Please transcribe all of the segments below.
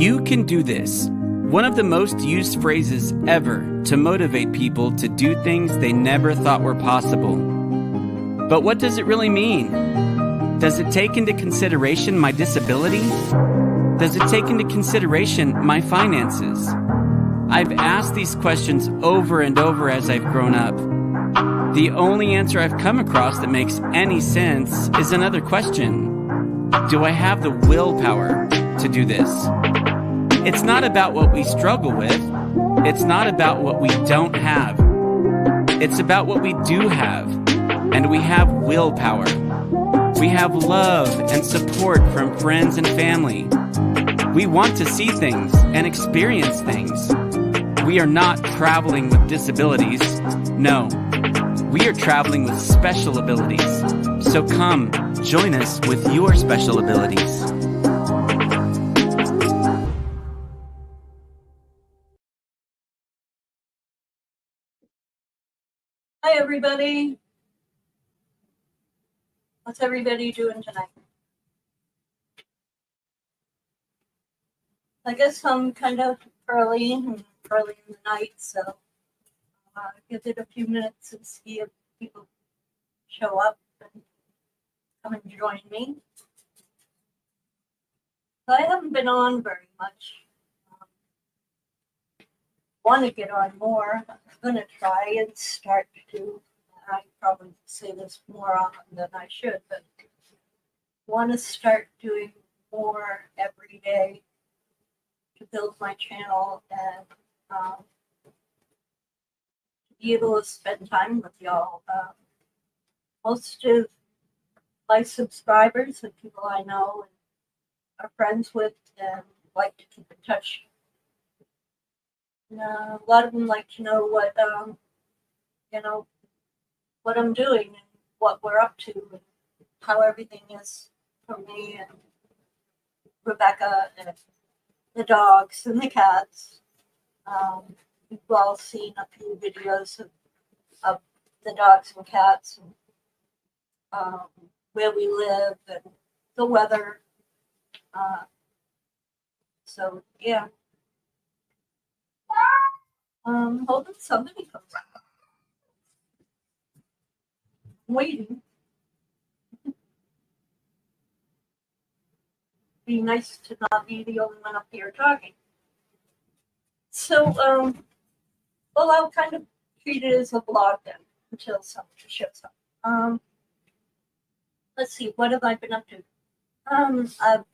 You can do this. One of the most used phrases ever to motivate people to do things they never thought were possible. But what does it really mean? Does it take into consideration my disability? Does it take into consideration my finances? I've asked these questions over and over as I've grown up. The only answer I've come across that makes any sense is another question. Do I have the willpower to do this? It's not about what we struggle with. It's not about what we don't have. It's about what we do have. And we have willpower. We have love and support from friends and family. We want to see things and experience things. We are not traveling with disabilities. No, we are traveling with special abilities. So come, join us with your special abilities. Hi, everybody. What's everybody doing tonight? I guess I'm kind of early in the night, so give it a few minutes and see if people show up and come and join me. So I haven't been on very much. Want to get on more. I'm going to try and start to. I probably say this more often than I should, but want to start doing more every day to build my channel and be able to spend time with y'all. Most of my subscribers and people I know and are friends with and like to keep in touch. And, a lot of them like to know what what I'm doing and what we're up to and how everything is for me and Rebecca and the dogs and the cats. You've all seen a few videos of the dogs and cats and where we live and the weather. So yeah. Hoping somebody comes out. Waiting. Be nice to not be the only one up here talking. So, well, I'll kind of treat it as a vlog then until someone shows up. Let's see, what have I been up to? I've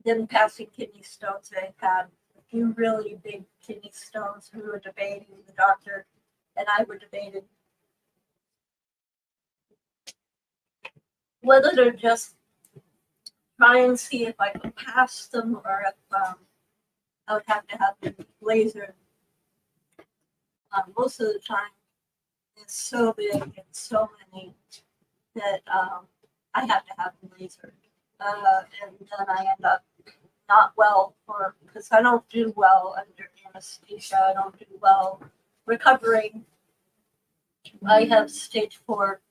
been passing kidney stones. I had a few really big kidney stones. We were debating, the doctor and I were debating whether to just try and see if I could pass them or if I would have to have them lasered. Most of the time, it's so big and so many that I have to have them lasered. And then I end up not well because I don't do well under anesthesia. I don't do well recovering. I have stage 4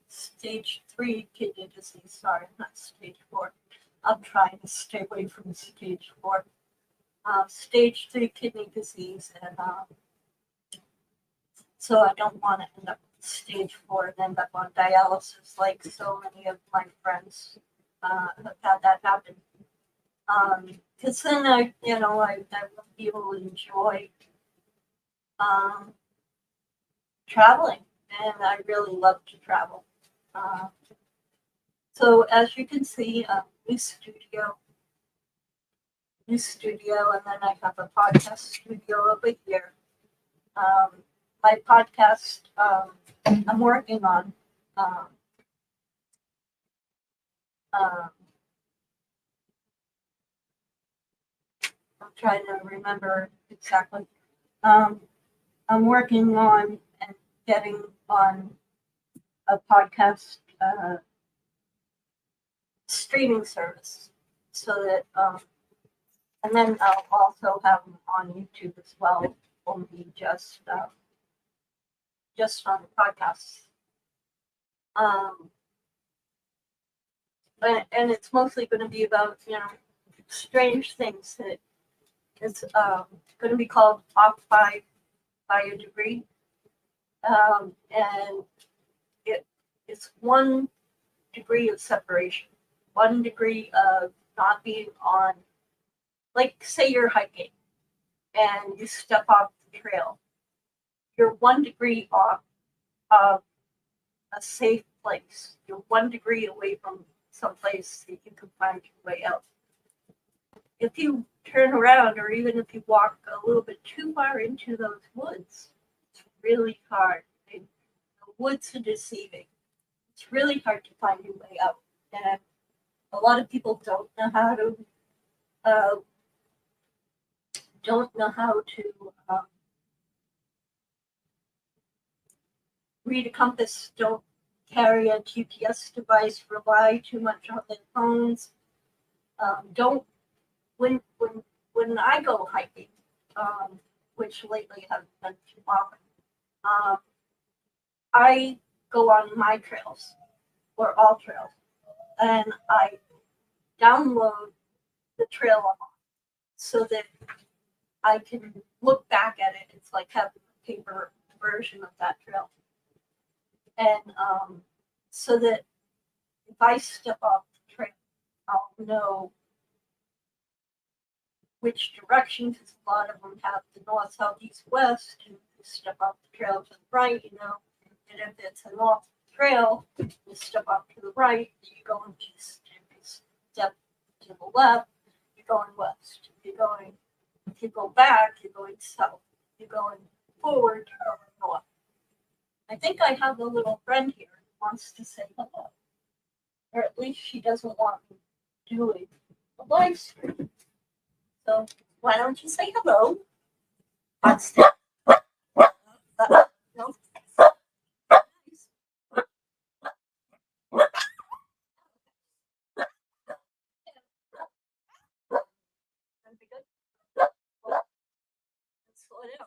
stage 3 kidney disease. Sorry, not stage 4. I'm trying to stay away from stage 4. Stage 3 kidney disease, and so I don't want to end up with stage 4 and end up on dialysis like so many of my friends have had that happen. Because then I won't be able to enjoy traveling, and I really love to travel. So as you can see, new studio, and then I have a podcast studio over here. My podcast I'm working on. I'm trying to remember exactly. I'm working on and getting on a podcast streaming service so that and then I'll also have them on YouTube as well. Won't be just on the podcasts. and it's mostly going to be about, strange things that it's going to be called Off by a Degree. And it's 1 degree of separation, 1 degree of not being on, like, say you're hiking and you step off the trail. You're 1 degree off of a safe place. You're 1 degree away from someplace that you can find your way out. If you turn around, or even if you walk a little bit too far into those woods, it's really hard. The woods are deceiving. It's really hard to find your way out. And a lot of people don't know how to read a compass, don't carry a GPS device, rely too much on their phones. Don't when I go hiking, which lately haven't been too often, I go on my trails or all trails, and I download the trail log so that I can look back at it. It's like having a paper version of that trail. And so that if I step off the trail, I'll know which direction, because a lot of them have the north, south, east, west. And if you step off the trail to the right, and if it's a north trail, you step off to the right, you go into step to the left, you're going west. If you go back, you're going south. You're going forward, you're going north. I think I have a little friend here who wants to say hello. Or at least she doesn't want me doing a live stream. So why don't you say hello? What's that? No. Slow it down.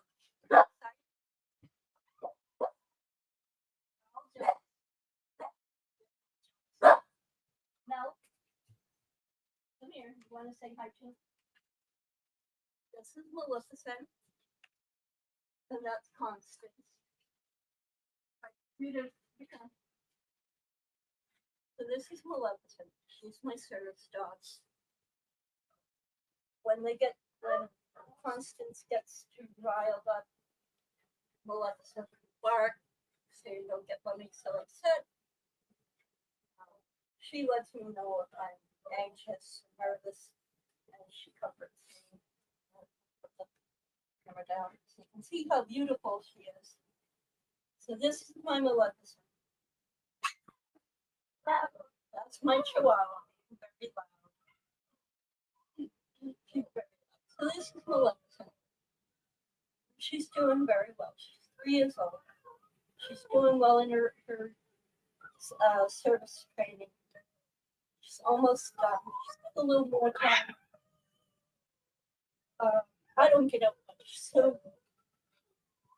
Mel, come here. You want to say hi to? This is Maleficent, and that's Constance. So this is Maleficent. She's my service dog. When Constance gets too riled up, Maleficent bark, so you don't get Mummy so upset. She lets me know if I'm anxious, nervous, and she comforts me. Put the camera down so you can see how beautiful she is. So this is my Maleficent. That's my Chihuahua. Very loud. So this is Maleficent. She's doing very well. She's 3 years old. She's doing well in her service training. She's almost done. She's got a little more time. I don't get up much, so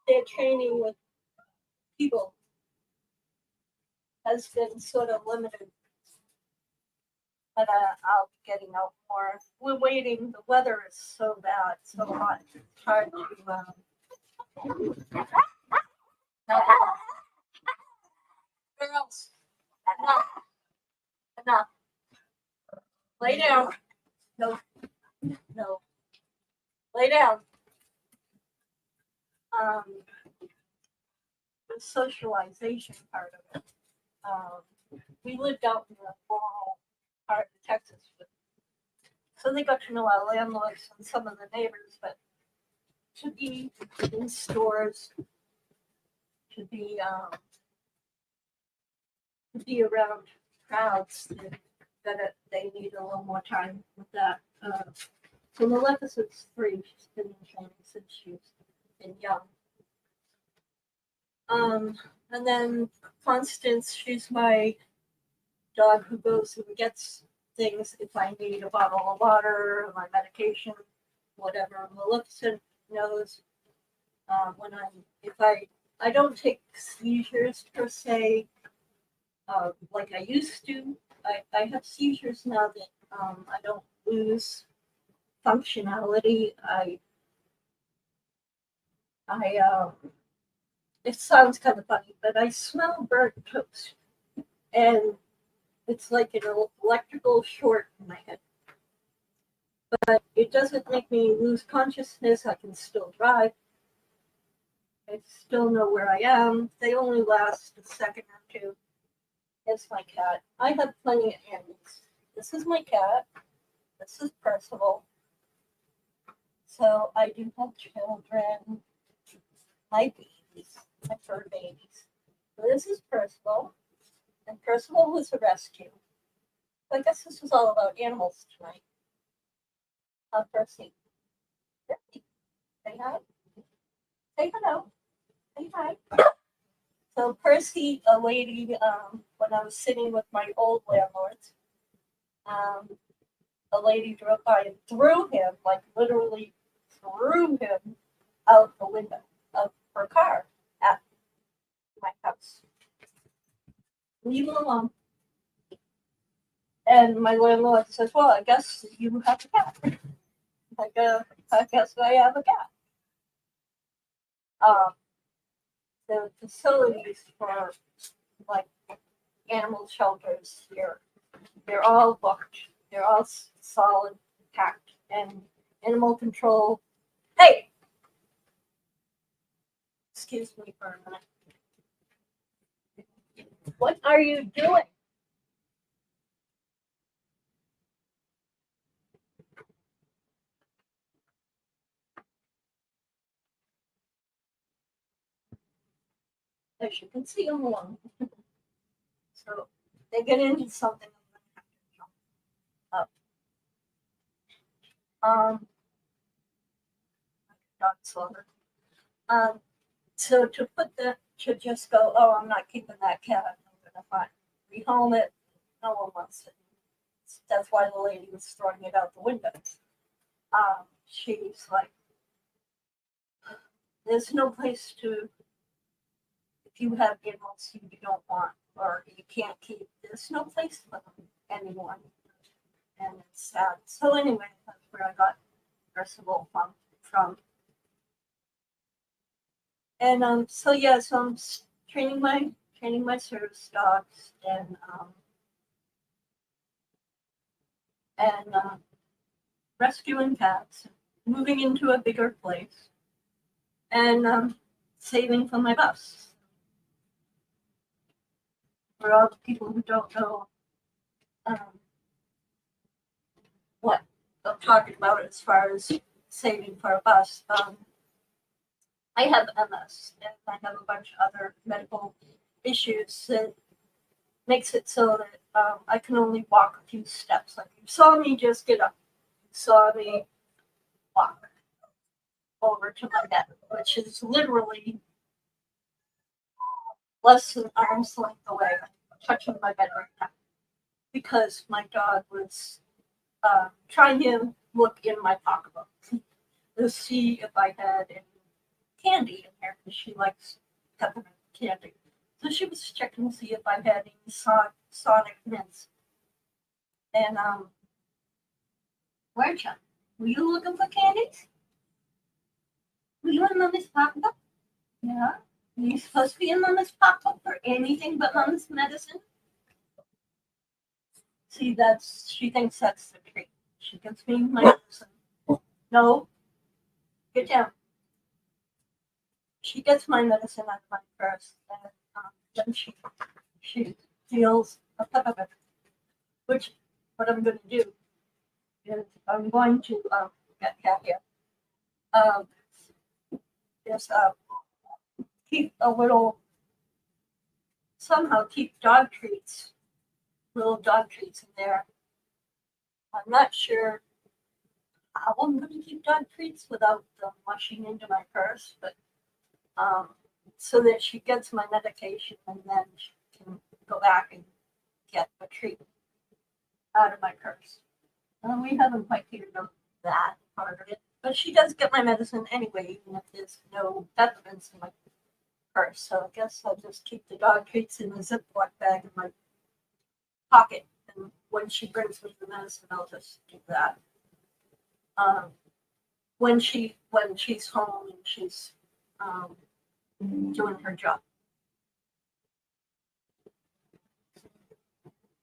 their training with people has been sort of limited. But I'll be getting out more. We're waiting. The weather is so bad, so hot. It's hard to. Girls, enough. Lay down. No. Lay down. The socialization part of it. We lived out in the rural part of Texas, so they got to know our landlords and some of the neighbors. But to be in stores, to be around crowds, they need a little more time with that. So Maleficent's 3. She's been in training since she's been young. And then Constance, she's my dog who goes and gets things if I need a bottle of water or my medication, whatever. Maleficent knows when I don't take seizures per se, like I used to. I have seizures now that I don't lose functionality. It sounds kind of funny, but I smell burnt toast, and it's like an electrical short in my head. But it doesn't make me lose consciousness. I can still drive. I still know where I am. They only last a second or two. It's my cat. I have plenty of animals. This is my cat. This is Percival. So I do have children, my babies, my fur babies. So this is Percival, and Percival was a rescue. So I guess this was all about animals tonight. Percy. Percy. Say hi. Say hello. Say hi. So Percy, a lady, when I was sitting with my old landlords, a lady drove by and threw him, like literally threw him out the window of her car at my house. Leave him alone. And my landlord says, well, I guess you have a cat. I guess I have a cat. The facilities for like animal shelters here, they're all booked. They're all solid, packed, and animal control. Hey, excuse me for a minute. What are you doing? As you can see, I'm alone. So they get into something. Up. Dog slaughter. So to just go, oh, I'm not keeping that cat. I'm gonna rehome it. No one wants it. That's why the lady was throwing it out the window. She's like, there's no place to. If you have animals you don't want or you can't keep, there's no place for them anymore. And it's sad. So anyway, that's where I got Percival from. And so I'm training my service dogs and rescuing cats, moving into a bigger place, and saving for my bus. For all the people who don't know what I'm talking about as far as saving for a bus, I have MS and I have a bunch of other medical issues that makes it so that I can only walk a few steps. Like you saw me just get up, you saw me walk over to my bed, which is literally less than arm's length away. I'm touching my bed right now because my dog was trying to look in my pocketbook to see if I had any candy in there because she likes peppermint candy. So she was checking to see if I had any Sonic mints. And weren't you? Were you looking for candies? Were you in Mommy's pocketbook? Yeah. Are you supposed to be in Mama's pocketbook for anything but Mama's medicine? See, she thinks that's the treat. She gives me my medicine. No. Get down. She gets my medicine out of my purse, and then she feels a peppermint. Which, what I'm going to do is I'm going to get cat here. Just keep a little, somehow keep dog treats, little dog treats in there. I'm not sure how I'm going to keep dog treats without them mushing into my purse, but so that she gets my medication and then she can go back and get a treat out of my purse. We haven't quite figured out that part of it, but she does get my medicine anyway, even if there's no peppermints in my purse. So I guess I'll just keep the dog treats in the Ziploc bag in my pocket and when she brings me the medicine, I'll just do that. When she's home and she's doing her job.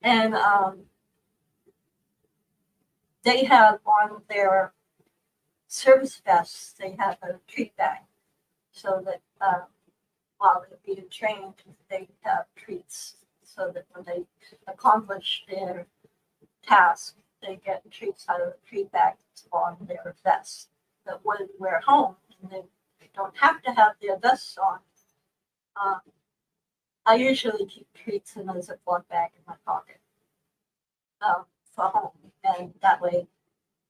And they have on their service vests, they have a treat bag, so that while they're being trained, they have treats, so that when they accomplish their task, they get treats out of the treat bag that's on their vest. That when we're home and they don't have to have their vests on, I usually keep treats in a Ziploc bag in my pocket for home, and that way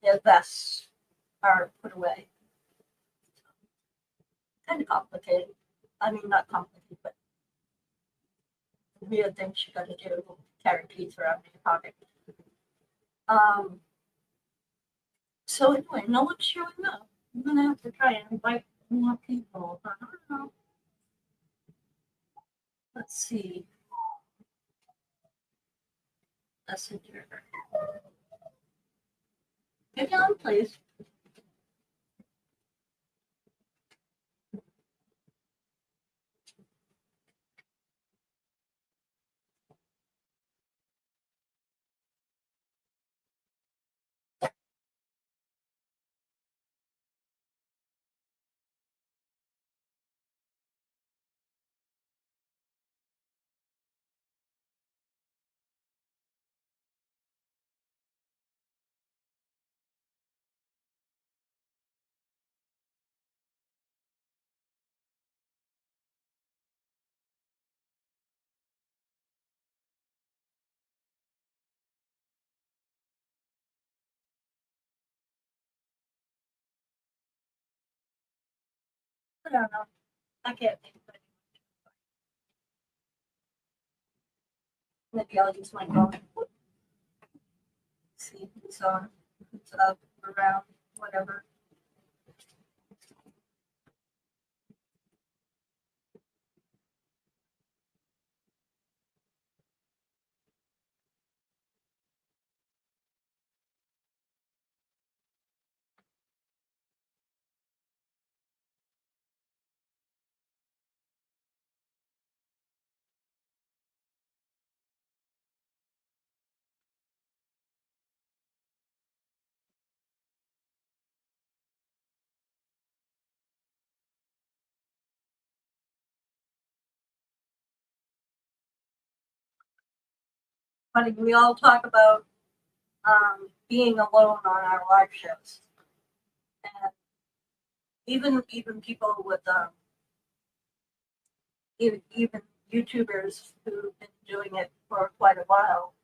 their vests are put away. Kind of complicated. I mean, not complicated, but weird things you gotta do, carry treats around in your pocket. So anyway, no one's showing up. I'm gonna have to try and invite more people. I don't know. Let's see. Messenger. Get down, please. I don't know. I can't think of it. Maybe I'll use my phone. See who's on, who's up, around, whatever. But we all talk about being alone on our live shows, and even people with even YouTubers who've been doing it for quite a while,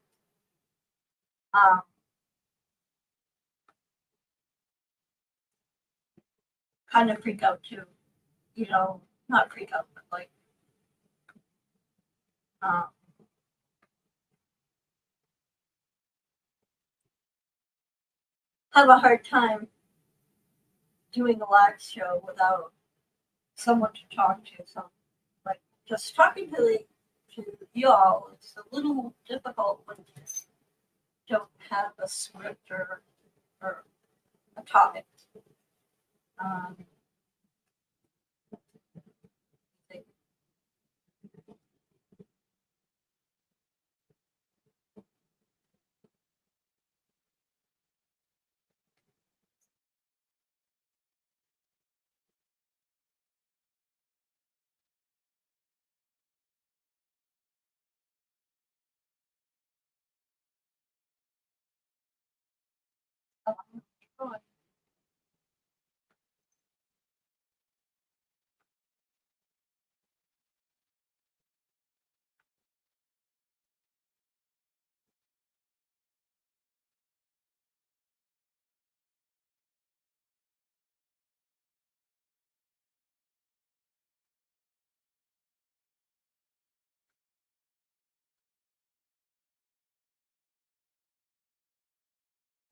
kind of freak out too. You know, not freak out, but like have a hard time doing a live show without someone to talk to. So, like, just talking to y'all, it's a little difficult when you don't have a script or a topic.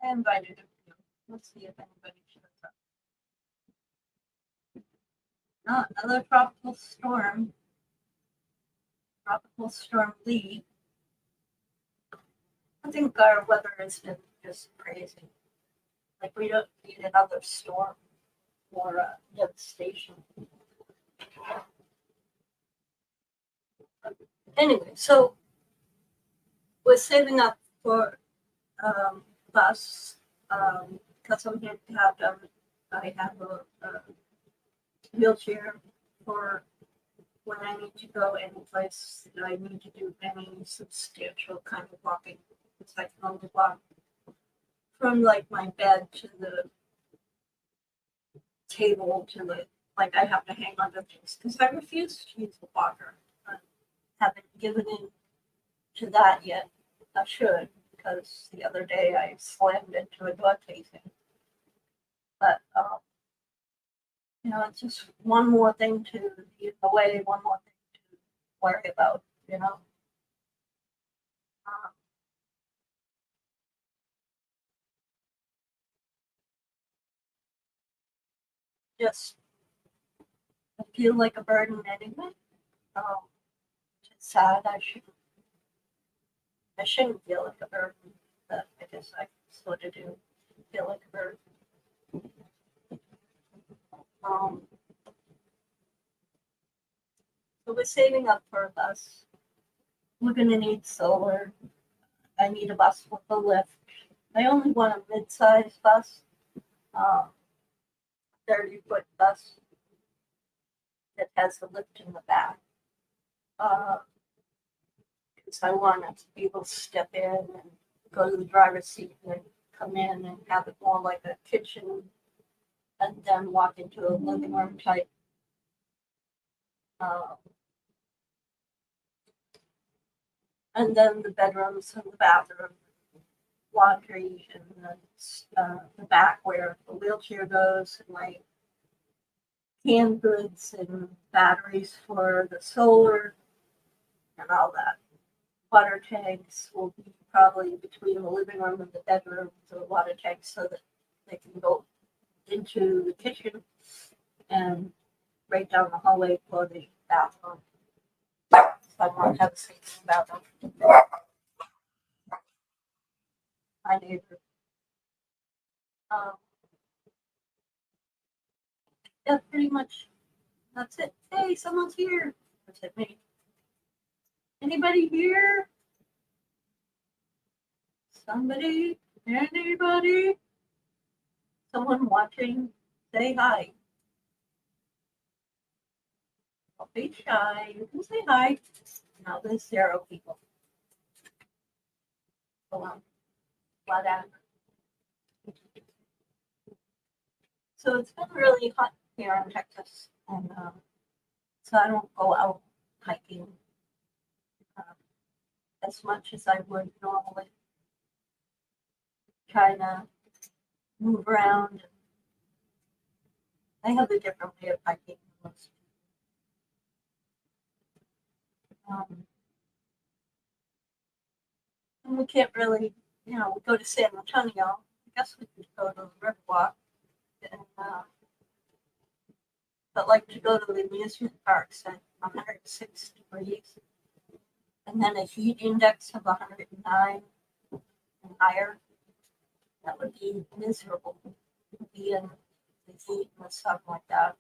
I invited a few. Let's see if anybody shows up. Another tropical storm Lee. I think our weather has been just crazy. Like we don't need another storm or devastation. Anyway, so we're saving up for bus because I'm handicapped. I have a wheelchair for when I need to go any place that I need to do any substantial kind of walking. It's like I can only walk from like my bed to the table to the like I have to hang on to things because I refuse to use the walker. I haven't given in to that yet. I should because the other day I slammed into a door casing. But it's just one more thing to be in the way, one more thing to worry about. Um, just I feel like a burden anyway. It's sad. I shouldn't feel like a burden, but I guess I sort of do feel like a burden. Um, so we're saving up for a bus. We're gonna need solar. I need a bus with a lift. I only want a mid-sized bus, 30-foot bus that has a lift in the back. Because I want to be able to step in and go to the driver's seat and then come in and have it more like a kitchen and then walk into a living room type. And then the bedrooms and the bathroom, laundry, and then the back where the wheelchair goes, and my canned goods and batteries for the solar and all that. Water tanks will be probably between the living room and the bedroom, the water tanks so that they can go into the kitchen and right down the hallway for the bathroom. So I want to have a single bathroom. My neighbor. Yeah, pretty much. That's it. Hey, someone's here. That's it, me. Anybody here? Somebody? Anybody? Someone watching? Say hi. Don't be shy. You can say hi. Now there's 0 people. Hold on. Flat out. So it's been really hot here in Texas, and so I don't go out hiking as much as I would normally. Trying to move around. I have a different way of hiking than most people. And we can't really, we go to San Antonio. I guess we could go to the Riverwalk. And, but like to go to the amusement parks at 106 degrees. And then a heat index of 109 and higher. That would be miserable to be in the heat and the stuff like that.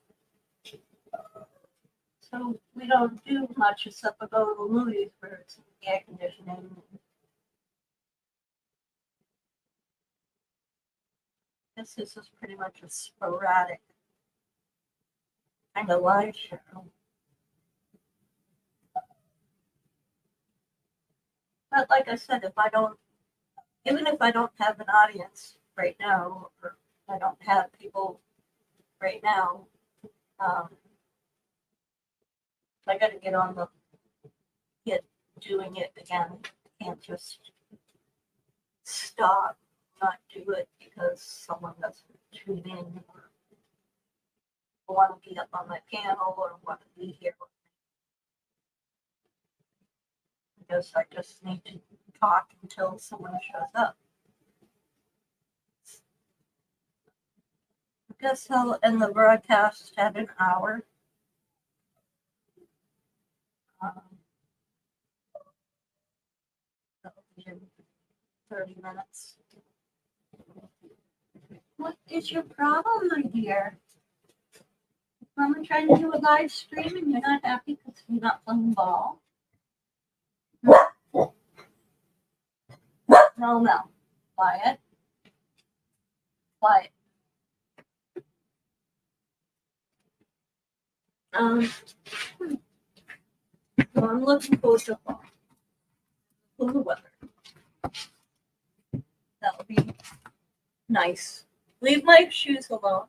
So we don't do much except for go to the movies where it's air conditioning. This is just pretty much a sporadic kind of live show. But like I said, even if I don't have an audience right now, or I don't have people right now, I got to get doing it again. I can't just stop, not do it because someone doesn't tune in or want to be up on my panel or want to be here. I guess I just need to talk until someone shows up. I guess I'll end the broadcast at an hour. 30 minutes. What is your problem, my dear? Mama trying to do a live stream and you're not happy because you're not playing ball? No, no. Quiet. Quiet. So I'm looking forward to fall. Cooler weather. That would be nice. Leave my shoes alone.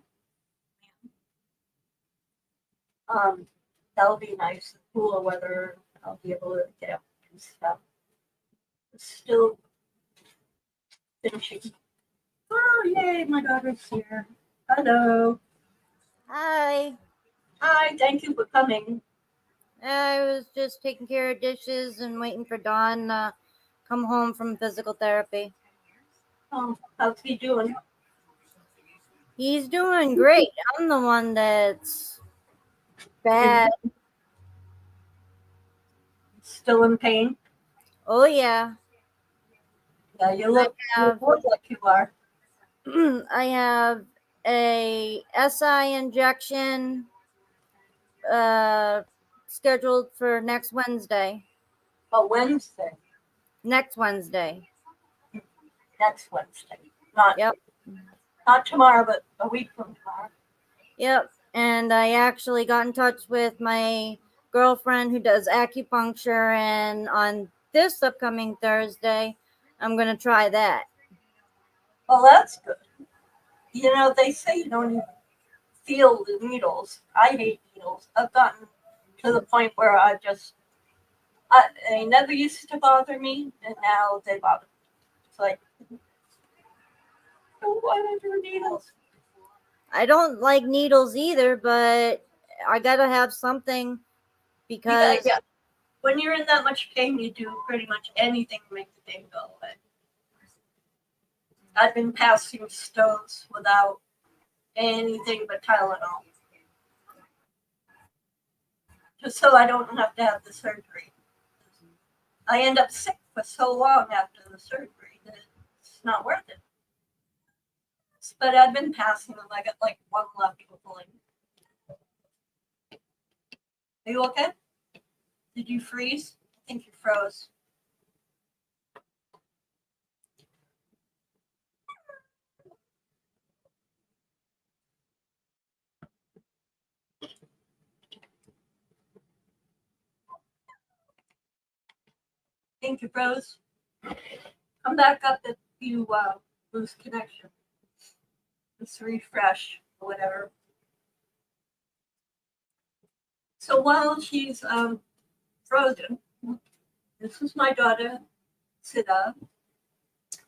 That would be nice. Cooler weather. I'll be able to get out and stuff. Still finishing. Oh, yay, my daughter's here. Hello. Hi. Hi, thank you for coming. I was just taking care of dishes and waiting for Dawn to come home from physical therapy. How's he doing? He's doing great. I'm the one that's bad. Still in pain? Oh, yeah. Yeah, you look like you are. I have a SI injection scheduled for next Wednesday. Oh, Wednesday. Next Wednesday. Next Wednesday. Not tomorrow, but a week from tomorrow. Yep. And I actually got in touch with my girlfriend who does acupuncture, and on this upcoming Thursday, I'm going to try that. Well, that's good. You know, they say you don't even feel the needles. I hate needles. I've gotten to the point where they never used to bother me, and now they bother me. It's like, oh, why don't do needles? I don't like needles either, but I got to have something because... Yeah. When you're in that much pain, you do pretty much anything to make the pain go away. I've been passing stones without anything but Tylenol. Just so I don't have to have the surgery. I end up sick for so long after the surgery that it's not worth it. But I've been passing them. I got like one left before. Are you okay? Did you freeze? I think you froze. I think you froze. Come back up if you lose connection. Just refresh or whatever. So while she's frozen, this is my daughter, Sida,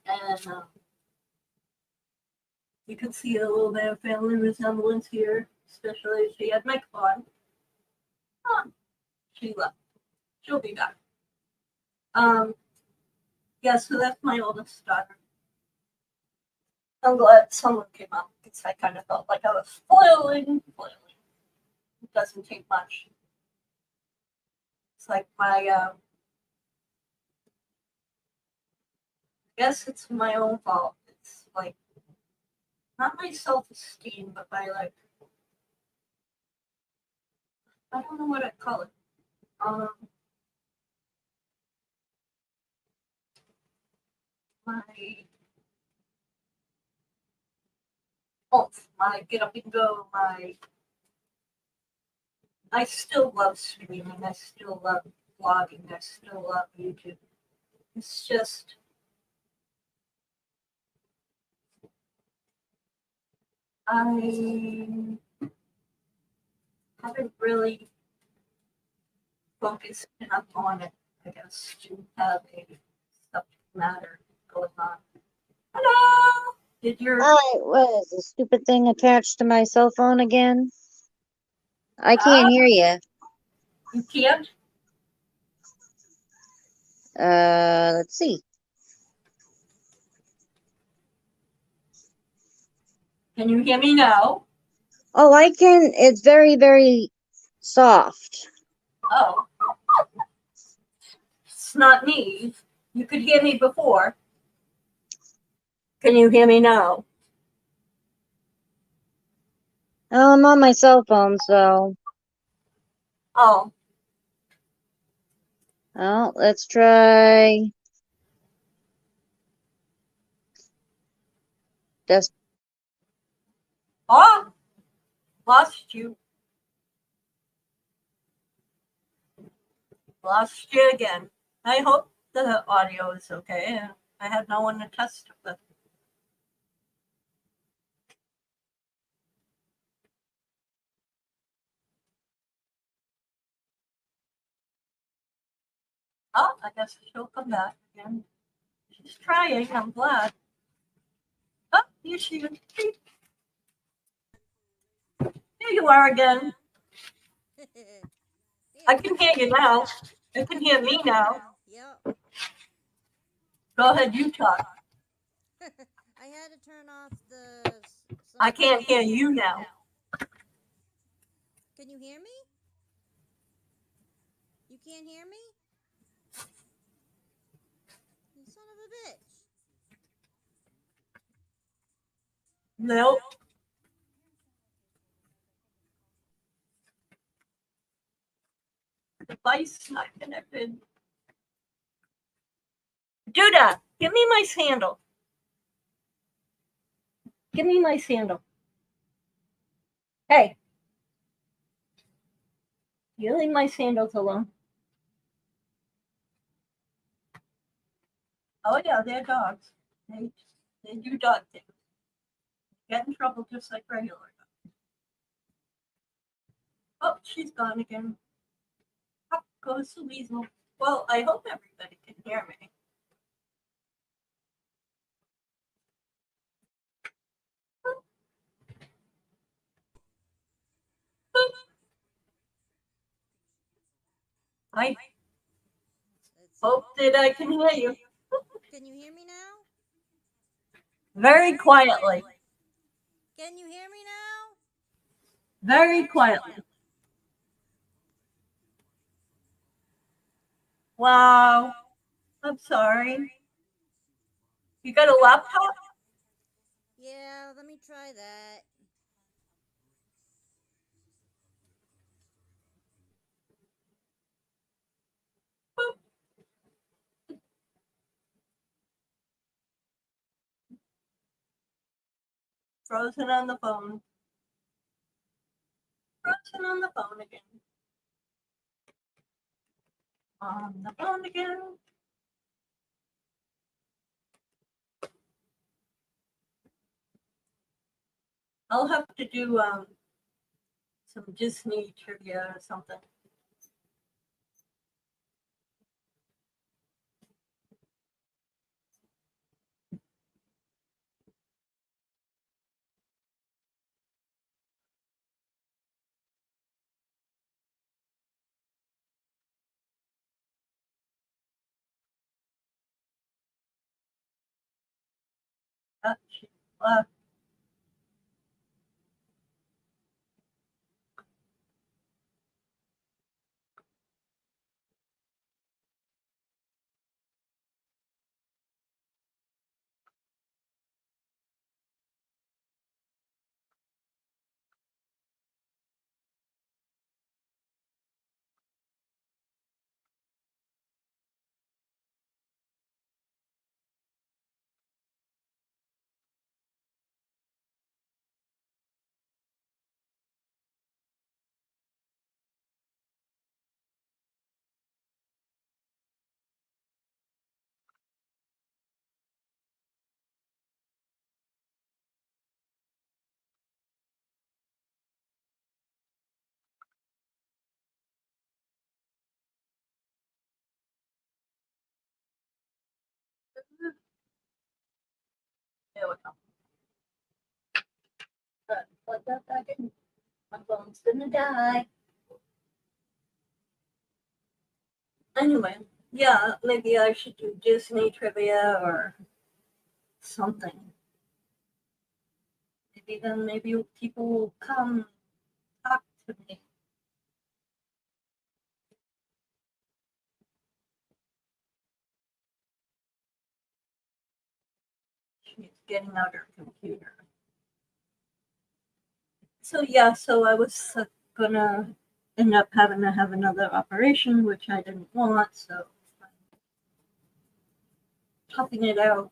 and you can see a little bit of family resemblance here, especially if she had makeup on. She left. She'll be back. Yeah, so that's my oldest daughter. I'm glad someone came up because I kind of felt like I was flailing. It doesn't take much. It's like my, I guess it's my own fault. It's like, not my self-esteem, but my, like, I don't know what I'd call it. My get up and go, I still love streaming, I still love vlogging, I still love YouTube. It's just, I haven't really focused enough on it, I guess, to have a subject matter going on. Hello! What is this stupid thing attached to my cell phone again? I can't hear you. You can't? Let's see. Can you hear me now? Oh, I can. It's very, very soft. Oh. It's not me. You could hear me before. Can you hear me now? Oh, I'm on my cell phone, so. Oh, Oh, let's try. Just. oh, lost you. Lost you again. I hope the audio is okay. I had no one to test it with. Oh, I guess she'll come back again. She's trying, I'm glad. Oh, here she is. Here you are again. I can hear you now. You can hear me now. Yep. Go ahead, you talk. I had to turn off the. I can't hear you now. Can you hear me? You can't hear me? You son of a bitch. Nope. Device not connected. Duda, give me my sandal. Give me my sandal. Hey. You leave my sandals alone. Oh yeah, they're dogs. They do dog things. Get in trouble just like regular dogs. Oh, she's gone again. Up goes the weasel. Well, I hope everybody can hear me. I hope that I can hear you. Can you hear me now? Very quietly. Can you hear me now? Very quietly. Wow. I'm sorry. You got a laptop? Yeah, let me try that. Frozen on the phone. Frozen on the phone again. On the phone again. I'll have to do some Disney trivia or something. She left. There we go. Plug that back in. My phone's gonna die. Anyway, yeah, maybe I should do Disney trivia or something. Maybe then maybe people will come talk to me. she's getting out her computer. So yeah, so I was gonna end up having to have another operation, which I didn't want, so I'm topping it out,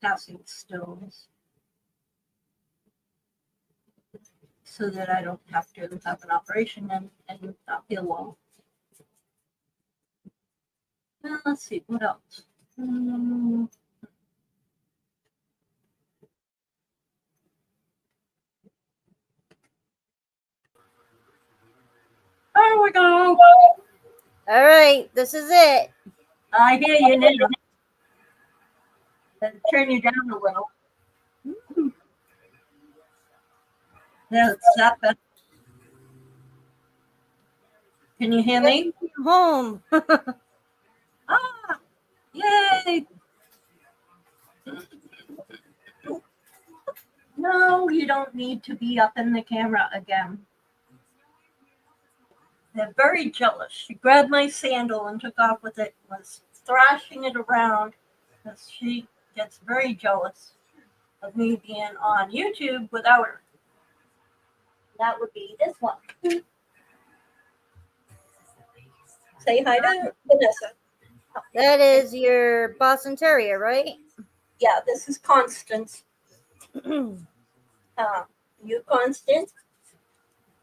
passing stones, so that I don't have to have an operation and not feel well. Let's see, what else? There we go. All right, this is it. I hear you now. Better turn you down a little. That's that better. Can you hear me? Home. Ah, yay! No, you don't need to be up in the camera again. They're very jealous. She grabbed my sandal and took off with it, was thrashing it around because she gets very jealous of me being on YouTube without her. That would be this one. Say hi to Vanessa. That is your Boston Terrier, right? Yeah, this is Constance. You Constance,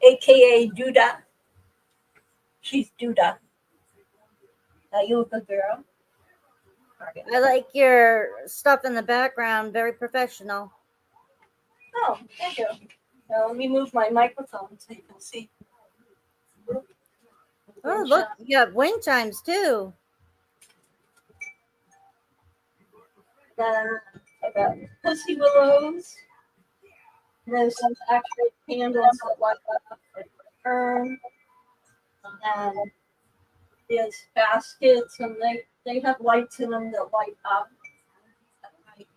aka Duda. She's Duda. You a good girl? I like your stuff in the background. Very professional. Oh, thank you. Now let me move my microphone so you can see. Oh, look, you got wind chimes too. Then I got pussy willows. There's some actual candles that light up and burn. And there's baskets, and they have lights in them that light up at night.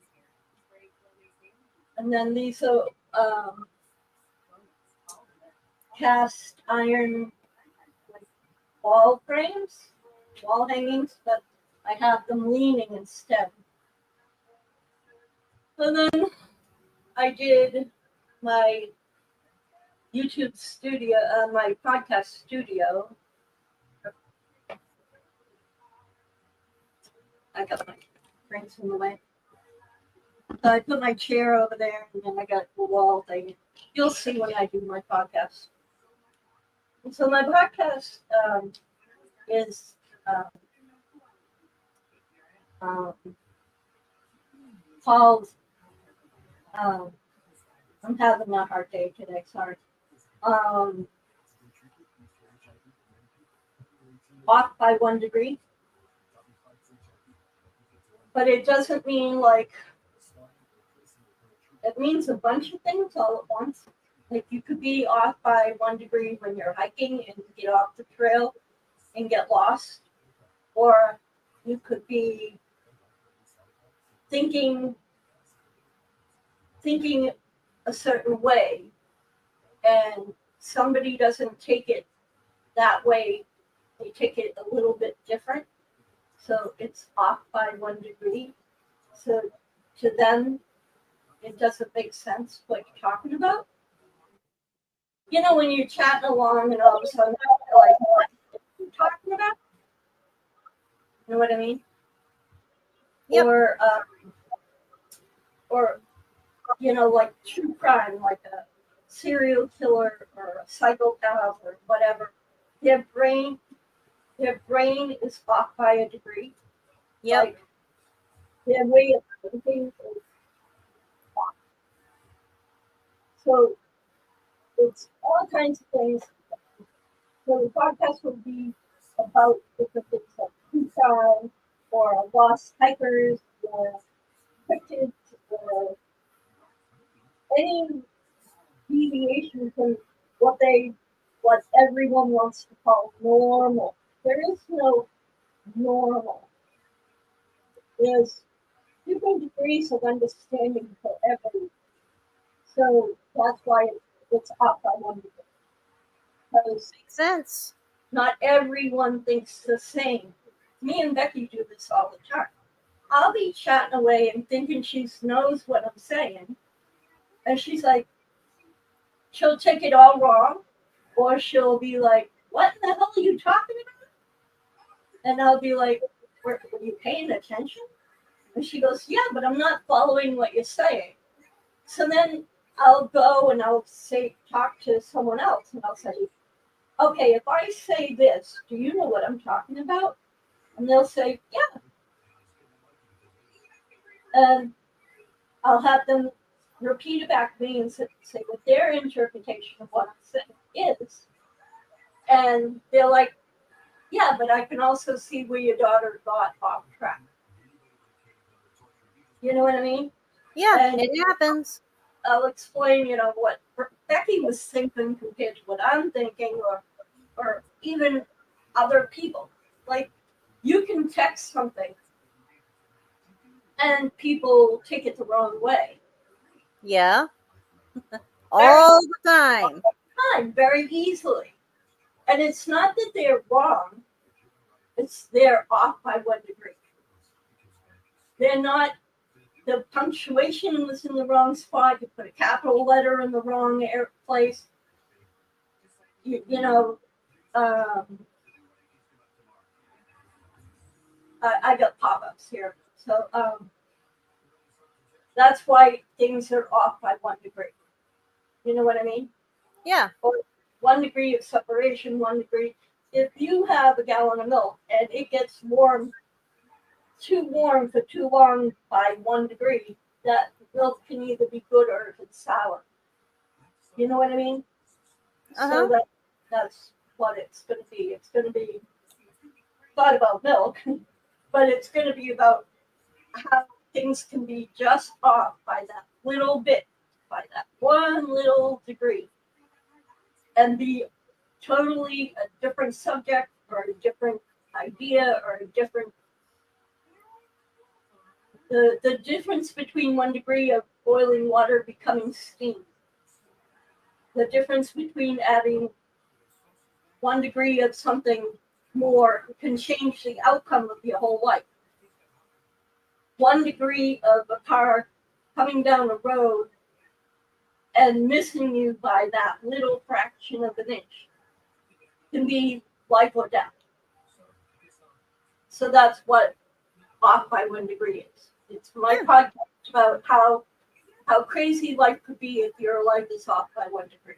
And then these are cast iron wall frames, wall hangings, but I have them leaning instead. And then I did my YouTube studio, my podcast studio. I got my drinks in the way. So I put my chair over there, and then I got the wall thing. You'll see when I do my podcast. And so my podcast is called I'm having a hard day today, sorry. Off by 1 degree. But it doesn't mean like, it means a bunch of things all at once. Like you could be off by 1 degree when you're hiking and get off the trail and get lost. Or you could be thinking a certain way and somebody doesn't take it that way, they take it a little bit different, so it's off by 1 degree. So to them it doesn't make sense what you're talking about. You know, when you're chatting along and all of a sudden you're like, what are you talking about? You know what I mean? Yep. Or you know, like true crime, like a serial killer or a psychopath or whatever. Their brain is off by a degree. Yep. Like, their way of thinking is off. So it's all kinds of things. So the podcast will be about different things like true crime or lost hikers or cryptids or any deviation from what everyone wants to call normal. There is no normal. There's different degrees of understanding for everyone. So that's why it's up by 1 degree. Because Makes sense. not everyone thinks the same. Me and Becky do this all the time. I'll be chatting away and thinking she knows what I'm saying. And she's like, she'll take it all wrong, or she'll be like, what in the hell are you talking about? And I'll be like, were you paying attention? And she goes, yeah, but I'm not following what you're saying. So then I'll go and I'll say, talk to someone else, and I'll say, okay, if I say this, do you know what I'm talking about? And they'll say, yeah. And I'll have them repeat it back to me and say what their interpretation of what I'm saying is. And they're like, yeah, but I can also see where your daughter got off track. You know what I mean? Yeah, And it happens. I'll explain, what Becky was thinking compared to what I'm thinking, or even other people. Like, you can text something and people take it the wrong way. Yeah. All the time. Very easily. And it's not that they're wrong, it's they're off by 1 degree. They're not, the punctuation was in the wrong spot, you put a capital letter in the wrong place. I got pop-ups here. So that's why things are off by 1 degree. You know what I mean? Yeah. Or 1 degree of separation, 1 degree. If you have a gallon of milk and it gets too warm for too long by 1 degree, that milk can either be good or if it's sour. You know what I mean? Uh-huh. So that's what it's going to be. It's going to be not about milk, but it's going to be about how things can be just off by that little bit, by that 1 little degree, and be totally a different subject or a different idea or a different. The difference between 1 degree of boiling water becoming steam. The difference between adding 1 degree of something more can change the outcome of your whole life. 1 degree of a car coming down a road and missing you by that little fraction of an inch can be life or death. So that's what off by 1 degree is. It's my podcast about how crazy life could be if your life is off by 1 degree.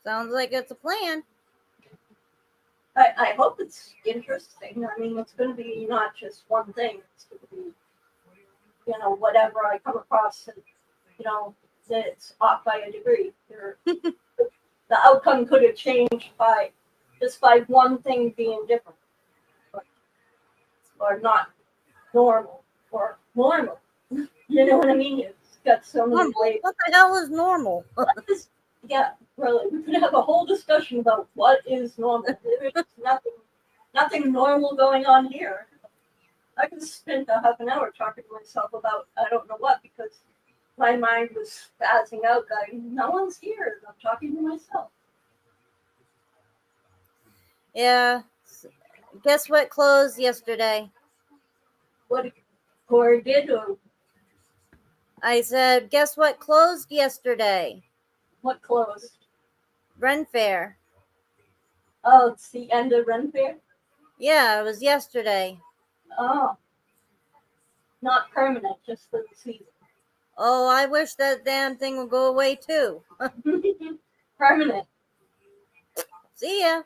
Sounds like it's a plan. I hope it's interesting. I mean, it's going to be not just one thing. It's going to be, whatever I come across, and, that it's off by a degree. The outcome could have changed by 1 thing being different, or not normal, or normal. You know what I mean? It's got so many Normal. ways. What the hell is normal? Yeah, really. We could have a whole discussion about what is normal. There's nothing normal going on here. I could spend a half an hour talking to myself about I don't know what, because my mind was spazzing out going, no one's here. I'm talking to myself. Yeah. Guess what closed yesterday? What Corey did, or I said, guess what closed yesterday? what closed? Ren Fair. Oh, it's the end of Ren Fair? Yeah, it was yesterday. Oh. Not permanent, just for the season. Oh, I wish that damn thing would go away too. Permanent. See ya.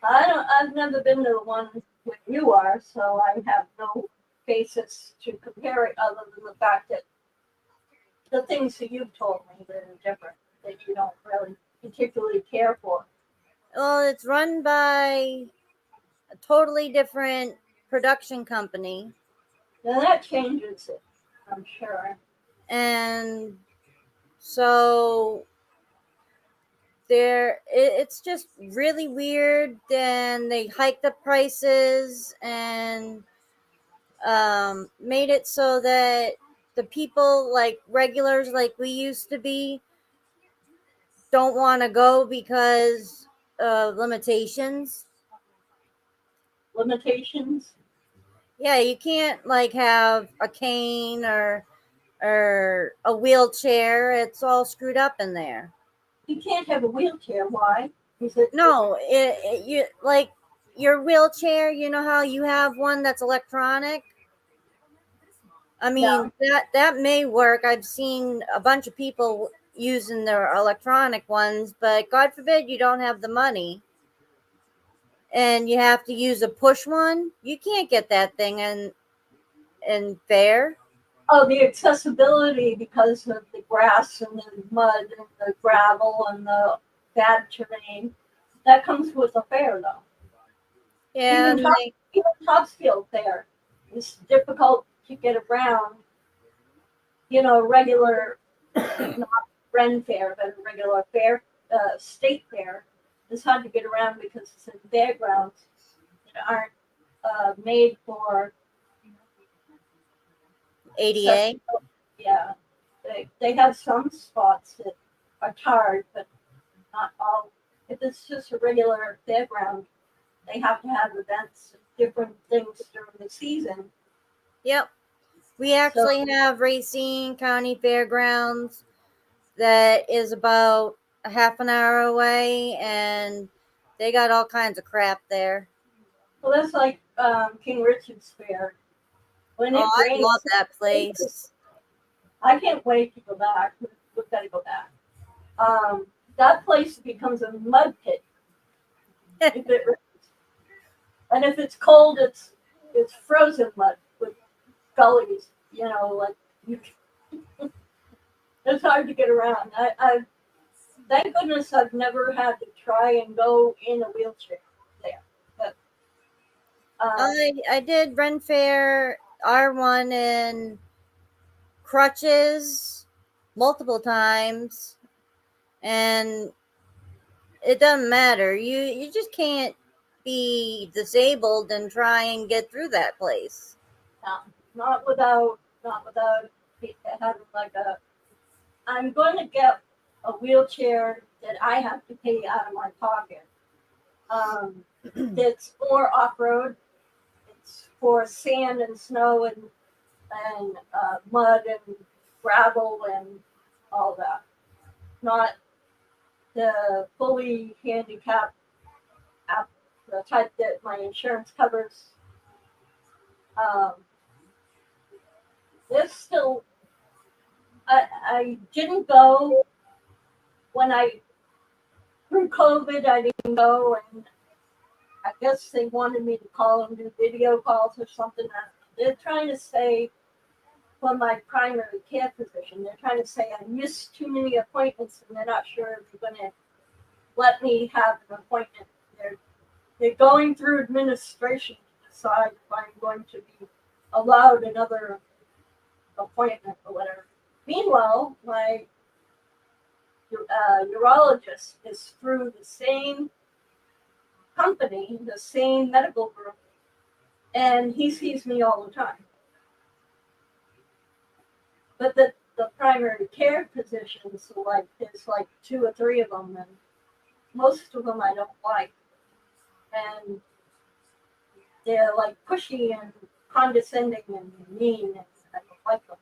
I've never been to the one where you are, so I have no basis to compare it other than the fact that the things that you've told me that are different, that you don't really particularly care for. Well, it's run by a totally different production company. Now that changes it, I'm sure. And so it's just really weird. Then they hiked up prices and made it so that the people, like regulars like we used to be, don't want to go because of limitations. Limitations? Yeah, you can't like have a cane or a wheelchair. It's all screwed up in there. You can't have a wheelchair. Why? Is it? No, you like your wheelchair. You know how you have one that's electronic. I Yeah. mean that may work. I've seen a bunch of people using their electronic ones, but God forbid you don't have the money and you have to use a push one. You can't get that thing in fair. Oh, the accessibility because of the grass and the mud and the gravel and the bad terrain. That comes with a fair, though. Yeah, Even and Top, even Topsfield Fair is difficult to get around. Regular, not Ren Fair, but a regular fair, state fair, is hard to get around because it's in fairgrounds that aren't made for ADA. accessibility. Yeah, they have some spots that are tarred, but not all. If it's just a regular fairground, they have to have events, different things during the season. Yep. We So, actually have Racine County Fairgrounds that is about a half an hour away, and they got all kinds of crap there. well, that's like King Richard's Fair. When Oh, it I love rains, that place. I can't wait to go back. We've got to go back. That place becomes a mud pit if it rains, and if it's cold, it's frozen mud with gullies. Like you, it's hard to get around. I thank goodness I've never had to try and go in a wheelchair there. But I did Ren Fair R1 in crutches multiple times, and it doesn't matter. You just can't be disabled and try and get through that place. not without having like a. I'm going to get a wheelchair that I have to pay out of my pocket. That's more off road. It's for sand and snow and mud and gravel and all that. Not the fully handicapped app, the type that my insurance covers. Um, there's still. I didn't go when I through COVID. I didn't go, and I guess they wanted me to call and do video calls or something. They're trying to say for my primary care physician, they're trying to say I missed too many appointments, and they're not sure if they're going to let me have an appointment. They're going through administration to decide if I'm going to be allowed another appointment or whatever. Meanwhile, my urologist is through the same company, the same medical group, and he sees me all the time. But the primary care physicians, like there's like two or three of them, and most of them I don't like, and they're like pushy and condescending and mean, and I don't like them.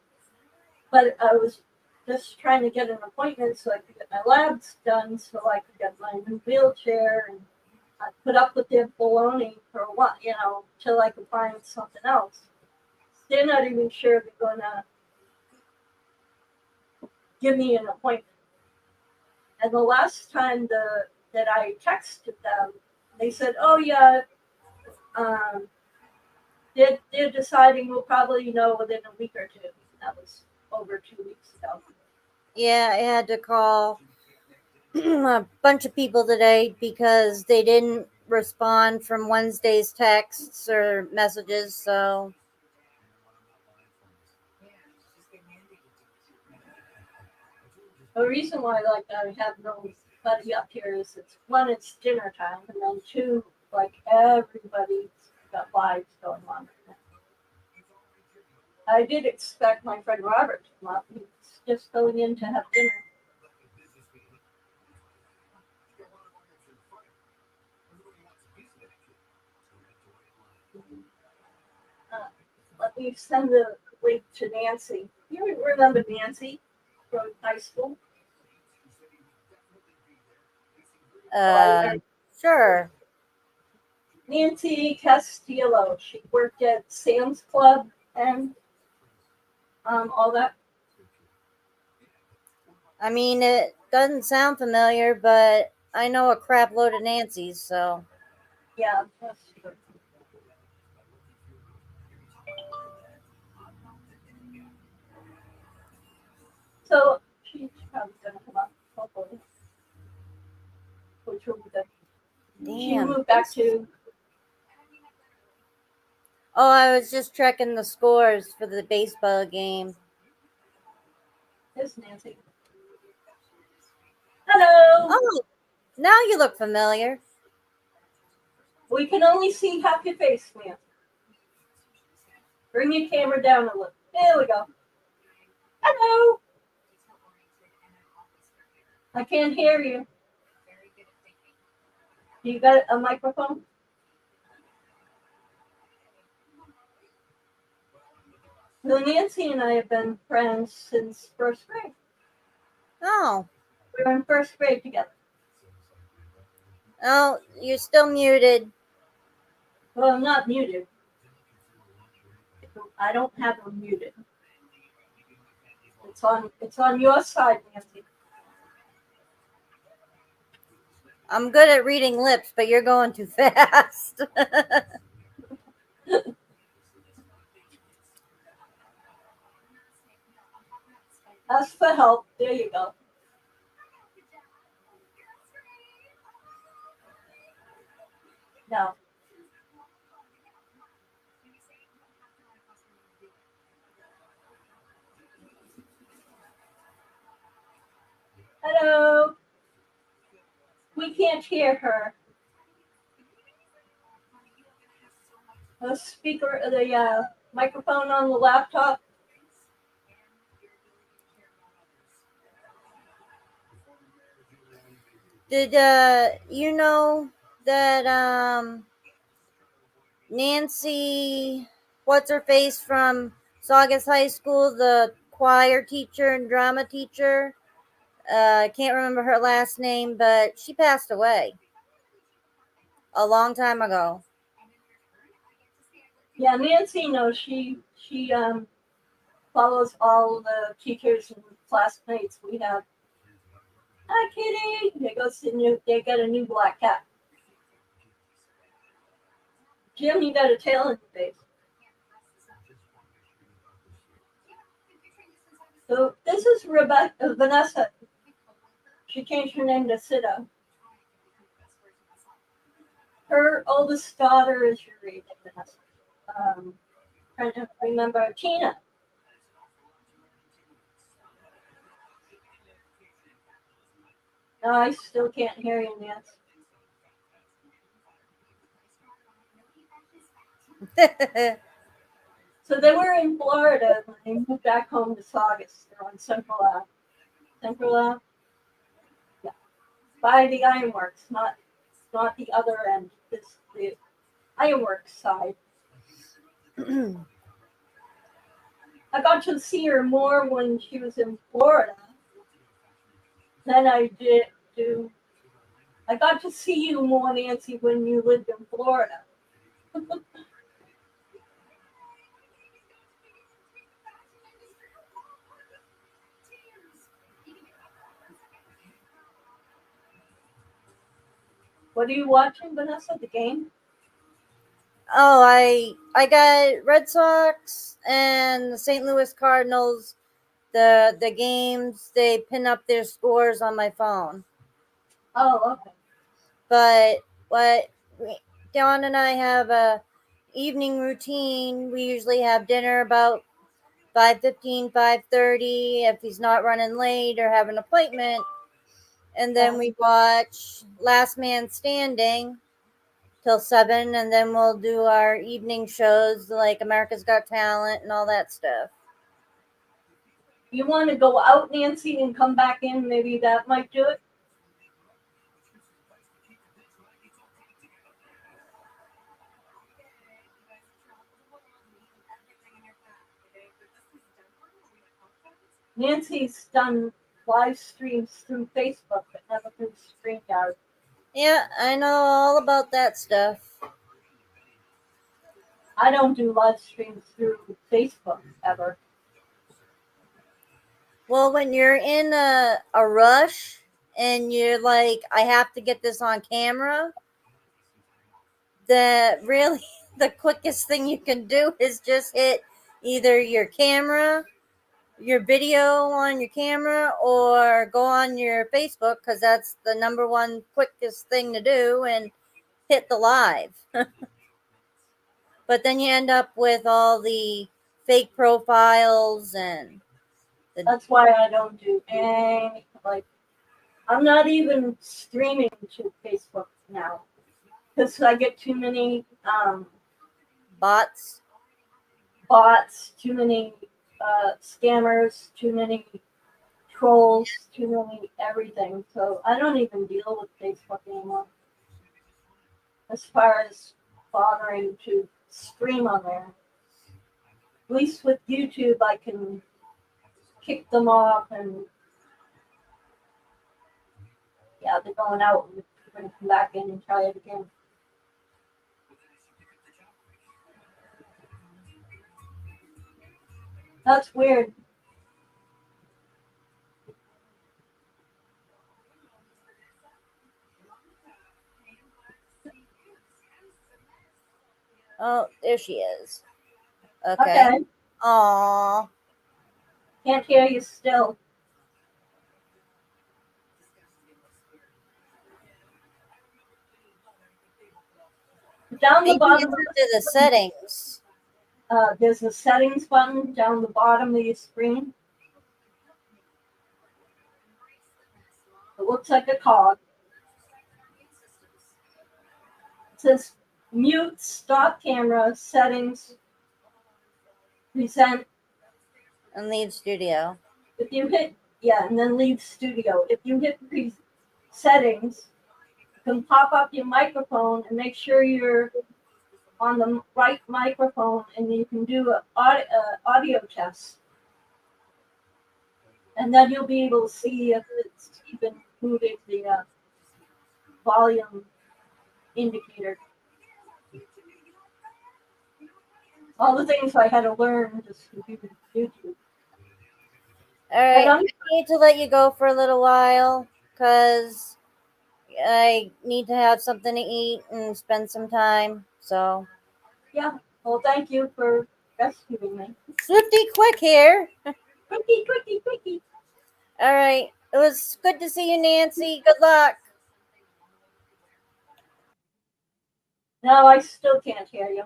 But I was just trying to get an appointment so I could get my labs done, so I could get my new wheelchair, and I put up with their baloney for a while, till I could find something else. They're not even sure they're gonna give me an appointment. And the last time that I texted them, they said, "Oh yeah, um, they're deciding. We'll probably know within a week or two." That was over 2 weeks ago. Yeah, I had to call a bunch of people today because they didn't respond from Wednesday's texts or messages. So The reason why like I have nobody up here is it's one, it's dinner time, and then two, like everybody's got lives going on. I did expect my friend Robert to come up. He's just going in to have dinner. let me send the link to Nancy. You remember Nancy from high school? Sure. Nancy Castillo. She worked at Sam's Club and all that. I mean, it doesn't sound familiar, but I know a crap load of Nancy's, so. Yeah, that's true. So she's probably gonna come up, hopefully. Which will be good. She Damn. moved back to. Oh, I was just checking the scores for the baseball game. There's Nancy. Hello. Oh, now you look familiar. We can only see half your face, man. Bring your camera down a little. There we go. Hello. I can't hear you. You got a microphone? So Nancy and I have been friends since first grade. Oh. We were in first grade together. Oh, you're still muted. Well, I'm not muted. I don't have them muted. It's on your side, Nancy. I'm good at reading lips, but you're going too fast. Ask for help. There you go. No. Hello. We can't hear her. The speaker, the microphone on the laptop. Did you know that Nancy, what's her face from Saugus High School, the choir teacher and drama teacher? I can't remember her last name, but she passed away a long time ago. Yeah, Nancy knows she follows all the teachers and classmates we have. Hi, Kitty. They got a new black cat. Jim, you got a tail in your face. So this is Vanessa. She changed her name to Sita. Her oldest daughter is your age, Vanessa. Trying to remember Tina. No, I still can't hear you, Nancy. So they were in Florida when they moved back home to Saugus. They're on Central Ave. Central Ave? Yeah. By the ironworks, not the other end. It's the ironworks side. I got to see her more when she was in Florida than I did to. I got to see you more, Nancy, when you lived in Florida. What are you watching, Vanessa? The game? Oh, I got Red Sox and the St. Louis Cardinals. The games, they pin up their scores on my phone. Oh, okay. But Dawn and I have a evening routine. We usually have dinner about 5:15, 5:30 if he's not running late or have an appointment. And then we watch Last Man Standing till 7, and then we'll do our evening shows like America's Got Talent and all that stuff. You want to go out, Nancy, and come back in? Maybe that might do it. Nancy's done live streams through Facebook, but never through StreamYard. Yeah, I know all about that stuff. I don't do live streams through Facebook ever. Well, when you're in a rush and you're like, I have to get this on camera, really the quickest thing you can do is just hit either your camera, your video on your camera, or go on your Facebook, because that's the number one quickest thing to do, and hit the live. But then you end up with all the fake profiles and That's why I don't do any, like, I'm not even streaming to Facebook now because I get too many bots. bots, too many scammers, too many trolls, too many everything. So I don't even deal with Facebook anymore. As far as bothering to stream on there. At least with YouTube, I can kick them off and yeah, they're going out and we're going to come back in and try it again. That's weird. Oh, there she is. Okay. Okay. Aww. Can't hear you still. Down the Maybe bottom, it's into the settings. there's a settings button down the bottom of your screen. It looks like a cog. It says mute, stop camera, settings, present. And leave studio. If you hit, yeah, and then leave studio. If you hit settings, you can pop up your microphone and make sure you're on the right microphone, and you can do an audio test. And then you'll be able to see if it's even moving the volume indicator. All the things I had to learn just to do YouTube. All right, And I need to let you go for a little while because I need to have something to eat and spend some time. So, yeah, well, thank you for rescuing me. Swifty quick here. Quickie, quickie, quickie. All right, it was good to see you, Nancy. Good luck. No, I still can't hear you.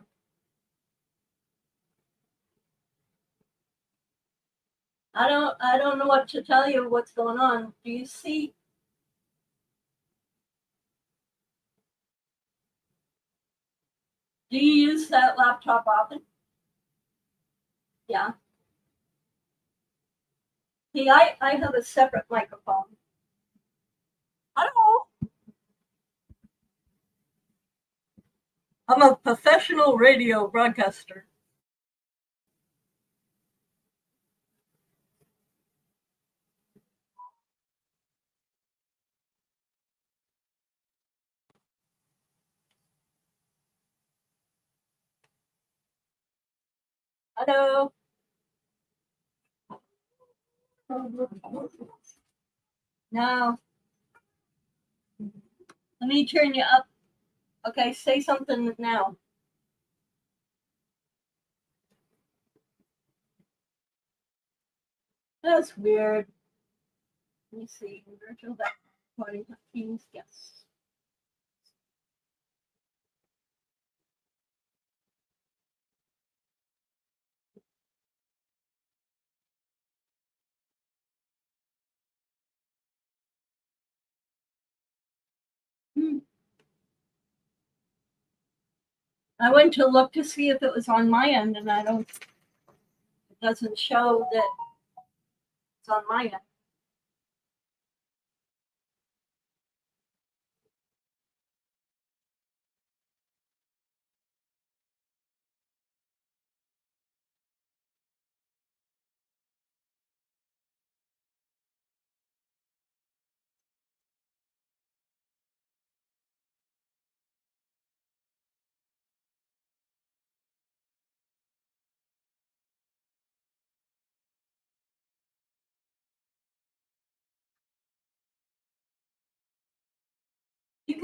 I don't know what to tell you what's going on. Do you see? Do you use that laptop often? Yeah. See, I have a separate microphone. Hello. I'm a professional radio broadcaster. Hello. Now, let me turn you up. Okay, say something now. That's weird. Let me see. Virtual recording Teams guests. I went to look to see if it was on my end, and it doesn't show that it's on my end.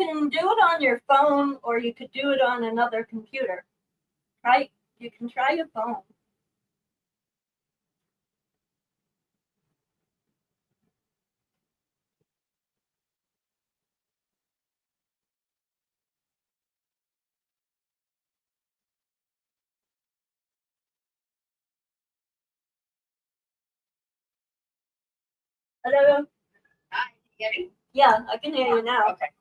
can do it on your phone, or you could do it on another computer. Right? You can try your phone. Hello? Yeah, I can hear you now. Okay.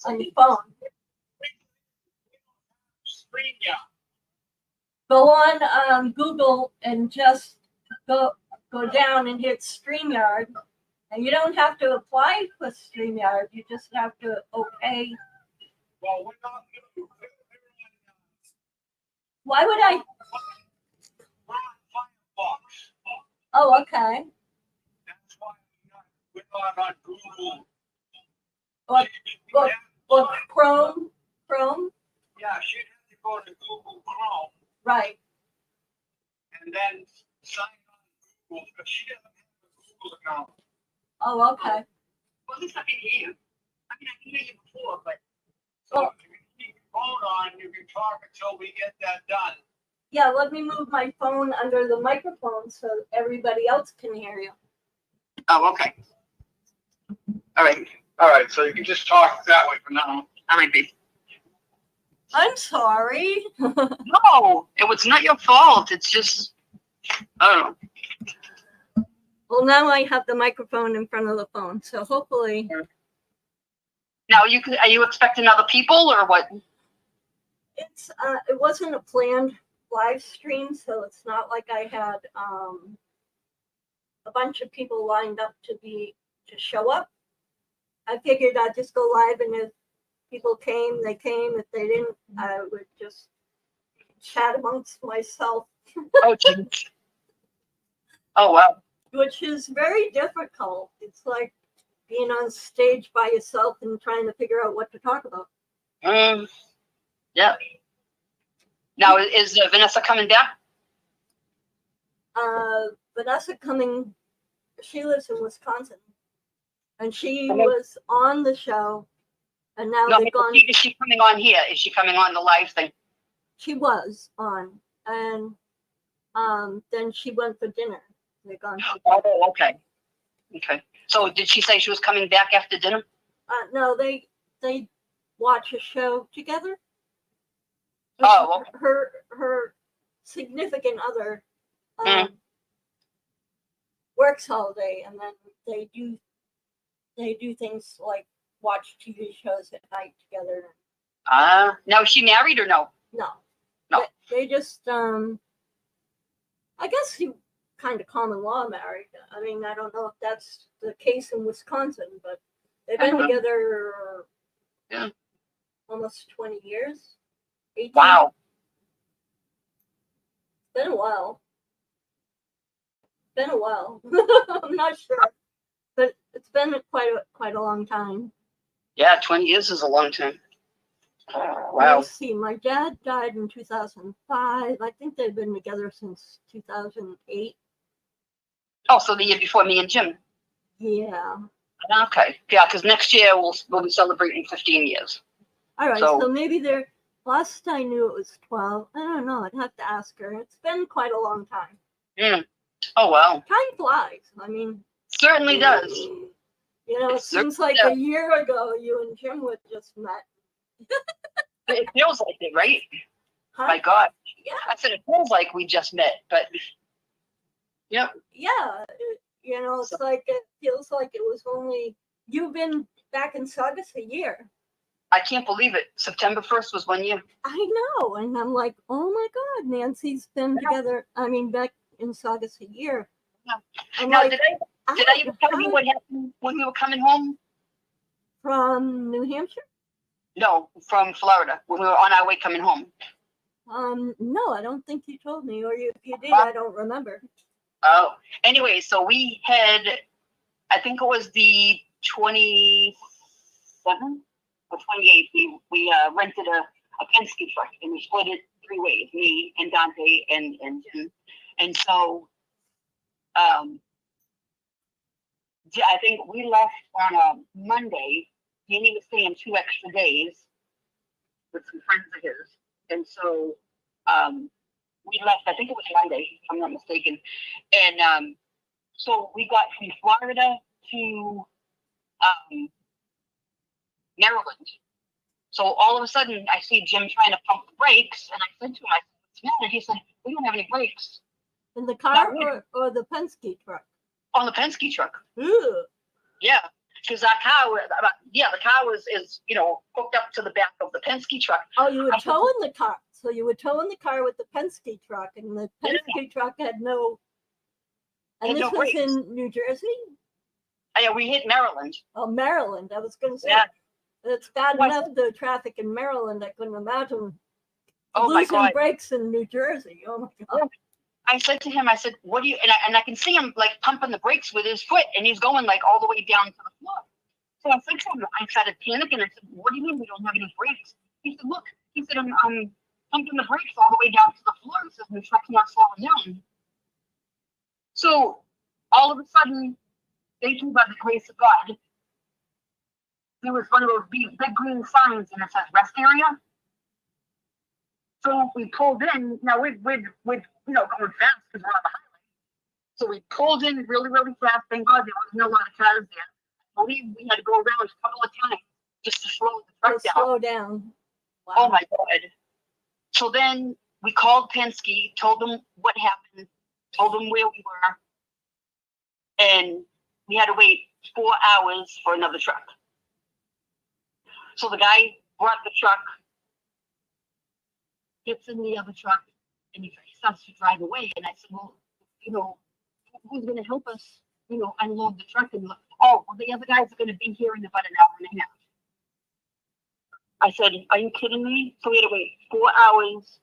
On your phone. StreamYard. Go on Google and just go down and hit StreamYard. And you don't have to apply for StreamYard. You just have to okay. Well, we're not. Why would I? We're on Firefox. Oh, okay. That's why we're not on Google. Or Chrome. Yeah, she'd have to go to Google Chrome Right. and then sign on Google, because she doesn't have a Google account. Oh, okay. Well, at least I can hear you. I mean, I can hear you before, but. So if you keep your phone on, you can talk until we get that done. Yeah, let me move my phone under the microphone so everybody else can hear you. Oh, okay. All right, so you can just talk that way for now. All right, babe. I'm sorry. No, it was not your fault. It's just, I don't know. Well, now I have the microphone in front of the phone, so hopefully. Now, are you expecting other people or what? It wasn't a planned live stream, so it's not like I had a bunch of people lined up to show up. I figured I'd just go live, and if people came, they came. If they didn't, I would just chat amongst myself. Oh, geez. Oh, wow. Which is very difficult. It's like being on stage by yourself and trying to figure out what to talk about. Yeah. Now, is Vanessa coming back? Vanessa she lives in Wisconsin, and she Hello? was on the show, and now No, they've gone. is she coming on here? Is she coming on the live thing? She was on, and then she went for dinner. They're gone. Oh, okay. Okay. So did she say she was coming back after dinner? No, they watch a show together. Oh, okay. Her significant other works all day, and then they do things like watch TV shows at night together. Now is she married or no? No. No. They just I guess he kind of common law married. I mean, I don't know if that's the case in Wisconsin, but they've been together almost 20 years. 18. Wow. It's been a while. I'm not sure, but it's been quite a long time. Yeah, 20 years is a long time. Wow. Let's see. My dad died in 2005. I think they've been together since 2008. Oh, so the year before me and Jim. Yeah. Okay. Yeah, because next year we'll be celebrating 15 years. All right. So So maybe they're. Last I knew it was 12. I don't know. I'd have to ask her. It's been quite a long time. Oh, wow. Time flies. I mean. Certainly does. You know, it seems like a year ago you and Jim would just met. It feels like it, right? Huh? My God. Yeah. I said it feels like we just met, but yeah. Yeah. It's like it feels like it was only you've been back in Saugus a year. I can't believe it. September 1st was 1 year. I know, and I'm like, oh my God, Nancy's been together. I mean, back in Saugus a year. Yeah. I'm Now, like, did I even tell you what happened when we were coming home? From New Hampshire? No, from Florida, when we were on our way coming home. No, I don't think you told me, or if you did, I don't remember. Oh, anyway, so we had, I think it was the 27th or 28th. We rented a Penske truck, and we split it 3 ways, me and Dante and Jim. And so, I think we left on a Monday, he needed to stay in 2 extra days with some friends of his. And so we left, I think it was Monday, if I'm not mistaken. And so we got from Florida to Maryland. So all of a sudden, I see Jim trying to pump the brakes, and I said to him, "What's the matter?" He said, "We don't have any brakes." In the car or the Penske truck? On the Penske truck. Ooh. Yeah, because our car, the car is hooked up to the back of the Penske truck. Oh, you were I said- towing the car. So you were towing the car with the Penske truck, and the Penske truck had no. And Had this no was brakes. in New Jersey? Yeah, we hit Maryland. Oh, Maryland. I was going to say. Yeah. It's bad What? enough, the traffic in Maryland. I couldn't imagine Oh my losing God. brakes in New Jersey. Oh my God. I said to him, I said, "What do you?" And I can see him like pumping the brakes with his foot, and he's going like all the way down to the floor. So I said to him, I started panicking. I said, "What do you mean we don't have any brakes?" He said, "Look," he said, "I'm pumping the brakes all the way down to the floor." He says, "The truck's not slowing down." So all of a sudden, thank you by the grace of God, there was one of those big green signs, and it says rest area. So we pulled in. Now we're going fast because we're on the highway. So we pulled in really, really fast. Thank God there wasn't a lot of cars there. I believe we had to go around a couple of times just to slow the truck So down. slow down. Wow. Oh my God. So then we called Penske, told them what happened, told them where we were, and we had to wait 4 hours for another truck. So the guy brought the truck, gets in the other truck, and he starts to drive away. And I said, "Well, who's going to help us, unload the truck?" And the other guys are going to be here in about an hour and a half. I said, "Are you kidding me?" So we had to wait 4 hours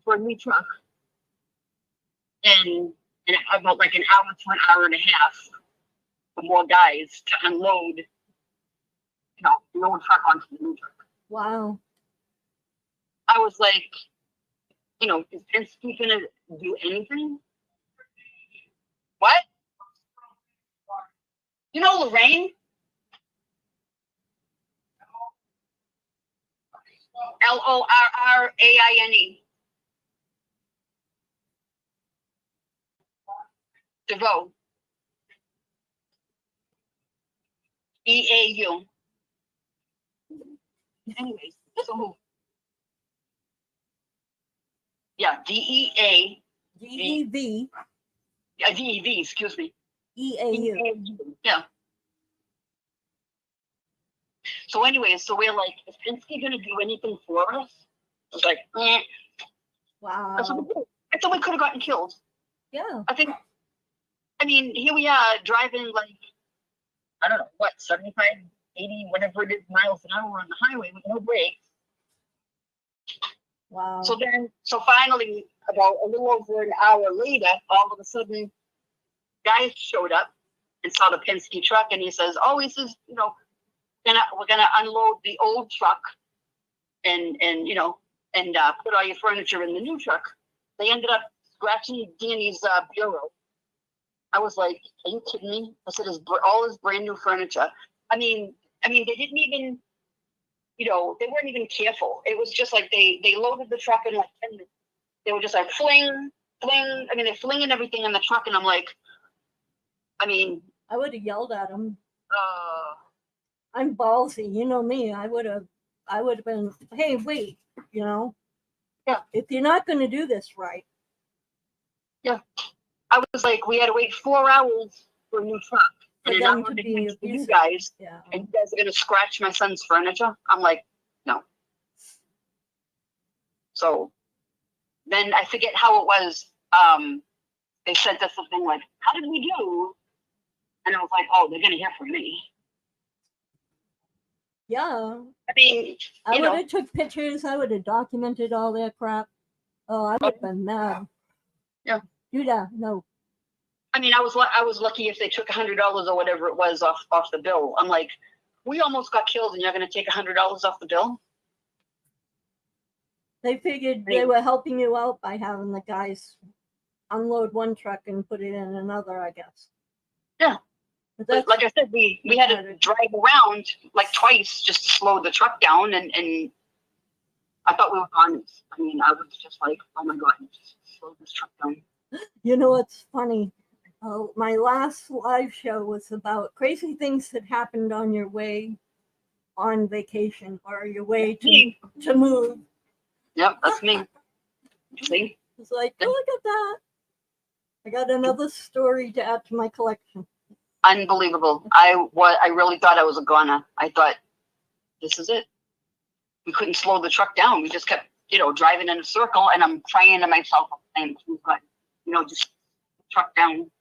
for a new truck, and about like an hour to an hour and a half for more guys to unload, the old truck onto the new truck. Wow. I was like, is Penske gonna do anything? What? Lorraine? Lorraine. DeVoe. EAU. Anyways, so yeah, DEA. GEV. Yeah, DEV, excuse me. EAU. Yeah. So anyways, so we're like, is Penske gonna do anything for us? I was like, eh. Wow. I thought we could have gotten killed. Yeah. Here we are driving like, I don't know, what, 75, 80, whatever it is, miles an hour on the highway with no brakes. Wow. So finally, about a little over an hour later, all of a sudden, guys showed up and saw the Penske truck, and he says, we're gonna unload the old truck and put all your furniture in the new truck. They ended up scratching Danny's bureau. I was like, "Are you kidding me?" I said, all his brand new furniture. I mean, they didn't even, they weren't even careful. It was just like they loaded the truck in like 10 minutes. They were just like fling. They're flinging everything in the truck, and I'm like, I would have yelled at him. I'm ballsy, you know me. I would have been, "Hey, wait, Yeah. if you're not going to do this right." Yeah. I was like, we had to wait 4 hours for a new truck. For And them I'm to going to be you abusive. guys, Yeah. and you guys are going to scratch my son's furniture. I'm like, no. So then I forget how it was. They sent us something like, "How did we do?" And I was like, "Oh, they're going to hear from me." Yeah. I I would have took pictures. I would have documented all that crap. Oh, I would have been mad. Yeah. Do that. No. I was lucky if they took $100 or whatever it was off the bill. I'm like, we almost got killed, and you're going to take $100 off the bill? They figured they were helping you out by having the guys unload one truck and put it in another, I guess. Yeah. But But that's, like I said, we had to drive around like twice just to slow the truck down, and I thought we were gone. I mean, I was just like, oh my God, just slow this truck down. you know what's funny? My last live show was about crazy things that happened on your way on vacation or your way to move. Yep, that's me. See? It's like, oh, look at that. I got another story to add to my collection. Unbelievable. I really thought I was a goner. I thought, this is it. We couldn't slow the truck down. We just kept, driving in a circle, and I'm praying to myself, and just truck down.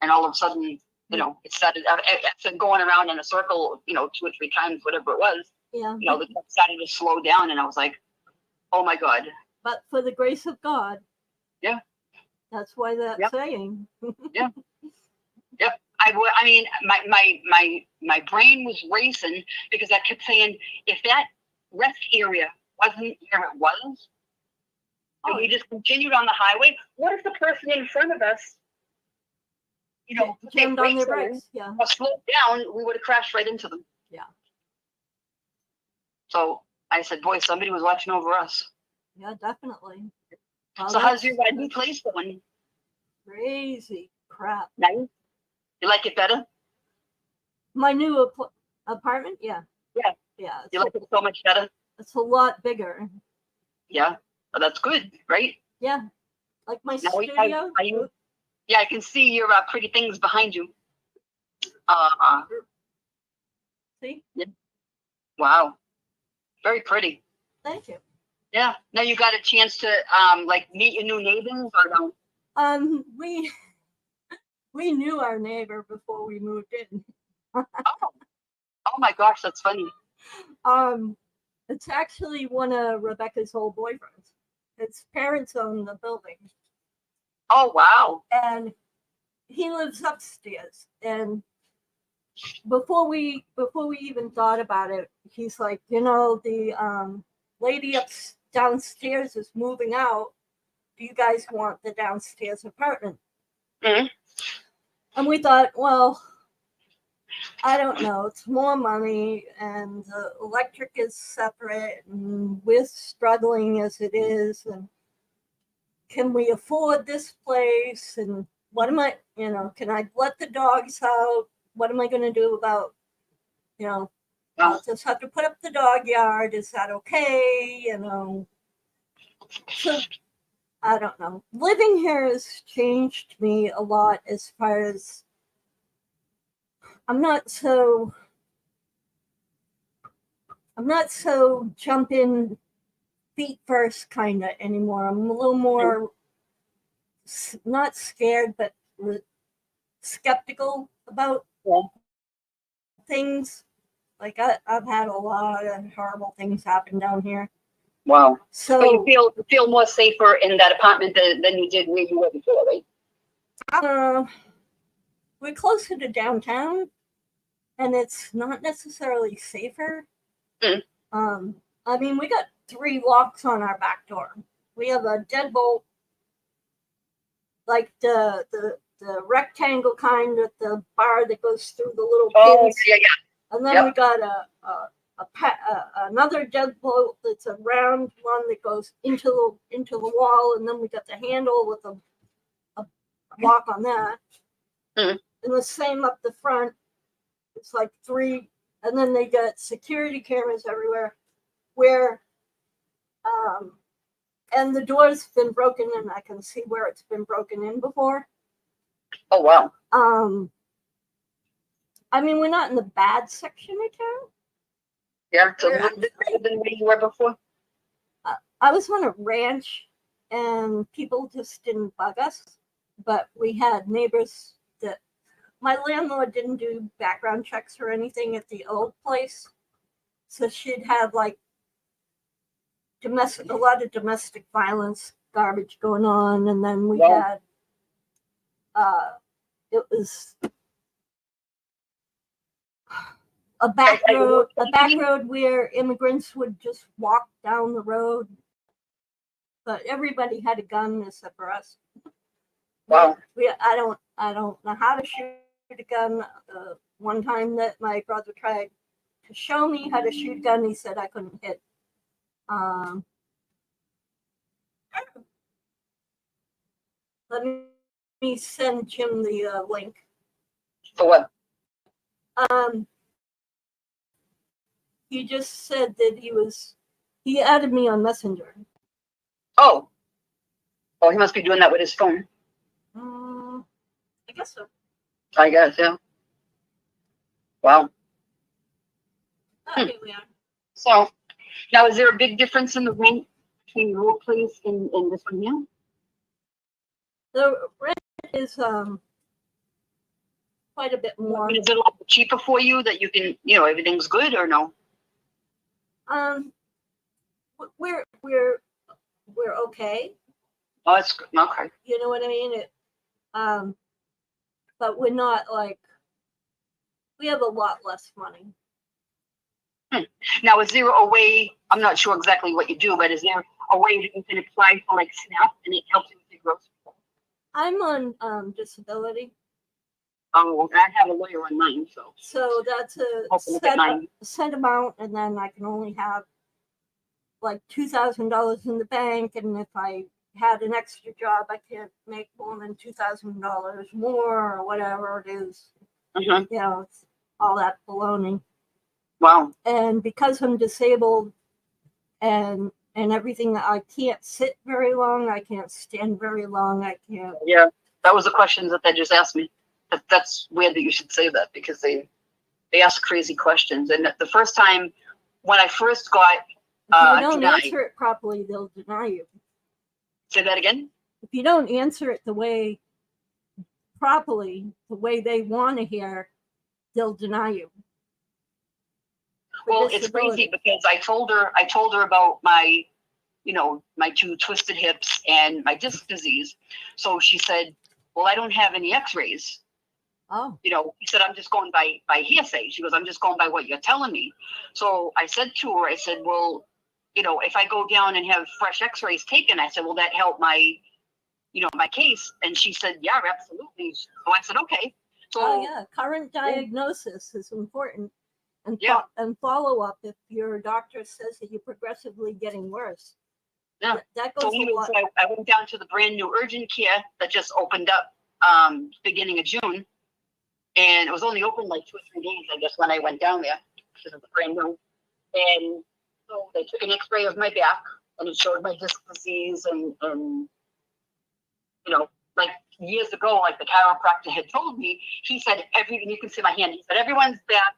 And all of a sudden, it started after going around in a circle, 2 or 3 times, whatever it was. Yeah. The truck started to slow down, and I was like, oh my God. But for the grace of God. Yeah. That's why that Yep. saying. Yeah. Yep. I mean, my brain was racing because I kept saying, if that rest area wasn't where it was, and we just continued on the highway, what if the person in front of us, Jammed on their brakes. Yeah. or slowed down, we would have crashed right into them. Yeah. So I said, boy, somebody was watching over us. Yeah, definitely. Well, So how's your that's new place going? crazy crap. Nice? You like it better? My new apartment? Yeah. Yeah. Yeah. You like it so much better? It's a lot bigger. Yeah. Well, that's good, right? Yeah. Like my Now, studio. Yeah, I can see your pretty things behind you. See? Wow. Very pretty. Thank you. Yeah. Now you got a chance to meet your new neighbors or no? We knew our neighbor before we moved in. Oh my gosh, that's funny. It's actually one of Rebecca's old boyfriends. His parents own the building. Oh wow. And he lives upstairs. And before we even thought about it, he's like, the lady downstairs is moving out. Do you guys want the downstairs apartment? Mhm. And we thought, well, I don't know. It's more money, and the electric is separate, and we're struggling as it is. And can we afford this place? And what am I, can I let the dogs out? What am I going to do about, I'll just have to put up the dog yard. Is that okay? So I don't know. Living here has changed me a lot as far as I'm not so jump in feet first kind of anymore. I'm a little more not scared, but skeptical about things. Like I've had a lot of horrible things happen down here. Wow. So But you feel more safer in that apartment than you did where you were before, right? We're closer to downtown, and it's not necessarily safer. Mm. I mean, we got 3 locks on our back door. We have a deadbolt, like the rectangle kind with the bar that goes through the little pins. Yeah. And then we got another deadbolt that's a round one that goes into the wall, and then we got the handle with a lock on that. Mm. And the same up the front. It's like 3, and then they got security cameras everywhere. Where, and the door's been broken in. I can see where it's been broken in before. Oh wow. I mean, we're not in the bad section of town. Yeah, it's a little bit better than where you were before. I was on a ranch, and people just didn't bug us. But we had neighbors that my landlord didn't do background checks or anything at the old place, so she'd have like a lot of domestic violence garbage going on, and then we had it was a back road where immigrants would just walk down the road, but everybody had a gun except for us. Wow. I don't know how to shoot a gun one time that my brother tried to show me how to shoot a gun. He said I couldn't hit. Let me send Jim the link. For what? He just said that he added me on Messenger. Oh, he must be doing that with his phone. I guess so. I guess, yeah. Wow. Here we are. So now, is there a big difference in the rent between your place and this one here? The rent is quite a bit more. Is it a lot cheaper for you that you can, everything's good or no? We're okay. Oh, it's good. Okay. You know what I mean? But we're not like, we have a lot less money. Now, is there a way, I'm not sure exactly what you do, but is there a way that you can apply for like SNAP and it helps you with your groceries? I'm on disability. Oh, I have a lawyer on mine, so. So that's a set amount, and then I can only have like $2,000 in the bank, and if I had an extra job, I can't make more than $2,000 more or whatever it is. Mm-hmm. You know, it's all that baloney. Wow. And because I'm disabled and everything, I can't sit very long. I can't stand very long. I can't. Yeah, that was the questions that they just asked me. That's weird that you should say that because they ask crazy questions. And the first time when I first got if you don't denied, answer it properly, they'll deny you. say that again. If you don't answer it properly, the way they want to hear, they'll deny you. Well, it's crazy because I told her about my, my two twisted hips and my disc disease. So she said, well, I don't have any x-rays. Oh. He said, I'm just going by hearsay. She goes, I'm just going by what you're telling me. So I said to her, I said, well, if I go down and have fresh x-rays taken, I said, will that help my, my case? And she said, yeah, absolutely. So I said, okay. So current diagnosis is important. And, and follow up if your doctor says that you're progressively getting worse. Yeah. That goes a lot. I went down to the brand new urgent care that just opened up beginning of June. And it was only open like 2 or 3 days, I guess, when I went down there because it's brand new. And so they took an x-ray of my back and it showed my disc disease and like years ago, like the chiropractor had told me, he said, you can see my hand, he said, everyone's back.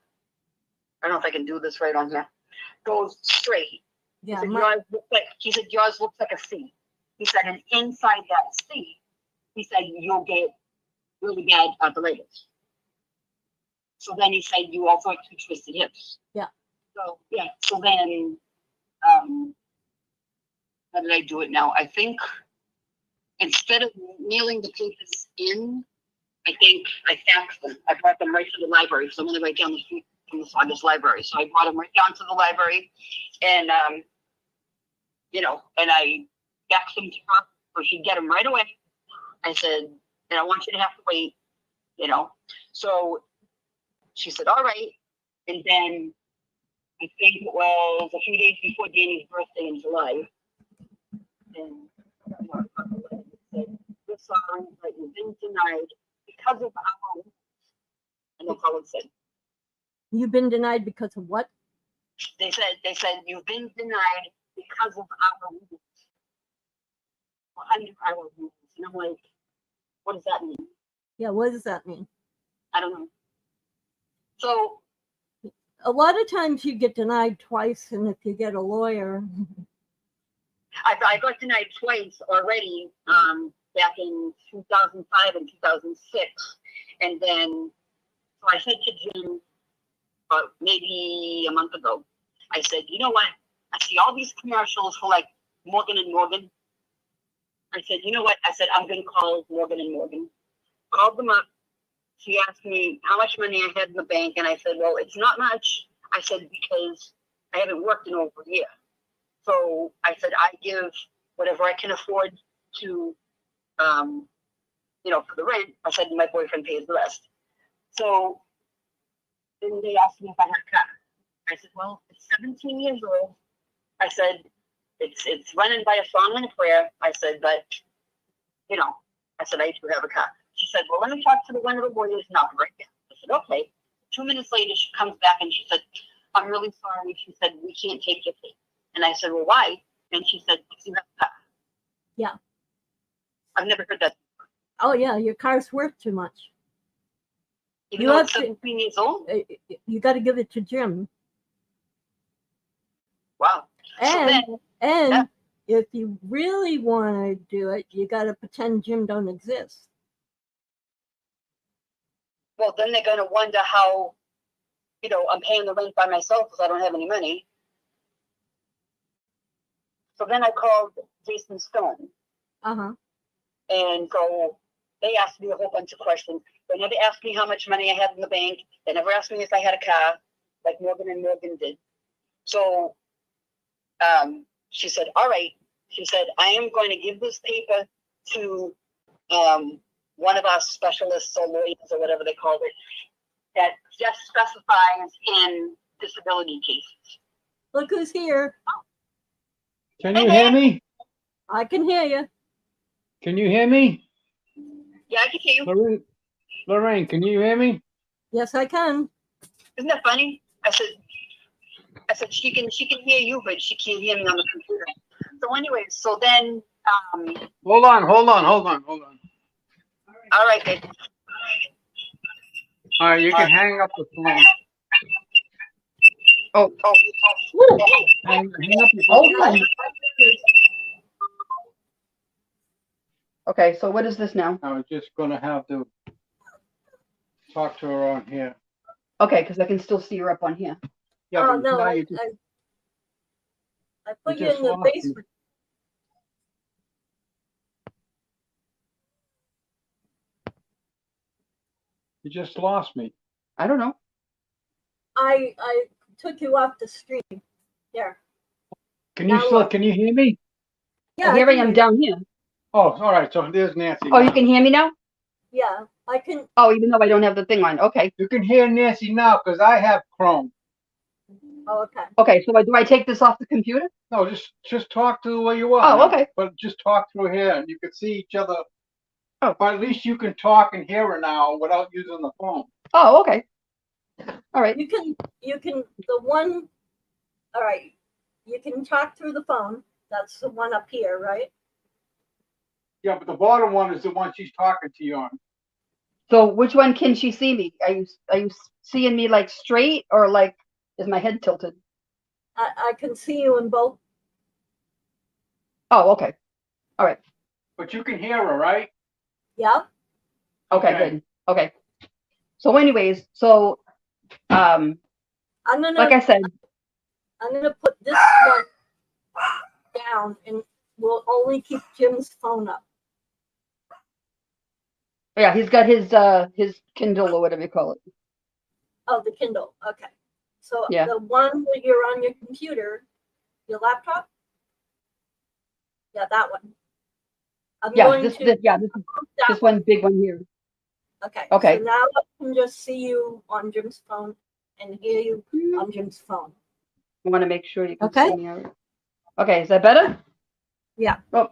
I don't know if I can do this right on here. Goes straight. Yeah, he said yours looks like a C. He said, and inside that C, he said you'll get really bad arthritis. So then he said you also have 2 twisted hips. Yeah. So yeah. So then, how did I do it now? I think instead of mailing the papers in, I think I faxed them. I brought them right to the library. So I'm going to write down the street from the Saugus Library. So I brought them right down to the library, and and I faxed them to her so she'd get them right away. I said, and I want you to have to wait, So she said, all right. And then I think it was a few days before Danny's birthday in July. And said, we're sorry that you've been denied because of our rules. And that's all it said. You've been denied because of what? They said you've been denied because of our rules. Well, under our rules. And I'm like, what does that mean? Yeah, what does that mean? I don't know. So a lot of times you get denied twice, and if you get a lawyer. I got denied twice already, back in 2005 and 2006. And then, so I said to Jim, maybe a month ago, I said, you know what? I see all these commercials for like Morgan & Morgan. I said, you know what? I said, I'm going to call Morgan & Morgan. Called them up. She asked me how much money I had in the bank. And I said, well, it's not much. I said, because I haven't worked in over a year. So I said, I give whatever I can afford to, for the rent. I said, my boyfriend pays the rest. So then they asked me if I had a car. I said, well, it's 17 years old. I said, it's running by a song and a prayer. I said, but, you know, I said, I do have a car. She said, well, let me talk to one of the lawyers now, right now. I said, okay. 2 minutes later, she comes back and she said, I'm really sorry. She said, we can't take your case. And I said, well, why? And she said, because you have a car. Yeah. I've never heard that. Oh yeah, your car's worth too much. Even You though have it's to- 17 years old? You got to give it to Jim. Wow. So then, And if you really want to do it, you got to pretend Jim don't exist. well, then they're going to wonder how, you know, I'm paying the rent by myself because I don't have any money. So then I called Jason Stone. Uh-huh. And so they asked me a whole bunch of questions. They never asked me how much money I had in the bank. They never asked me if I had a car, like Morgan and Morgan did. So she said, all right. She said, I am going to give this paper to one of our specialists or lawyers or whatever they call it, that just specifies in disability cases. Look who's here. Can you hear me? I can hear you. Can you hear me? Yeah, I can hear you. Lorraine, can you hear me? Yes, I can. Isn't that funny? I said she can hear you, but she can't hear me on the computer. So anyway, so then Hold on. all right, babe. All right, you can hang up the phone. Oh. Hang up the phone. Okay, so what is this now? I was just gonna have to talk to her on here. Okay, because I can still see her up on here. Yeah, Oh, but no, now I you just, put you you just in the lost me. basement. you just lost me. I don't know. I took you off the stream. There. Can you Now still, what? can you hear me? Yeah, Here I can am hear down here. Oh, all right, so there's Nancy. Oh, now. you can hear me now? you. Yeah, I can. Oh, even though I don't have the thing on. Okay. You can hear Nancy now because I have Chrome. Oh, okay. Okay, so do I take this off the computer? No, just talk to where you are. Oh, now. okay. But just talk through here and you can see each other. Oh. Or at least you can talk and hear her now without using the phone. Oh, okay. All right. You can, the one, all right, you can talk through the phone. That's the one up here, right? Yeah, but the bottom one is the one she's talking to you on. So which one can she see me? Are you seeing me like straight or like is my head tilted? I can see you in both. Oh, okay. All right. But you can hear her, right? Yeah. Okay, Okay. good. Okay. So anyways, so I'm gonna, like I said, I'm gonna put this one down and we'll only keep Jim's phone up. yeah, he's got his Kindle or whatever you call it. Oh, the Kindle. Okay. So Yeah. the one where you're on your computer, your laptop. Yeah, that one. I'm Yeah, going this to this that this one big one here. Okay. Okay. So now I can just see you on Jim's phone and hear you on Jim's phone. I want to make sure you can Okay. see me. All right. Okay, is that better? Yeah. Oh,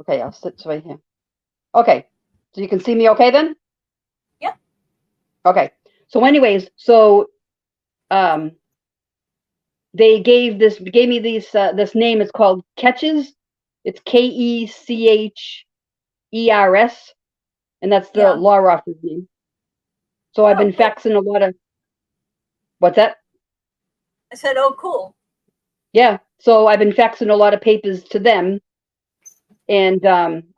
okay, I'll sit right here. Okay, so you can see me okay then? Yeah. Okay, so anyways, so they gave me this name. It's called Ketchers. It's Kechers, and that's the Yeah. law office name. So I've Oh, been cool. faxing a lot of. What's that? I said, oh, cool. Yeah, so I've been faxing a lot of papers to them, and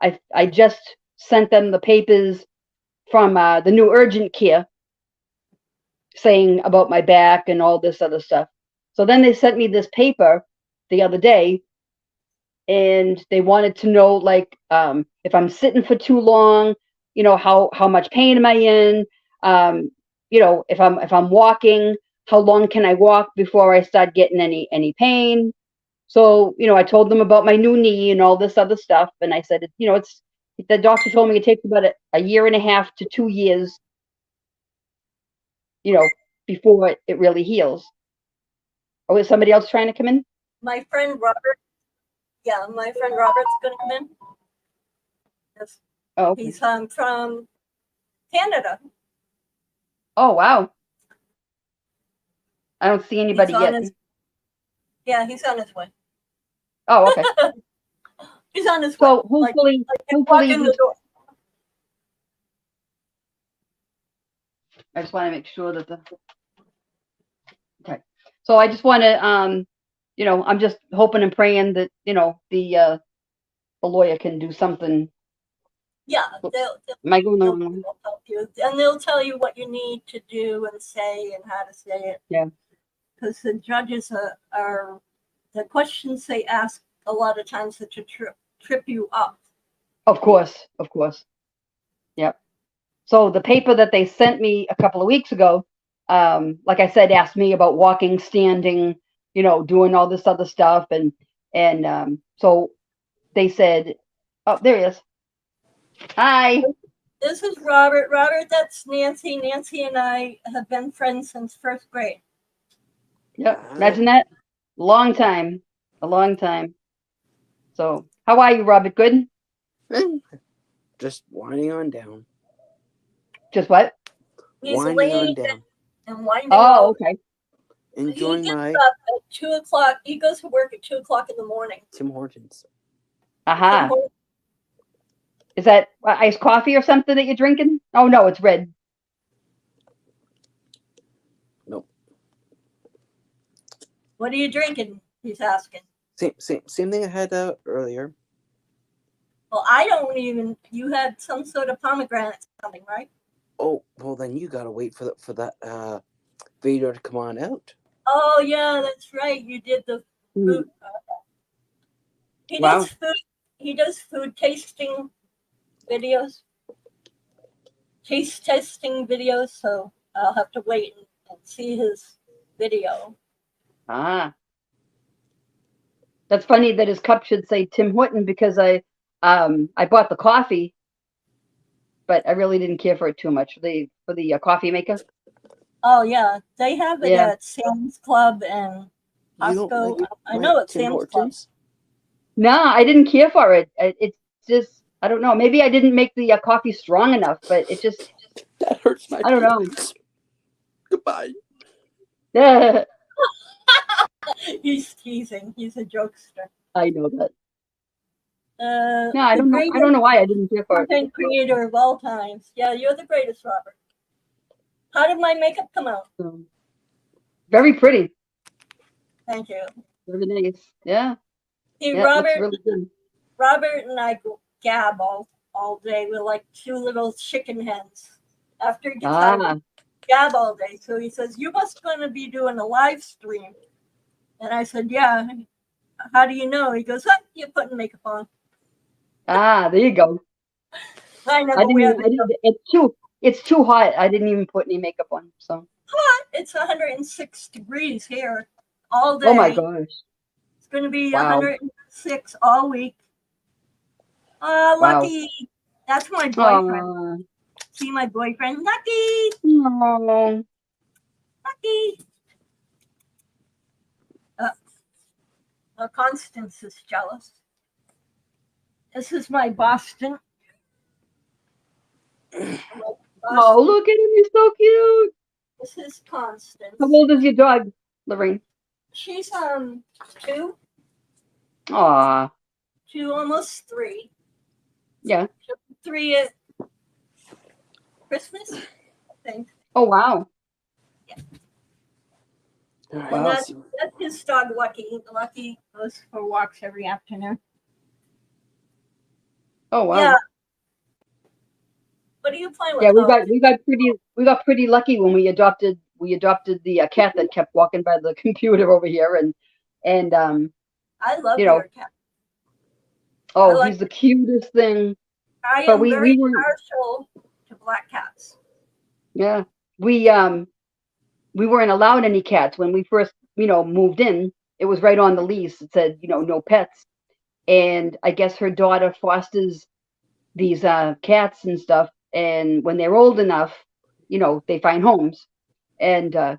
I just sent them the papers from the new urgent care, saying about my back and all this other stuff. So then they sent me this paper the other day, and they wanted to know like if I'm sitting for too long, you know, how much pain am I in? You know, if I'm walking, how long can I walk before I start getting any pain? So, you know, I told them about my new knee and all this other stuff. And I said, you know, the doctor told me it takes about a year and a half to 2 years before it really heals. Or is somebody else trying to come in? My friend Robert. Yeah, my friend Robert's gonna come in. Yes. Oh, okay. He's from Canada. Oh, wow. I don't see anybody He's on yet. his. Yeah, he's on his way. Oh, okay. He's on his way. So hopefully, Walk in the door. I just want to make sure that okay. So I just want to, I'm just hoping and praying that, the lawyer can do something. Yeah, Am I going the wrong way? they'll help you, and they'll tell you what you need to do and say and how to say it. Yeah. Because the judges are the questions they ask a lot of times that to trip you up. Of course. Yep. So the paper that they sent me a couple of weeks ago, like I said, asked me about walking, standing, doing all this other stuff. And so they said, oh, there he is. Hi. This is Robert. Robert, that's Nancy. Nancy and I have been friends since first grade. Yep. Imagine that. A long time. So how are you, Robert? Good? Just winding on down. Just what? He's Winding on laying down. and winding Oh, up. okay. Enjoying He gets my up at 2:00. He goes to work at 2:00 in the morning. Tim Hortons. Aha. Is that iced coffee or something that you're drinking? Oh, no, it's red. Nope. What are you drinking? He's asking. Same thing I had earlier. Well, I don't even. You had some sort of pomegranate something, right? Oh, well then you gotta wait for that video to come on out. Oh yeah, that's right. You did the food. He Wow. does food. He does food tasting videos. Taste testing videos. So I'll have to wait and see his video. Ah. That's funny that his cup should say Tim Horton because I bought the coffee, but I really didn't care for it too much for the coffee maker. Oh yeah, they have it Yeah. at Sam's Club and You don't Costco. like I know it's Tim Sam's Club. Hortons? No, I didn't care for it. It's just I don't know. Maybe I didn't make the coffee strong enough, but it just That hurts my I don't know. feelings. Goodbye. Yeah, He's teasing. He's a jokester. I know that. No, The I don't know. I greatest don't know why I didn't care for it. content creator of all times. Yeah, you're the greatest, Robert. How did my makeup come out? Very pretty. Thank you. Very nice. Yeah. See, Yeah, it Robert, looks really good. Robert and I gab all day. We're like two little chicken hens. After he gets out, Ah, we gab all day. So he says, "You must going to be doing a live stream." And I said, "Yeah." How do you know? He goes, "Huh, you're putting makeup on." there you go. I never wear the It's too hot. I didn't even put any makeup on. So. It's 106 degrees here all day. Oh my gosh. It's going to be Wow. 106 all week. Wow. Lucky. That's my boyfriend. Aw. See my boyfriend? Lucky. Oh. Lucky. Constance is jealous. This is my Boston. Oh, look at him. He's so cute. This is Constance. How old is your dog, Lorraine? She's 2, Aw. 2, almost 3. Yeah. 3 at Christmas, I think. Oh, wow. All right, And Wow. that's his dog, Lucky. Lucky goes for walks every afternoon. Oh, wow. Yeah. What are you playing with? Yeah, Oh, we got pretty lucky when we adopted the cat that kept walking by the computer over here and I love you know, your cat. oh, like- he's the cutest thing. I but am we very were- partial to black cats. Yeah. We weren't allowed any cats when we first, moved in. It was right on the lease. It said, no pets. And I guess her daughter fosters these cats and stuff. And when they're old enough, they find homes. And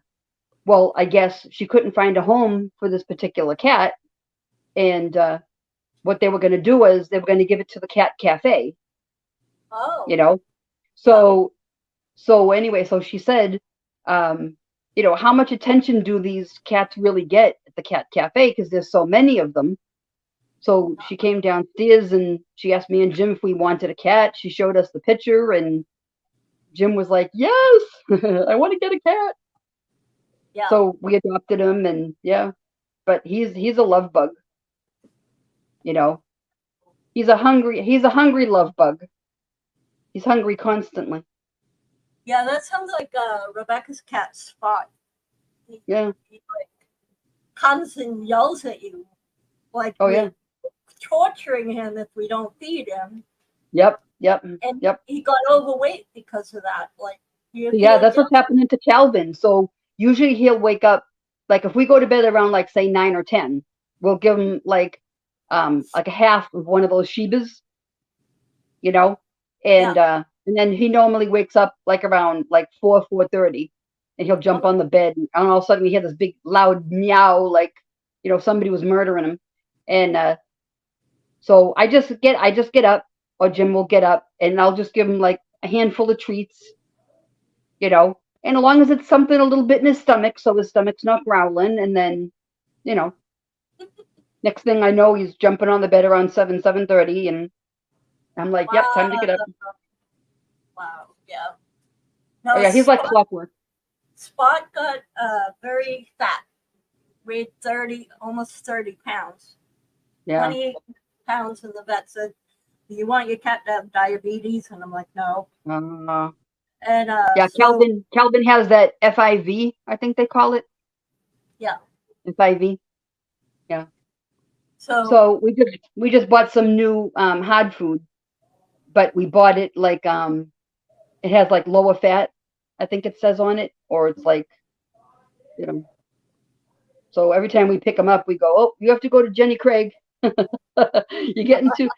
well, I guess she couldn't find a home for this particular cat, and what they were going to do was they were going to give it to the cat cafe, Oh, you know. So anyway, so she said, how much attention do these cats really get at the cat cafe? Because there's so many of them. So she came downstairs and she asked me and Jim if we wanted a cat. She showed us the picture, and Jim was like, "Yes, I want to get a cat." yeah. So we adopted him, and yeah, but he's a love bug. You know, he's a hungry love bug. He's hungry constantly. Yeah, that sounds like Rebecca's cat Spot. Yeah. He like comes and yells at you, like Oh we're yeah. torturing him if we don't feed him. Yep. And Yep. he got overweight because of that. Like, Yeah, that's what's happening to Calvin. So usually he'll wake up, like if we go to bed around like say 9 or 10, we'll give him like a half of one of those Shebas, and then he normally wakes up like around like 4:30, and he'll jump on the bed, and all of a sudden we hear this big loud meow, like somebody was murdering him. And so I just get up, or Jim will get up, and I'll just give him like a handful of treats, and as long as it's something a little bit in his stomach, so his stomach's not growling, and then, next thing I know, he's jumping on the bed around 7:30, and I'm like, yep, time to get up. Wow, yeah. No, Oh yeah, he's like clockwork. Spot got very fat, weighed 30, almost 30 pounds. Yeah. 28 pounds, and the vet said, "Do you want your cat to have diabetes?" And I'm like, "No." And Yeah, so, Calvin has that FIV, I think they call it. Yeah. FIV. Yeah. so So we just bought some new hard food, but we bought it like it has like lower fat, I think it says on it, or it's like, so every time we pick them up, we go, "Oh, you have to go to Jenny Craig. You're getting too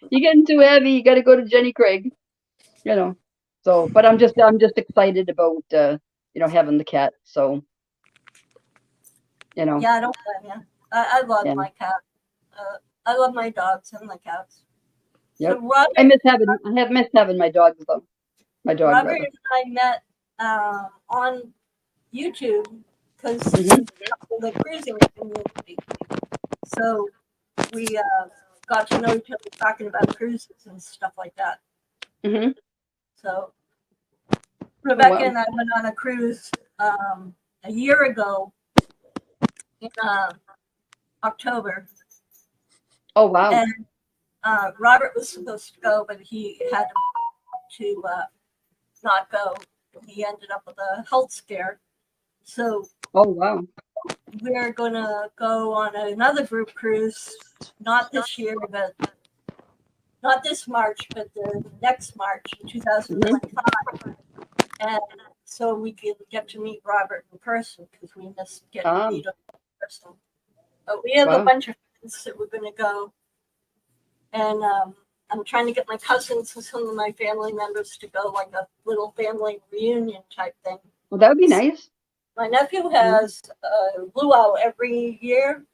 heavy. You got to go to Jenny Craig." So, but I'm just excited about having the cat. So, yeah, I don't blame you. I love Yeah. my cat. I love my dogs and the cats. Yep. So Robert, I have missed having my dogs though. My dog. Robert Rather. and I met on YouTube because Mhm. of the cruising community. So we got to know each other talking about cruises and stuff like that. Mhm. So Rebecca wow. and I went on a cruise a year ago in October, Oh wow. and Robert was supposed to go, but he had to not go. He ended up with a health scare. So Oh wow. we're going to go on another group cruise, not this year, but not this March, but the next March in 2025. And so we can get to meet Robert in person because we missed getting to meet him in person. But we have a Wow. bunch of friends that we're going to go. And I'm trying to get my cousins and some of my family members to go, like a little family reunion type thing. Well, that would be nice. My nephew has a luau every year,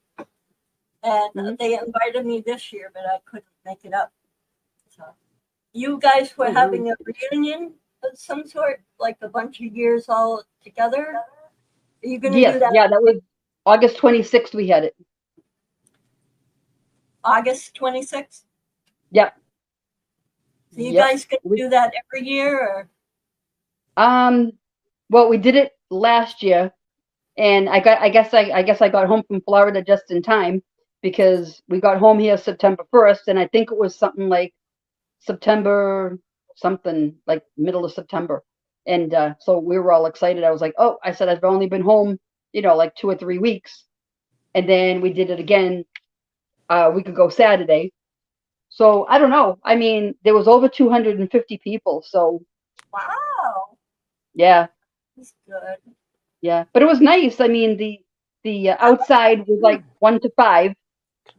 and Mhm. they invited me this year, but I couldn't make it up. So, you guys were Oh, having a reunion of some sort, like a bunch of years all together. Are you going to Yes. do that Yeah, that was August 26th. We had it. August 26th? Yep. So you Yep. guys can do that every year, or? Well, we did it last year, and I guess I got home from Florida just in time, because we got home here September 1st, and I think it was something like September something, like middle of September. And so we were all excited. I was like, "Oh," I said, "I've only been home, like 2 or 3 weeks." And then we did it again a week ago Saturday. So I don't know. I mean, there was over 250 people. So Wow, yeah, that's good. yeah. But it was nice. I mean, the outside was like 1 to 5,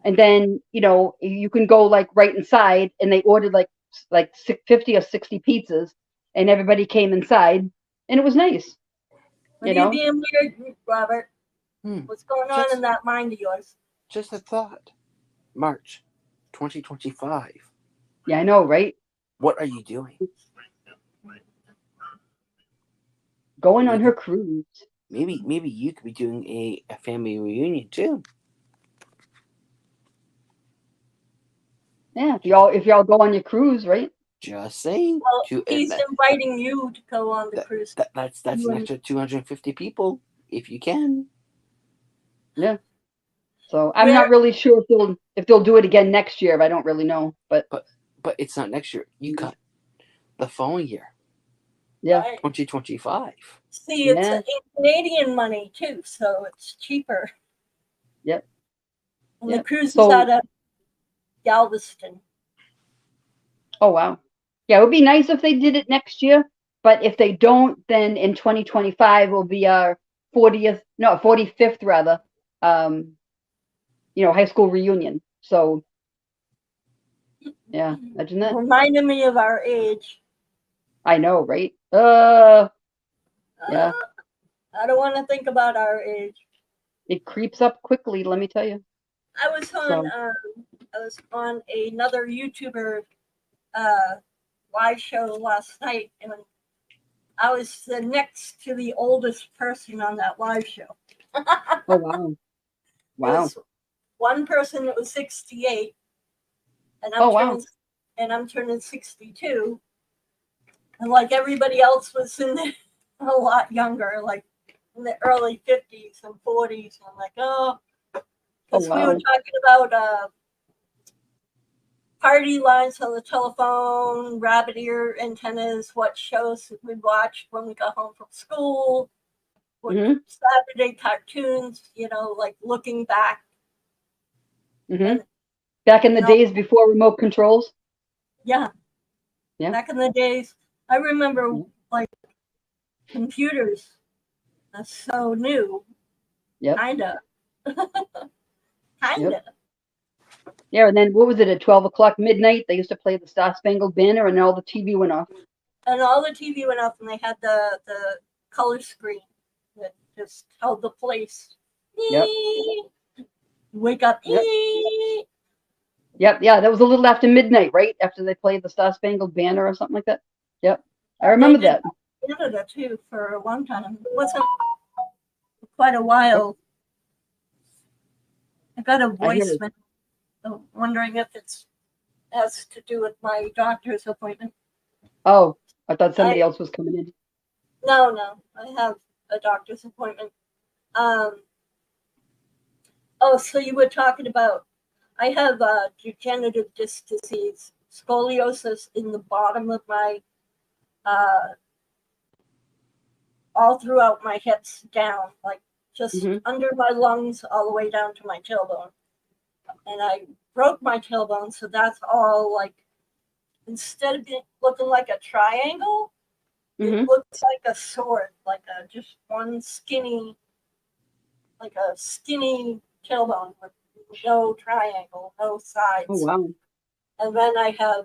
and then you can go like right inside, and they ordered like 50 or 60 pizzas, and everybody came inside, and it was nice. What You are know? you being weird, Robert? Hmm. What's going on in that mind of yours? Just a thought. March 2025. Yeah, I know, right? What are you doing? Going on her cruise. Maybe you could be doing a family reunion too. Yeah, if y'all go on your cruise, right? Just saying. Well, To he's inviting you to go on the cruise. that's You an and- extra 250 people if you can. Yeah. So I'm Where- not really sure if they'll do it again next year. I don't really know, but But it's not next year. You cut the following year, yeah, Right. 2025. See, it's Yeah. in Canadian money too, so it's cheaper. Yep. And Yep. the cruise is So- out of Galveston. oh wow, yeah, it would be nice if they did it next year. But if they don't, then in 2025 will be our 45th rather, high school reunion. So yeah, imagine that. Reminded me of our age. I know, right? Yeah. I don't want to think about our age. It creeps up quickly, let me tell you. I was on another YouTuber live show last night, and I was the next to the oldest person on that live show. Oh wow. There Wow. was one person that was 68, and Oh, wow. I'm turning 62, and like everybody else was a lot younger, like in the early 50s and 40s. And I'm like, oh, because we wow. were talking about party lines on the telephone, rabbit ear antennas, what shows we watched when we got home from school, what Mhm. Saturday cartoons, like looking back. Mhm. Back in the No. days before remote controls. Yeah. Yeah. Back in the days, I remember Yeah. like computers are so new. Yep. Kinda. Yep. Yeah, and then what was it at 12 o'clock midnight? They used to play the Star Spangled Banner, and all the TV went off. And all the TV went off, and they had the color screen that just held the place. Yep. Wake up. Yep. Yep. Yeah, that was a little after midnight, right? After they played the Star Spangled Banner or something like that. Yep. I remember They did that. Canada too for a long time. It wasn't quite a while. I got a I hear voicemail. So wondering if it's has to do with my doctor's appointment. Oh, I thought somebody else was coming in. No, I have a doctor's appointment. Oh, so you were talking about, I have degenerative disc disease, scoliosis in the bottom of my, all throughout my hips down, like just Mhm. under my lungs all the way down to my tailbone. And I broke my tailbone, so that's all like, instead of looking like a triangle, it Mhm. looks like a sword, like just one skinny, like a skinny tailbone with no triangle, no sides. Oh wow. And then I have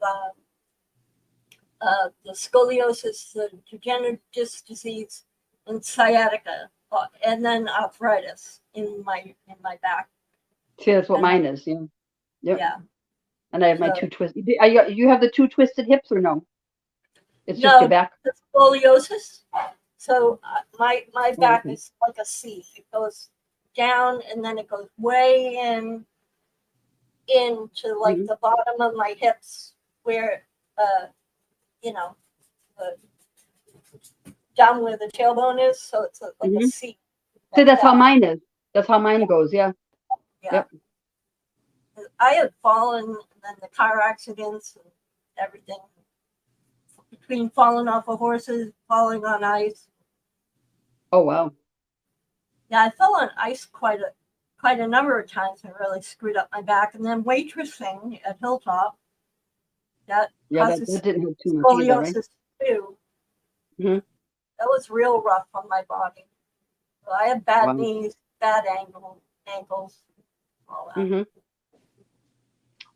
the scoliosis, the degenerative disc disease, and sciatica, and then arthritis in my back. See, that's what And mine is. Yeah. Yep. Yeah. And I have my So- two twisted. You have the two twisted hips or no? It's just No, your back. the scoliosis. So my back okay. is like a C. It goes down and then it goes way into like Mhm. the bottom of my hips, where down where the tailbone is. So it's like a Mhm. C. See, like that's how that. mine is. That's how mine goes. Yeah. Yeah. Yep. I had fallen, and then the car accidents and everything. Between falling off of horses, falling on ice. Oh wow. Yeah, I fell on ice quite a number of times and really screwed up my back. And then waitressing at Hilltop, that Yeah, that causes didn't have too much either, right? scoliosis too. Mhm. That was real rough on my body. So I have bad Wow. knees, bad ankles, all that. Mhm.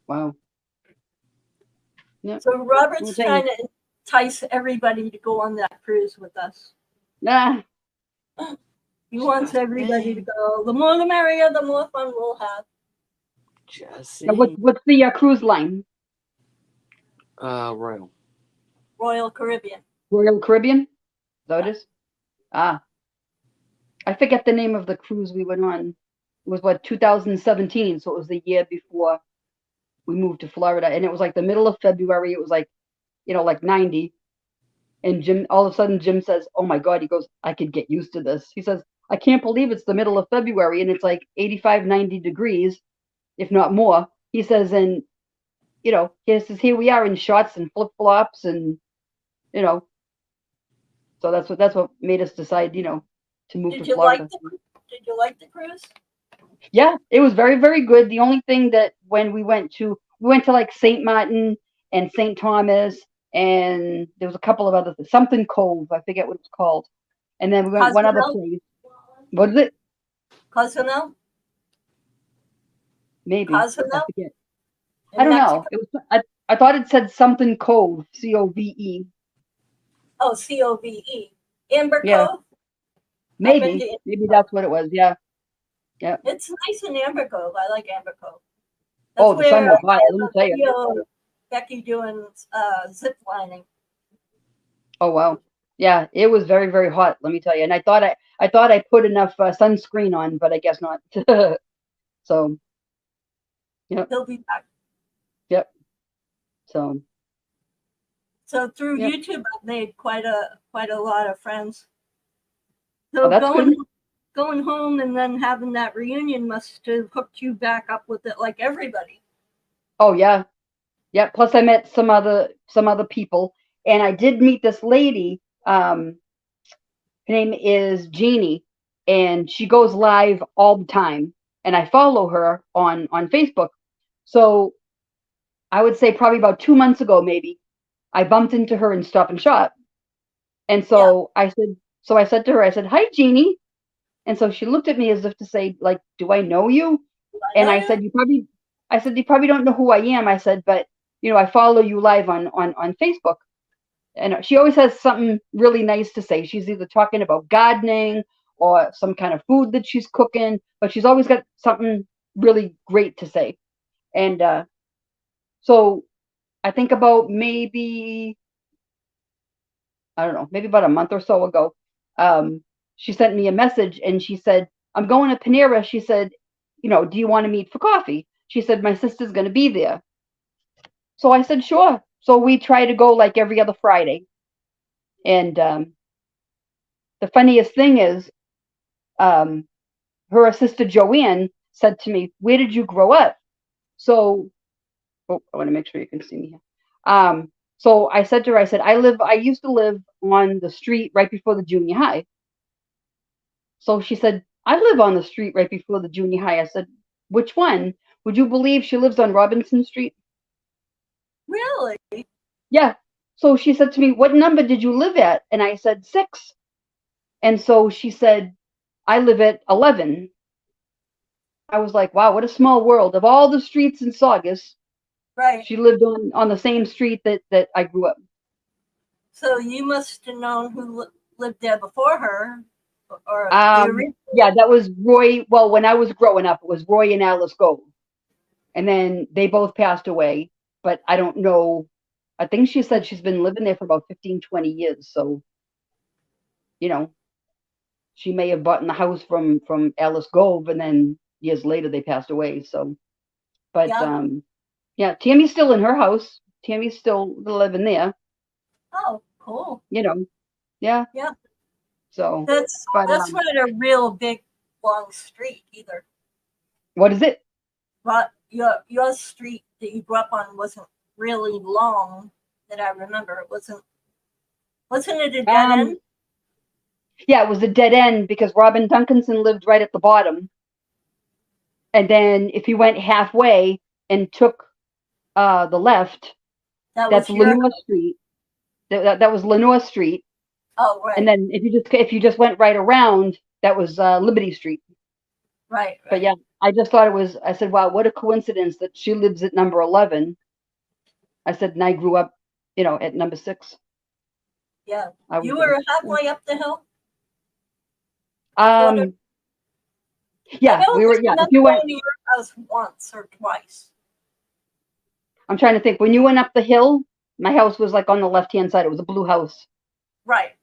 Wow. Yep. So Robert's Okay. trying to entice everybody to go on that cruise with us. Ah, He wants everybody to go. The more the merrier, the more fun we'll have. Jesse. Now, what's the cruise line? Royal. Royal Caribbean. Royal Caribbean? Is that what it is? Ah. I forget the name of the cruise we went on. It was what, 2017, so it was the year before we moved to Florida. And it was like the middle of February. It was like, like 90. And Jim, all of a sudden, Jim says, "Oh my God," he goes, "I could get used to this." He says, "I can't believe it's the middle of February and it's like 85, 90 degrees, if not more." He says, and, he says, here we are in shorts and flip-flops and, so that's what made us decide, to move Did to you like Florida. Did you like the cruise? Yeah, it was very, very good. The only thing that when we went to like St. Martin and St. Thomas, and there was a couple of other things, something Cove, I forget what it's called. And then we went one other Cozumel? place. What is it? Cozumel? Maybe. I Cozumel? forget. In I don't Mexico? know. It was I thought it said something Cove, Cove. Oh, Cove. Amber Yeah. Cove? I've been Maybe. to Maybe that's what it was. Yeah. Yeah. It's nice in Amber Cove. I like Amber Cove. Oh, the sun was hot, I let me have a tell you. video of Becky doing zip lining. Oh wow. Yeah, it was very, very hot, let me tell you. And I thought I put enough sunscreen on, but I guess not. So, yep, He'll be back. yep. So, So through Yep. YouTube, I've made quite a lot of friends. Oh, So that's good. going home and then having that reunion must have hooked you back up with it like everybody. Oh yeah. Yeah, plus I met some other people, and I did meet this lady. Her name is Jeannie, and she goes live all the time, and I follow her on Facebook. So I would say probably about 2 months ago, maybe, I bumped into her in Stop and Shop. And so I said to her, I said, "Hi, Jeannie." And so she looked at me as if to say, like, "Do I know you?" And I said, "You probably don't know who I am." I said, "But, I follow you live on Facebook." And she always has something really nice to say. She's either talking about gardening or some kind of food that she's cooking, but she's always got something really great to say. And so I think about maybe, I don't know, maybe about a month or so ago, she sent me a message and she said, "I'm going to Panera." She said, "Do you want to meet for coffee?" She said, "My sister's going to be there." So I said, "Sure." So we try to go like every other Friday. And the funniest thing is, her sister Joanne said to me, "Where did you grow up?" So, I want to make sure you can see me here. So I said to her, I said, I used to live on the street right before the junior high. So she said, "I live on the street right before the junior high." I said, "Which one?" Would you believe she lives on Robinson Street? Really? Yeah. So she said to me, "What number did you live at?" And I said, 6. And so she said, "I live at 11. I was like, wow, what a small world. Of all the streets in Saugus, Right. she lived on the same street that I grew up. So you must have known who lived there before her, or Yeah, that was Roy. Well, when I was growing up, it was Roy and Alice Gove. And then they both passed away, but I don't know. I think she said she's been living there for about 15, 20 years. So, she may have bought in the house from Alice Gove, and then years later they passed away. So, but yeah, Tammy's still in her house. Tammy's still living there. Oh, cool. Yeah. Yeah. So That's but, not a real big long street either. what is it? But your street that you grew up on wasn't really long that I remember. It wasn't it a dead end? Yeah, it was a dead end because Robin Duncanson lived right at the bottom. And then if you went halfway and took the left, that's Lenore Street. That was Lenore Street. Oh, right. And then if you just went right around, that was Liberty Street. Right. But yeah, I just thought I said, wow, what a coincidence that she lives at number 11. I said, and I grew up, at number 6. Yeah. You were halfway up the hill? Yeah, I don't we were. just Yeah, if remember you went, going to your house once or twice. I'm trying to think. When you went up the hill, my house was like on the left-hand side. It was a blue house. Right.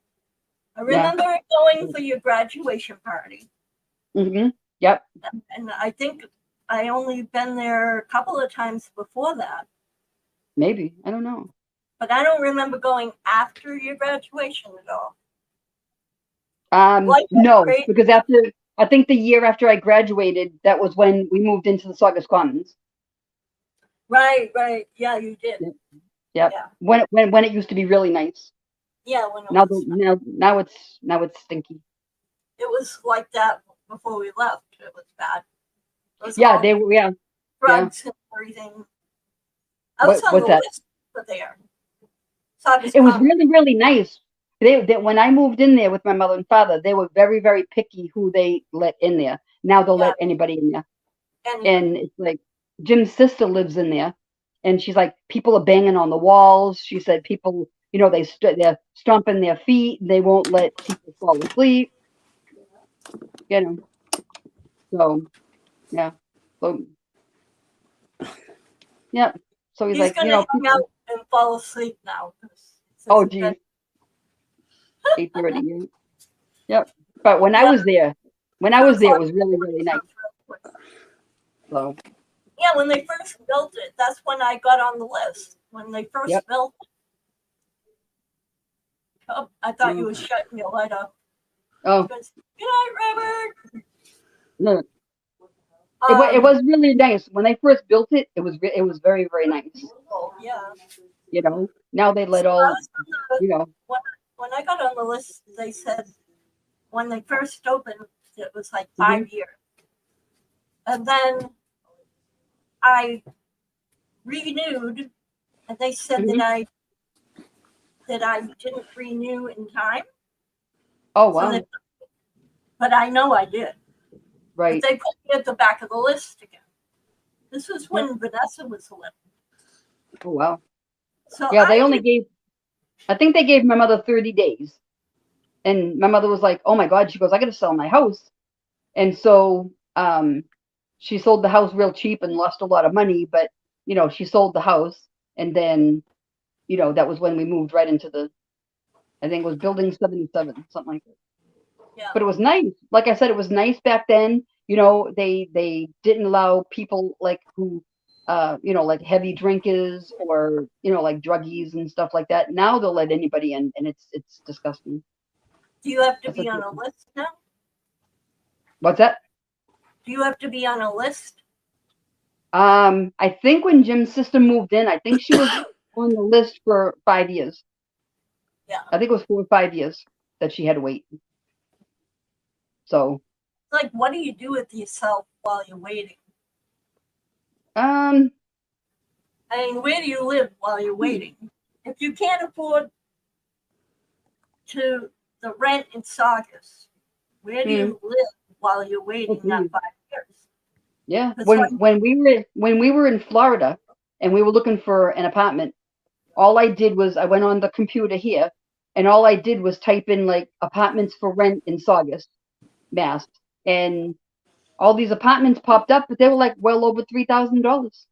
I Yeah. remember going for your graduation party. Mm-hmm. Yep. And I think I only been there a couple of times before that. Maybe. I don't know. But I don't remember going after your graduation at all. Like No, great. because I think the year after I graduated, that was when we moved into the Saugus Commons. Right. Yeah, you did. Yep. Yeah. When it used to be really nice. Yeah, when it Now was, now it's stinky. it was like that before we left. It was bad. It was Yeah, all they were. Yeah. drugs and everything. I was on What's the that? list for there. Saugus It was Commons. really, really nice. They when I moved in there with my mother and father, they were very, very picky who they let in there. Now they'll Yeah. let anybody in there. And And it's like Jim's sister lives in there, and she's like, people are banging on the walls. She said people, they're stomping their feet. They won't let people fall asleep. You know. So yeah. So yeah. So he's he's like, gonna hang people, out and fall asleep now. oh geez, 8:30. Yep. But when I was there, it was really, really nice. So Yeah, when they first built it, that's when I got on the list. When they first Yep. built it. Oh, I thought you were shutting your light off. oh Good night, Robert. no, it was really nice when they first built it. It was very, very nice. Yeah. Now they let So I all was on the, when I got on the list, they said when they first opened, it was like 5 years. And then I renewed, and they said that I didn't renew in time. Oh wow. But I know I did. Right. But they put me at the back of the list again. This was when Vanessa was living. Oh wow. So Yeah, I think they gave my mother 30 days. And my mother was like, "Oh my God," she goes, "I got to sell my house." And so she sold the house real cheap and lost a lot of money, but she sold the house, and then that was when we moved right into I think it was building 77, something like that. Yeah. But it was nice. Like I said, it was nice back then. They didn't allow people like who like heavy drinkers or like druggies and stuff like that. Now they'll let anybody in, and it's disgusting. Do you have to be on a list now? What's that? Do you have to be on a list? I think when Jim's sister moved in, I think she was on the list for 5 years. Yeah. I think it was 4 or 5 years that she had to wait. So. Like, what do you do with yourself while you're waiting? I mean, where do you live while you're waiting? If you can't afford the rent in Saugus, where do you live while you're waiting that 5 years? Yeah. When we were in Florida and we were looking for an apartment, all I did was I went on the computer here, and all I did was type in like apartments for rent in Saugus, Mass, and all these apartments popped up, but they were like well over $3,000.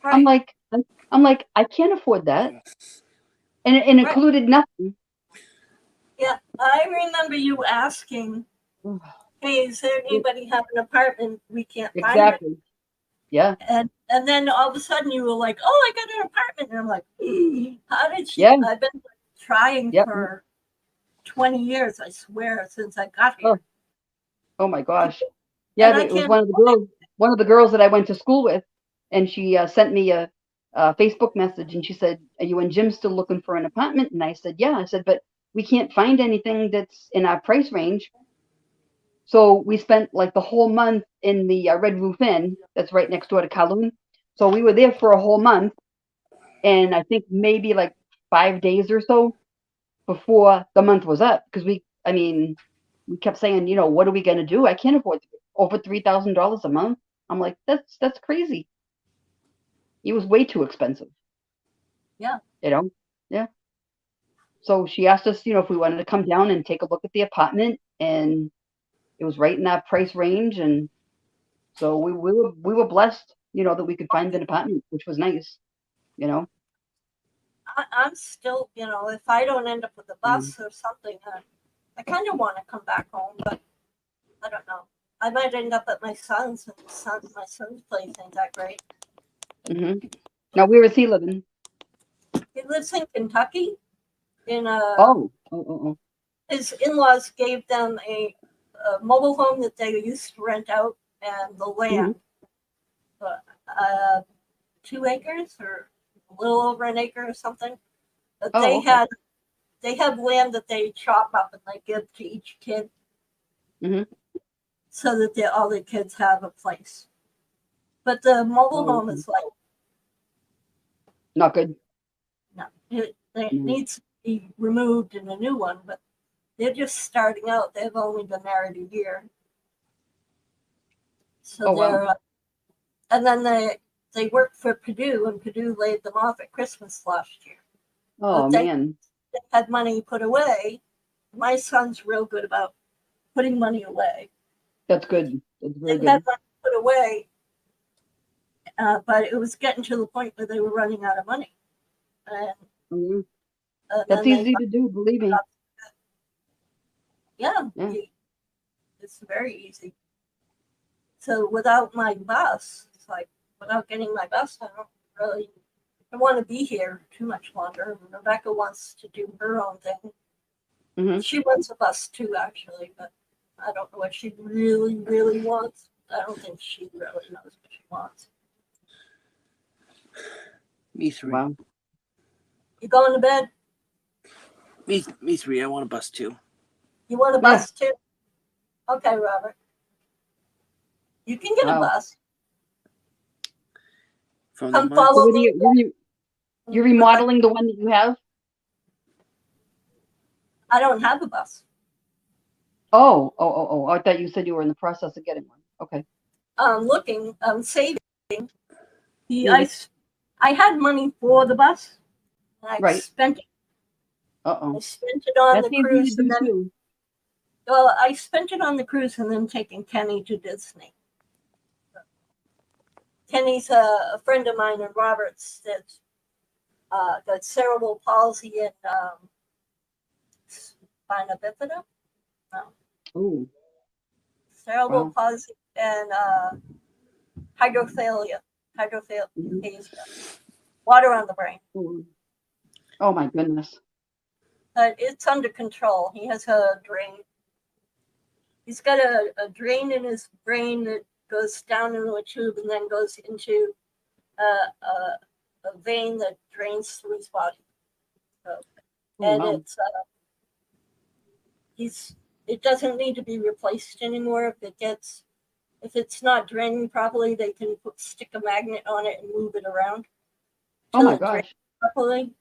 Right. I'm like, I can't afford that, and it included nothing. Yeah, I remember you asking, "Hey, is there anybody have an apartment? We can't find it." Exactly. Yeah. And then all of a sudden you were like, "Oh, I got an apartment," and I'm like, "How did she?" Yeah. I've been trying for 20 years, I swear, since I got here. Oh my gosh. Yeah, it was one of the girls that I went to school with, and she sent me a Facebook message, and she said, "Are you and Jim still looking for an apartment?" And I said, "Yeah." I said, "But we can't find anything that's in our price range." So we spent like the whole month in the Red Roof Inn that's right next door to Kowloon. So we were there for a whole month, and I think maybe like 5 days or so before the month was up, because we kept saying, what are we going to do? I can't afford over $3,000 a month. I'm like, that's crazy. It was way too expensive. Yeah. Yeah. So she asked us, if we wanted to come down and take a look at the apartment, and It was right in that price range, and so we were blessed, you know, that we could find an apartment, which was nice, you know. I'm still, you know, if I don't end up with a bus or something, I kind of want to come back home, but I don't know. I might end up at my son's, and my son's place ain't that great. Hmm. Now, where is he living? He lives in Kentucky. Oh. His in-laws gave them a mobile home that they used to rent out, and the land, 2 acres or a little over an acre or something. But Oh, okay. they have land that they chop up and they give to each kid, Hmm. so that all the kids have a place. But the mobile Oh, home okay. is like, Not good. no, it Mhm. needs to be removed and a new one. But they're just starting out. They've only been married a year, so Oh, wow. they're and then they worked for Purdue, and Purdue laid them off at Christmas last year. Oh, But they man. had money put away. My son's real good about putting money away. That's good. That's very They had good. money put away, but it was getting to the point where they were running out of money. And, Mhm. and That's then easy to do, believe me. yeah, Yeah. it's very easy. So without my bus, it's like, without getting my bus, I want to be here too much longer. Rebecca wants to do her own thing. Hmm. She runs a bus too, actually, but I don't know what she really, really wants. I don't think she really knows what she wants. Me three. Wow. You going to bed? Me three. I want a bus too. You want a Yeah. bus too? Okay, Robert. You can get a Wow. bus. From the Come month. So follow what do me. you're remodeling the one that you have? I don't have a bus. Oh. I thought you said you were in the process of getting one. Okay. I'm looking. I'm saving. Mhm. I had money for the bus. I Right. spent it. I Uh-oh. spent it on That's the easy to cruise, and do then too. I spent it on the cruise, and then taking Kenny to Disney. Kenny's a friend of mine in Roberts that got cerebral palsy and spina bifida. No, Ooh. cerebral Wow. palsy and hydrophagia. Mhm. Water on the brain. Ooh. Oh my goodness. But it's under control. He has a drain. He's got a drain in his brain that goes down into a tube and then goes into a vein that drains through his body. So, Oh, and wow. it doesn't need to be replaced anymore. If it's not draining properly, they can stick a magnet on it and move it around Oh till my it drains gosh. properly.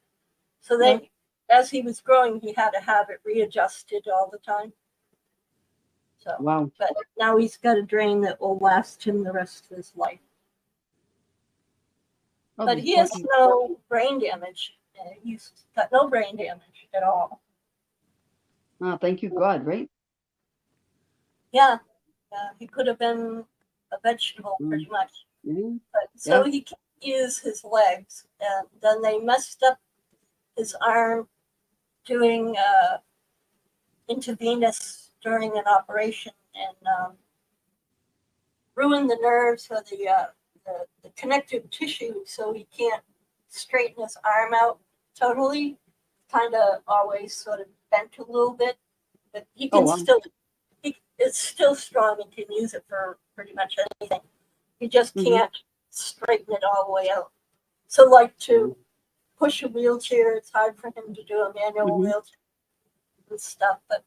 So Yeah. as he was growing, he had to have it readjusted all the time. So, Wow. but now he's got a drain that will last him the rest of his life. Oh, But these he poor has people. no brain damage. He's got no brain damage at all. Oh, thank you, God, right? Yeah, he could have been a vegetable Mm. pretty much. Yeah. But Yeah. so he can't use his legs, and then they messed up his arm doing intravenous during an operation and ruined the nerves or the connective tissue, so he can't straighten his arm out totally. Kind of always sort of bent a little bit, but he Oh, can wow. it's still strong and can use it for pretty much anything. He just Mhm. can't straighten it all the way out. So, like to push a wheelchair, it's hard for him to do a manual Mhm. wheelchair and stuff, but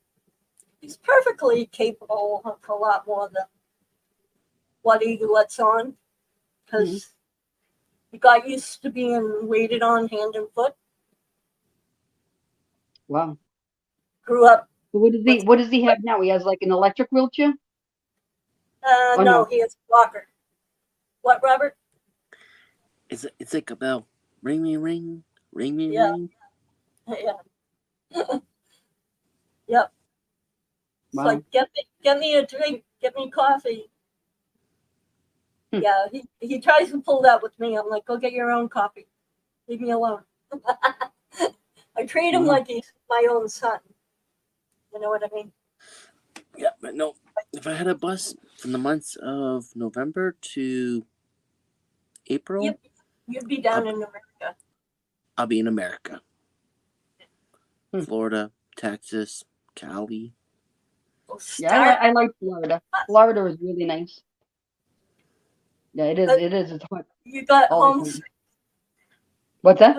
he's perfectly capable of a lot more than what he lets on, because he got used to being waited on hand and foot. Wow. Grew up So what does he have now? He has like an electric wheelchair? Oh no, no. he has a walker. What, Robert? It's like a bell. Ring me ring. Ring me Yeah. ring. Yeah. Yep. It's Wow. like, get me a drink, get me coffee. Hmm. Yeah, he tries to pull that with me. I'm like, go get your own coffee. Leave me alone. I treat him Wow. like he's my own son. You know what I mean? Yeah, but no. If I had a bus from the months of November to April, Yep. You'd be down in America. I'll be in America. Hmm. Florida, Texas, Cali. We'll Yeah, start. I like Florida. Florida is really nice. Yeah, it is. But- It is. It's hot You got all the time. homesick. What's that?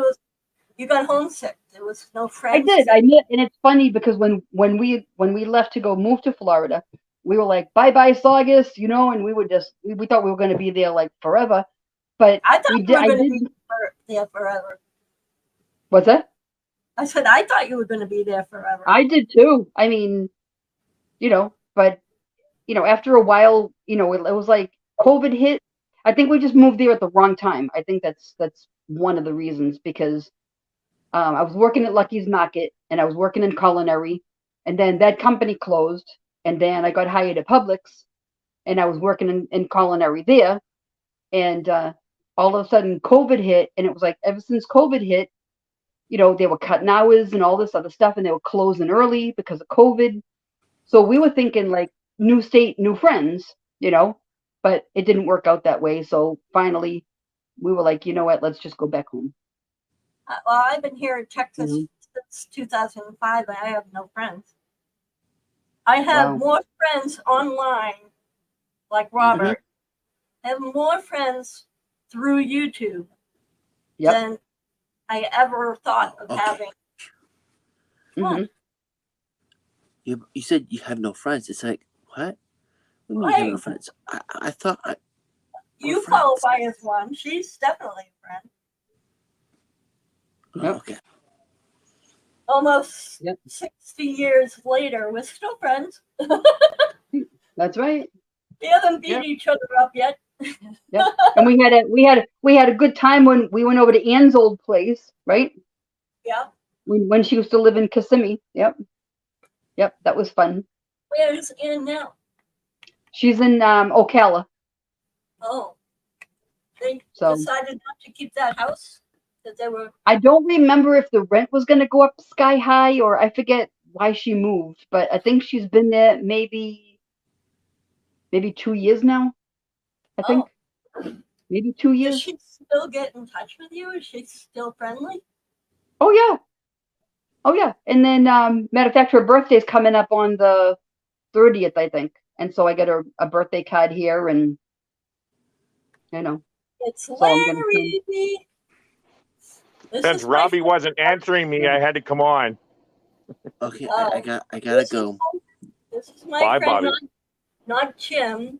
You got homesick. There was no I friends. did. I met, and it's funny because when we left to go move to Florida, we were like, bye bye Saugus, you know, and we would just we thought we were going to be there like forever, but I thought we you did. were I going to did. be there forever. What's that? I said I thought you were going to be there forever. I did too. I mean, you know, but you know, after a while, you know, it was like COVID hit. I think we just moved there at the wrong time. I think that's one of the reasons because I was working at Lucky's Market and I was working in culinary, and then that company closed, and then I got hired at Publix, and I was working in culinary there, and all of a sudden COVID hit, and it was like ever since COVID hit, you know, they were cutting hours and all this other stuff, and they were closing early because of COVID. So we were thinking like new state, new friends, you know, but it didn't work out that way. So finally, we were like, you know what, let's just go back home. Well, I've been here in Texas Mhm. since 2005, and I have no friends. I have Wow. more friends online, like Robert. I have more friends through YouTube Yep. than I ever thought of Okay. having. hmm You said you have no friends. It's like, what? What do you mean you have no Right. friends? I thought You friends. qualify as one. She's definitely a friend. Oh, Yep. okay. Almost Yep. 60 years later, we're still friends. That's right. We haven't beat Yep. each other up yet. And we had a good time when we went over to Ann's old place, right? Yeah. When she used to live in Kissimmee. Yep. Yep, that was fun. Where's Ann now? She's in Ocala. Oh. They So decided not to keep that house because they were. I don't remember if the rent was gonna go up sky high or I forget why she moved, but I think she's been there maybe 2 years now. I think maybe 2 Does years. she still get in touch with you? Is she still friendly? Oh yeah. Oh yeah. And then matter of fact, her birthday's coming up on the 30th, I think. And so I got her a birthday card here, and you know. It's So I'm gonna Larry. This Since is my Robbie friend- wasn't answering me, I had to come on. Okay, Oh. I gotta this go. This is my Bye, friend, Bobby. not Jim.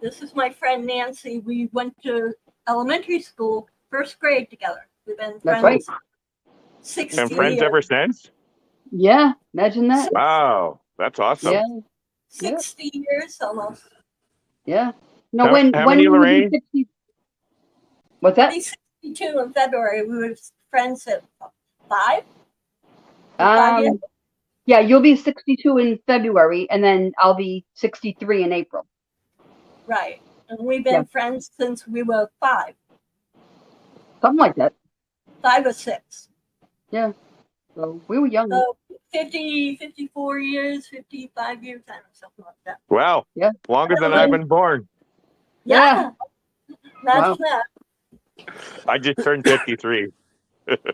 This is my friend Nancy. We went to elementary school, first grade together. We've been That's friends right. 60 And friends years. ever since? Yeah, imagine that. Wow, that's awesome. Yeah, 60 years almost. yeah. No, How when many, we were Lorraine? 60. What's that? I'll be 62 in February. We were friends at 5 years. Yeah, you'll be 62 in February, and then I'll be 63 in April. Right. And we've been Yeah. friends since we were 5 Something like that. or 6. So we were young. So 50, 54 years, 55 years, I don't know, something like that. Wow. Yeah. Longer than I've been born. Yeah. Imagine Wow. that. I just turned 53.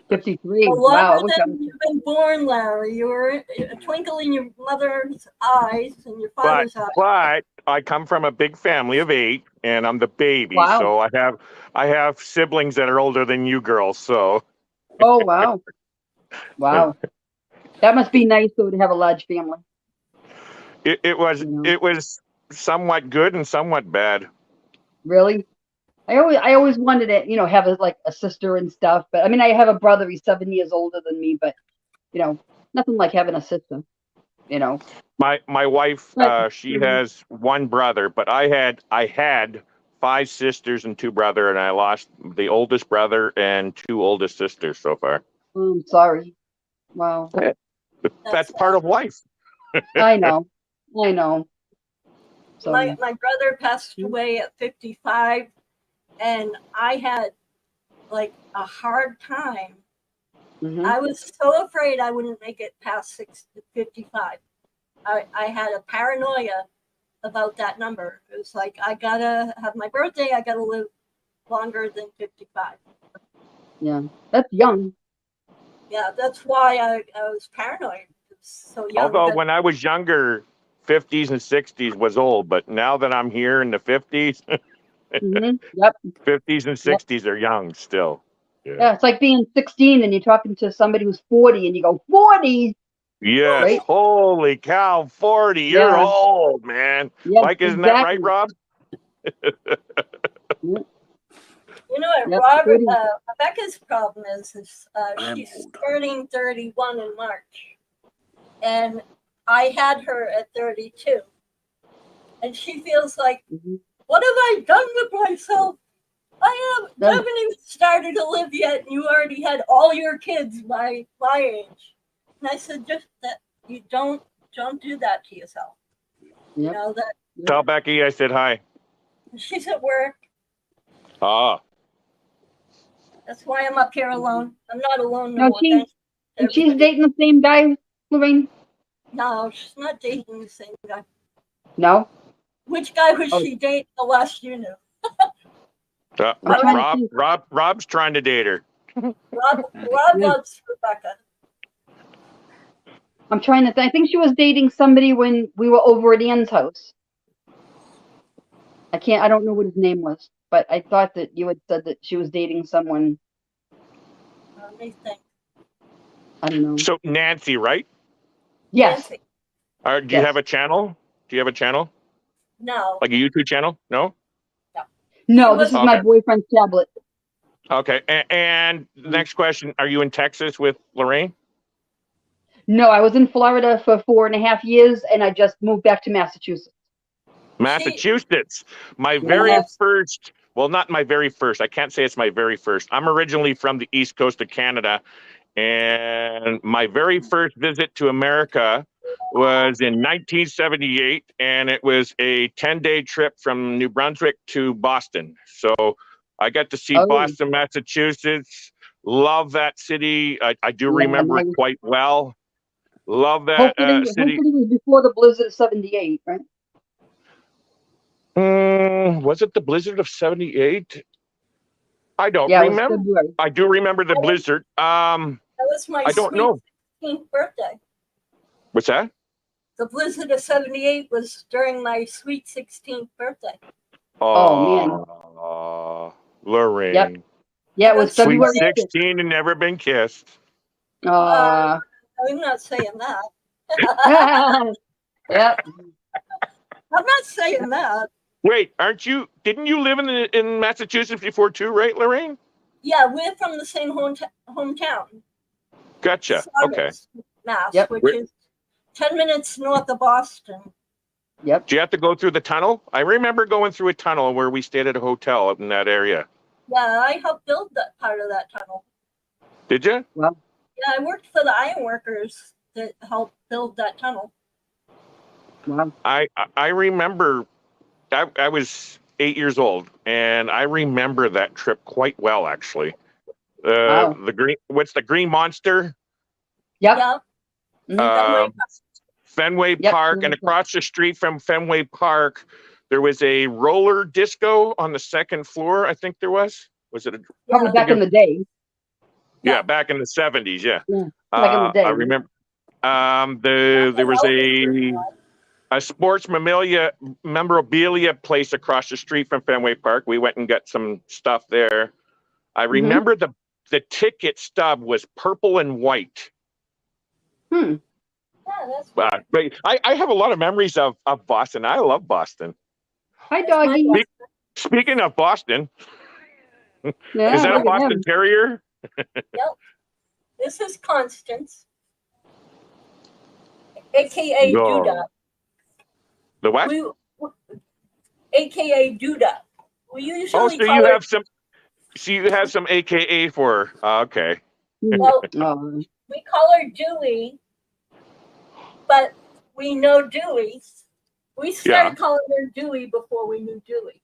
53. A Wow. I longer wish I than was- you've been born, Larry. You were a twinkle in your mother's eyes and your But father's eyes. but I come from a big family of 8, and I'm the baby. Wow. So I have siblings that are older than you girls. So Oh, wow. Wow. That must be nice, though, to have a large family. it was Yeah. it was somewhat good and somewhat bad. Really? I always wanted to, you know, have like a sister and stuff. But I mean, I have a brother. He's 7 years older than me. But you know, nothing like having a sister. You know. My wife, But- she has one brother, but I had 5 sisters and 2 brothers, and I lost the oldest brother and 2 oldest sisters so far. I'm sorry. Wow. That's part of life. I know. I know. So My brother passed away at 55, and I had like a hard time. mhm. I was so afraid I wouldn't make it past 55. I had a paranoia about that number. It was like, I gotta have my birthday, I gotta live longer than 55. Yeah, that's young. Yeah, that's why I was paranoid. It was so young. Although But when I was younger, 50s and 60s was old, but now that I'm here in the 50s, Mhm. Yep. 50s and Yep. 60s are young still. Yeah, it's like being 16 and you're talking to somebody who's 40 and you go, 40? Yes. Right? Holy cow, 40. You're Yeah. old, man. Yes, Mike, isn't that right, exactly. Rob? Yep. you know what, Yep. Robert, 40. Rebecca's problem is I'm she's old. turning 31 in March, and I had her at 32, and she feels like, Mhm. what have I done with myself? I Yeah. haven't even started to live yet, and you already had all your kids my age. And I said, just that you don't do that to yourself. You Yep. know that Tell Becky I said hi. she's at work. Ah. That's why I'm up here alone. I'm not alone no No, more. Thanks to and she's everybody. dating the same guy, Lorraine? No, she's not dating the same guy. No? Which guy was Oh. she dating? The less you knew. Uh, I'm trying to think. Rob's trying to date her. Rob Yeah. loves Rebecca. I'm trying to think. I think she was dating somebody when we were over at Ann's house. I don't know what his name was, but I thought that you had said that she was dating someone. Let me think. I don't know. So Nancy, right? Yes. Nancy. Do you Yes. have a channel? Do you have a channel? No. Like a YouTube channel? No? No, She this is was- my Okay. boyfriend's tablet. Okay. And the next question, are you in Texas with Lorraine? No, I was in Florida for 4.5 years and I just moved back to Massachusetts. Massachusetts. My very Yes. first, well, not my very first. I can't say it's my very first. I'm originally from the east coast of Canada. And my very first visit to America was in 1978. And it was a 10-day trip from New Brunswick to Boston. So I got to see Oh. Boston, Massachusetts. Love that city. I do Yeah, remember it nice. quite well. Love that Hopefully city. it was before the blizzard of 78, right? Was it the blizzard of 78? I don't Yeah, it was remember. February. I do remember the blizzard. That was my I don't sweet know. 16th birthday. What's that? The blizzard of 78 was during my sweet 16th birthday. Oh, man. Lorraine. Yep. Yeah, it was That's Sweet February 6th. 16 and never been kissed. I'm not saying that. Yep. I'm not saying that. Wait, didn't you live in Massachusetts before too, right, Lorraine? Yeah, we're from the same hometown. Gotcha. Okay. Saugus, Mass, Yep. which is 10 minutes north of Boston. Yep. Do you have to go through the tunnel? I remember going through a tunnel where we stayed at a hotel up in that area. Yeah, I helped build that part of that tunnel. Did you? Well, Yeah, I worked for the iron workers that helped build that tunnel. wow. I remember I was 8 years old, and I remember that trip quite well, actually. Wow. What's the Green Monster? Yep. Yeah. Mhm. Fenway Yep. Park, and across the street from Fenway Park, there was a roller disco on the second floor. I think there was. Was it? Probably back in the day. Yeah, back in the 70s. Yeah. Yeah. Back in the day. I remember. There was a sports memorabilia place across the street from Fenway Park. We went and got some stuff there. I remember the ticket stub was purple and white. Hmm. Yeah, that's But I have a lot of memories of Boston. I love Boston. Hi, doggy. Speaking of Boston, Yeah, is that a look at Boston him. Terrier? Yep. This is Constance, aka No. Duda. The what? AKA Duda. We usually Oh, so call you her, have some. So you have some AKA for her. Okay. well, Oh. we call her Dewey, but we know Dewey. We started calling her Dewey before we knew Dewey.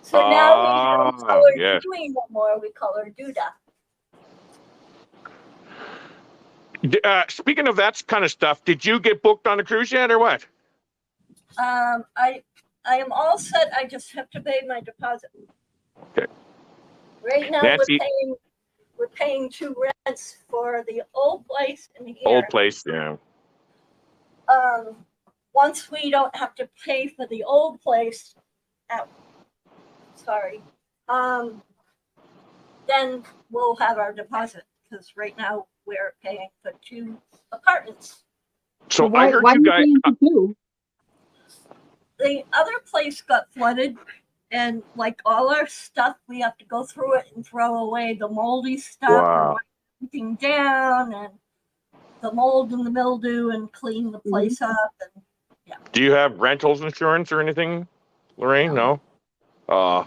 So now we don't call her yes. Dewey no more. We call her Duda. Speaking of that kind of stuff, did you get booked on a cruise yet, or what? I am all set. I just have to pay my deposit. Okay. Right now Nancy, we're paying 2 rents for the old place and here. old place, yeah. Once we don't have to pay for the old place, then we'll have our deposit, because right now we're paying for 2 apartments. So why, I heard why you guys. for 2? The other place got flooded, and like all our stuff, we have to go through it and throw away the moldy stuff Wow. and wipe everything down, and the mold and the mildew, and clean the place up. And Do you have rentals insurance or anything, Lorraine? No. How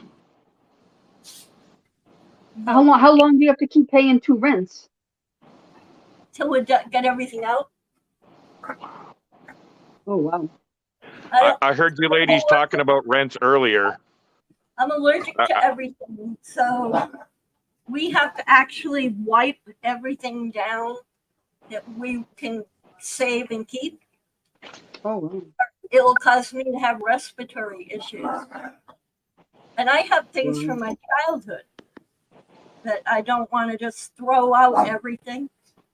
long do you have to keep paying 2 rents? Till we get everything out. Oh wow. I heard you ladies talking about rents earlier. I'm allergic to everything, so we have to actually wipe everything down that we can save and keep. Oh wow. It will cause me to have respiratory issues. And I have things from my childhood that I don't want to just throw out everything,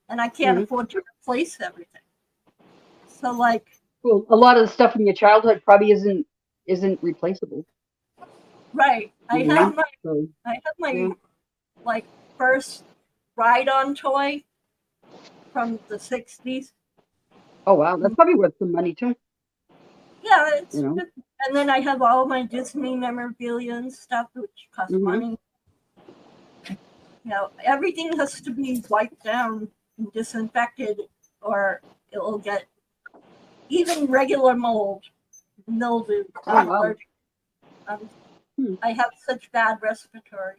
and I can't afford to replace everything. So like, Well, a lot of the stuff from your childhood probably isn't replaceable. right. I have my yeah. like first ride-on toy from the 60s. Oh wow, that's probably worth some money too. Yeah, it's You know? good. And then I have all my Disney memorabilia and stuff, which costs money. You know, everything has to be wiped down and disinfected, or it will get even regular mold, mildew. Oh, wow. I have such bad respiratory.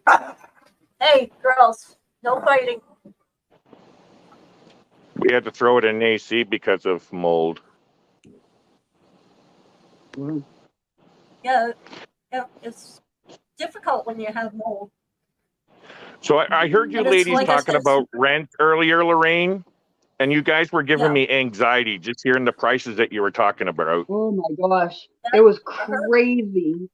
Hey, girls, no fighting. We had to throw it in AC because of mold. Wow. Yeah, it's difficult when you have mold. So I heard you And it's ladies like I talking said, about rent earlier, Lorraine, and you guys were giving me anxiety just hearing the prices that you were talking about. Oh my gosh, it was crazy.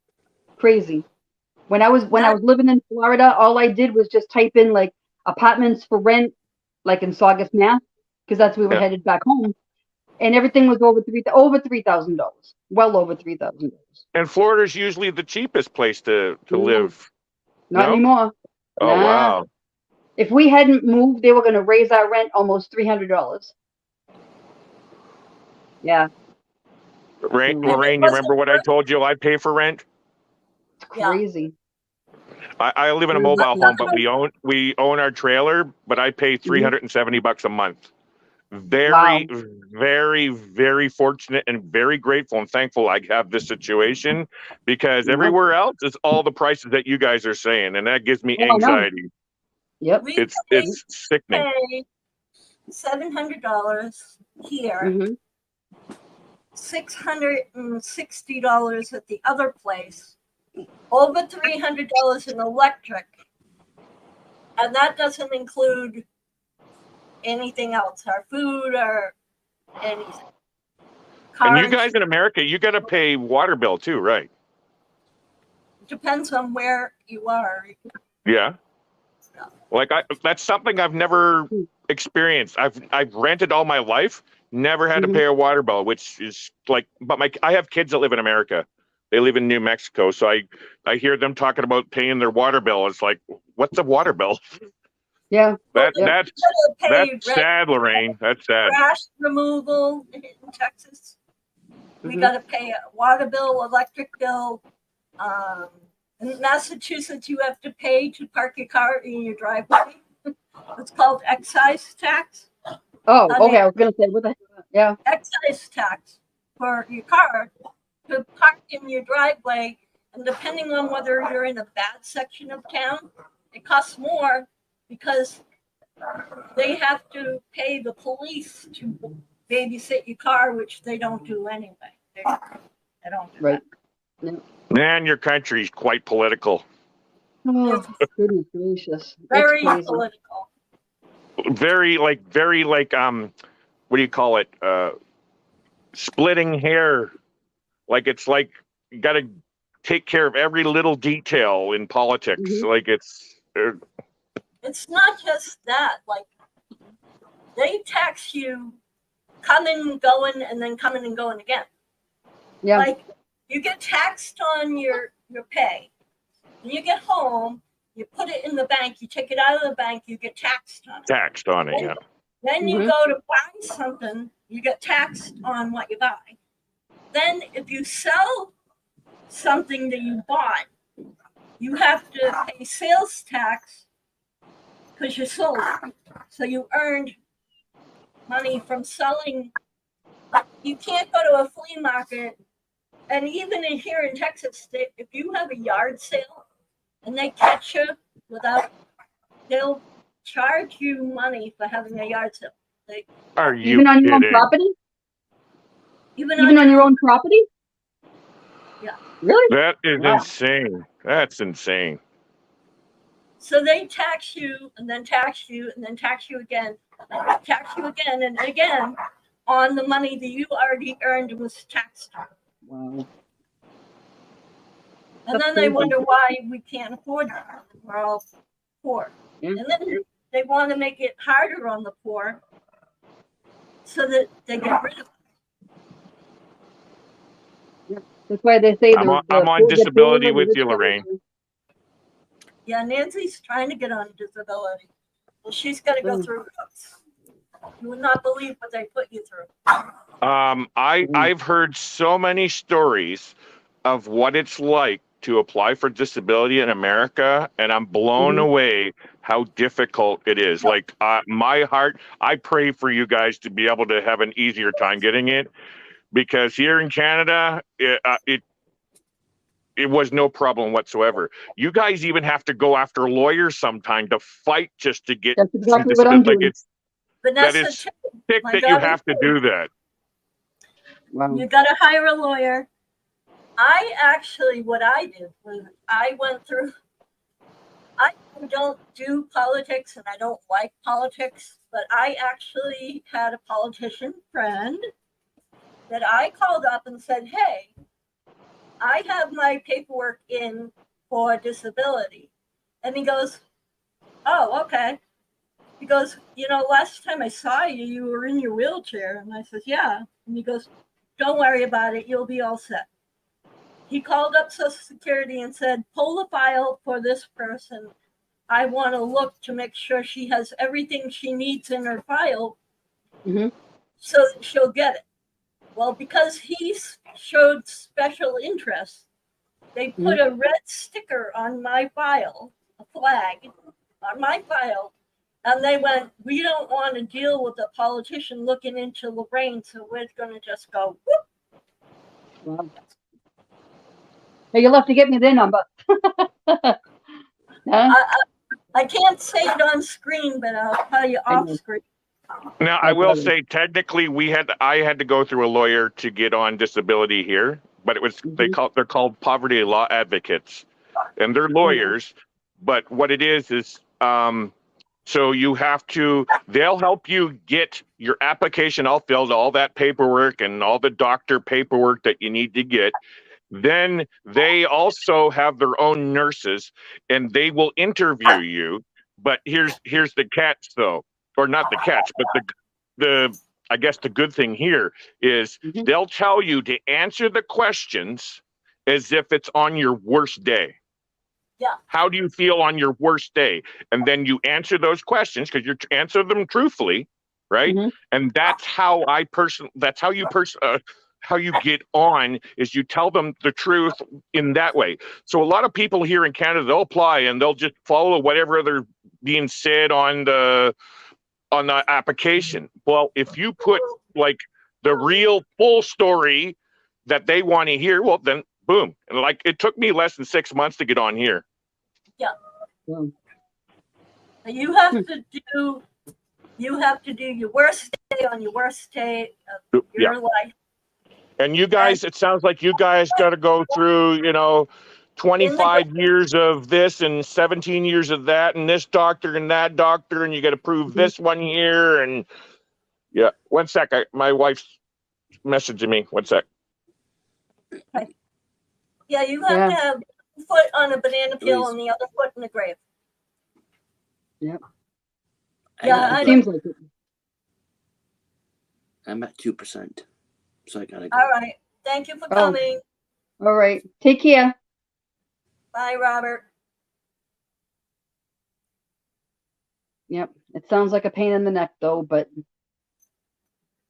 When I was living in Florida, all I did was just type in like apartments for rent, like in Saugus, Mass, because that's where we were headed back home, and everything was over $3,000, well over $3,000. And Florida's usually the cheapest place to live. Not anymore. Oh wow! If we hadn't moved, they were going to raise our rent almost $300. Yeah. Lorraine, you remember what I told you I pay for rent? It's crazy. I live in a mobile home, but we own our trailer, but I pay $370 a month. Very, very, very fortunate and very grateful and thankful I have this situation, because everywhere else is all the prices that you guys are saying, and that gives me anxiety. Yep. It's sickening. Pay $700 here, $660 at the other place, over $300 in electric, and that doesn't include anything else, our food or anything. And you guys in America, you got to pay water bill too, right? Depends on where you are. Yeah. Like that's something I've never experienced. I've rented all my life, never had to pay a water bill, which is like, but I have kids that live in America. They live in New Mexico, so I hear them talking about paying their water bill. It's like, what's a water bill? Yeah. That's sad, Lorraine. That's sad. Trash removal in Texas. We got to pay a water bill, electric bill. In Massachusetts, you have to pay to park your car in your driveway. It's called excise tax. Oh, okay. I was gonna say, what the heck? Yeah. Excise tax for your car to park in your driveway, and depending on whether you're in a bad section of town, it costs more because they have to pay the police to babysit your car, which they don't do anyway. They don't do Right. Man, your country's quite political. Oh, It's goodness gracious. very It's crazy. political. Very like what do you call it? Splitting hair. Like it's like you got to take care of every little detail in politics. Mhm. Like it's It's not just that. Like they tax you coming and going and then coming and going again. Yeah. Like you get taxed on your pay. When you get home, you put it in the bank, you take it out of the bank, you get taxed on it. taxed on it. Yeah. Then you Mhm. go to buy something, you get taxed on what you buy. Then if you sell something that you bought, you have to pay sales tax because you sold it. So you earned money from selling. You can't go to a flea market, and even here in Texas, if you have a yard sale and they catch you without, they'll charge you money for having a yard sale. Are you Even on your own kidding? property? Even Even on your own property? Yeah. Really? That is Wow. insane. That's insane. So they tax you and then tax you and then tax you again, and tax you again and again on the money that you already earned and was taxed on. Wow. And That's then they crazy. wonder why we can't afford them. We're all poor. Yeah. And then they want to make it harder on the poor so that they get rid of it. That's why they say I'm the on poor get disability poorer, the with rich you, get Lorraine. richer. Yeah, Nancy's trying to get on disability. Well, she's got to go Mm. through hoops. You would not believe what they put you through. I've heard so many stories of what it's like to apply for disability in America, and I'm blown Mhm. away how difficult it is. Like my heart, I pray for you guys to be able to have an easier time getting it, because here in Canada, it was no problem whatsoever. You guys even have to go after lawyers sometime to fight just to get That's some exactly what I'm disability. Like doing. that Vanessa, is too. sick My that you daughter have to too. do that. Wow. You got to hire a lawyer. I actually, what I did was I went through, I don't do politics and I don't like politics, but I actually had a politician friend that I called up and said, hey, I have my paperwork in for disability. And he goes, oh, okay. He goes, last time I saw you, you were in your wheelchair. And I said, yeah. And he goes, don't worry about it. You'll be all set. He called up Social Security and said, pull the file for this person. I want to look to make sure she has everything she needs in her file Mhm. so that she'll get it. Well, because he showed special interest, they put a red sticker on my file, a flag on my file, and they went, we don't want to deal with a politician looking into Lorraine, so we're going to just go, whoop. Wow. Hey, you'll have to get me their number. Huh? I can't say it on screen, but I'll tell you off know. screen. Now, I That's will what I say, technically, I had to go through a lawyer to get on disability here, but it was Mhm. they're called poverty law advocates, and they're lawyers. But what it is so they'll help you get your application all filled, all that paperwork and all the doctor paperwork that you need to get. Then they also have their own nurses, and they will interview you. But here's the catch, though, or not the catch, but the I guess the good thing here is Mhm. they'll tell you to answer the questions as if it's on your worst day. Yeah. How do you feel on your worst day? And then you answer those questions because you answer them truthfully, right? Mhm. And that's how how you get on, is you tell them the truth in that way. So a lot of people here in Canada, they'll apply and they'll just follow whatever they're being said on the application. Well, if you put like the real full story that they want to hear, well, then boom. And like it took me less than 6 months to get on here. Wow. You have to do You have to do your worst day on your worst day of Yeah. your life. And you guys, it sounds like you guys got to go through, 25 years of this and 17 years of that, and this doctor and that doctor, and you got to prove this one here. And yeah, one sec. My wife's messaging me. One sec. Yeah, you have Yeah. to have one foot on a banana peel Please. and the other foot in the grave. Yep. Yeah, It seems like it. I'm at 2%, so I gotta go. All right. Thank you for Oh. coming. All right. Take care. Bye, Robert. Yep. It sounds like a pain in the neck though, but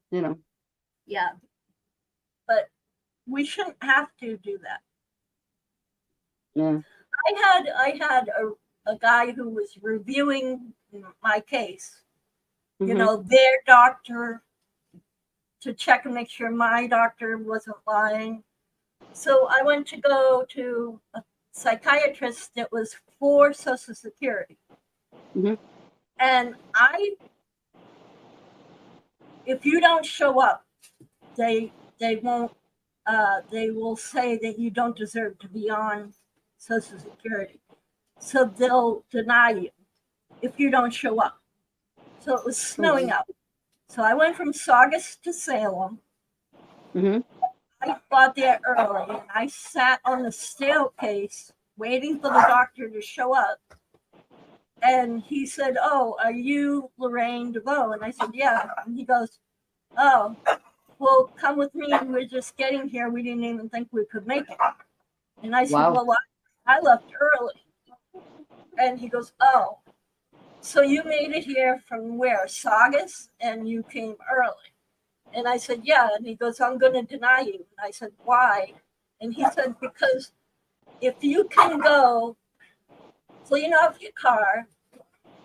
Yeah. But we shouldn't have to do that. yeah. I had a guy who was reviewing my case, Mhm. their doctor, to check and make sure my doctor wasn't lying. So I went to go to a psychiatrist that was for Social Security. Mhm. And if you don't show up, they won't, they will say that you don't deserve to be on Social Security. So they'll deny you if you don't show up. So it was snowing out. So I went from Saugus to Salem. Mhm. I got there early and I sat on the staircase waiting for the doctor to show up. And he said, "Oh, are you Lorraine DeVoe?" And I said, "Yeah." And he goes, "Oh, well, come with me. We're just getting here. We didn't even think we could make it." And I said, Wow. "Well, I left early." And he goes, "Oh, so you made it here from where? Saugus? And you came early?" And I said, "Yeah." And he goes, "I'm going to deny you." And I said, "Why?" And he said, "Because if you can go clean off your car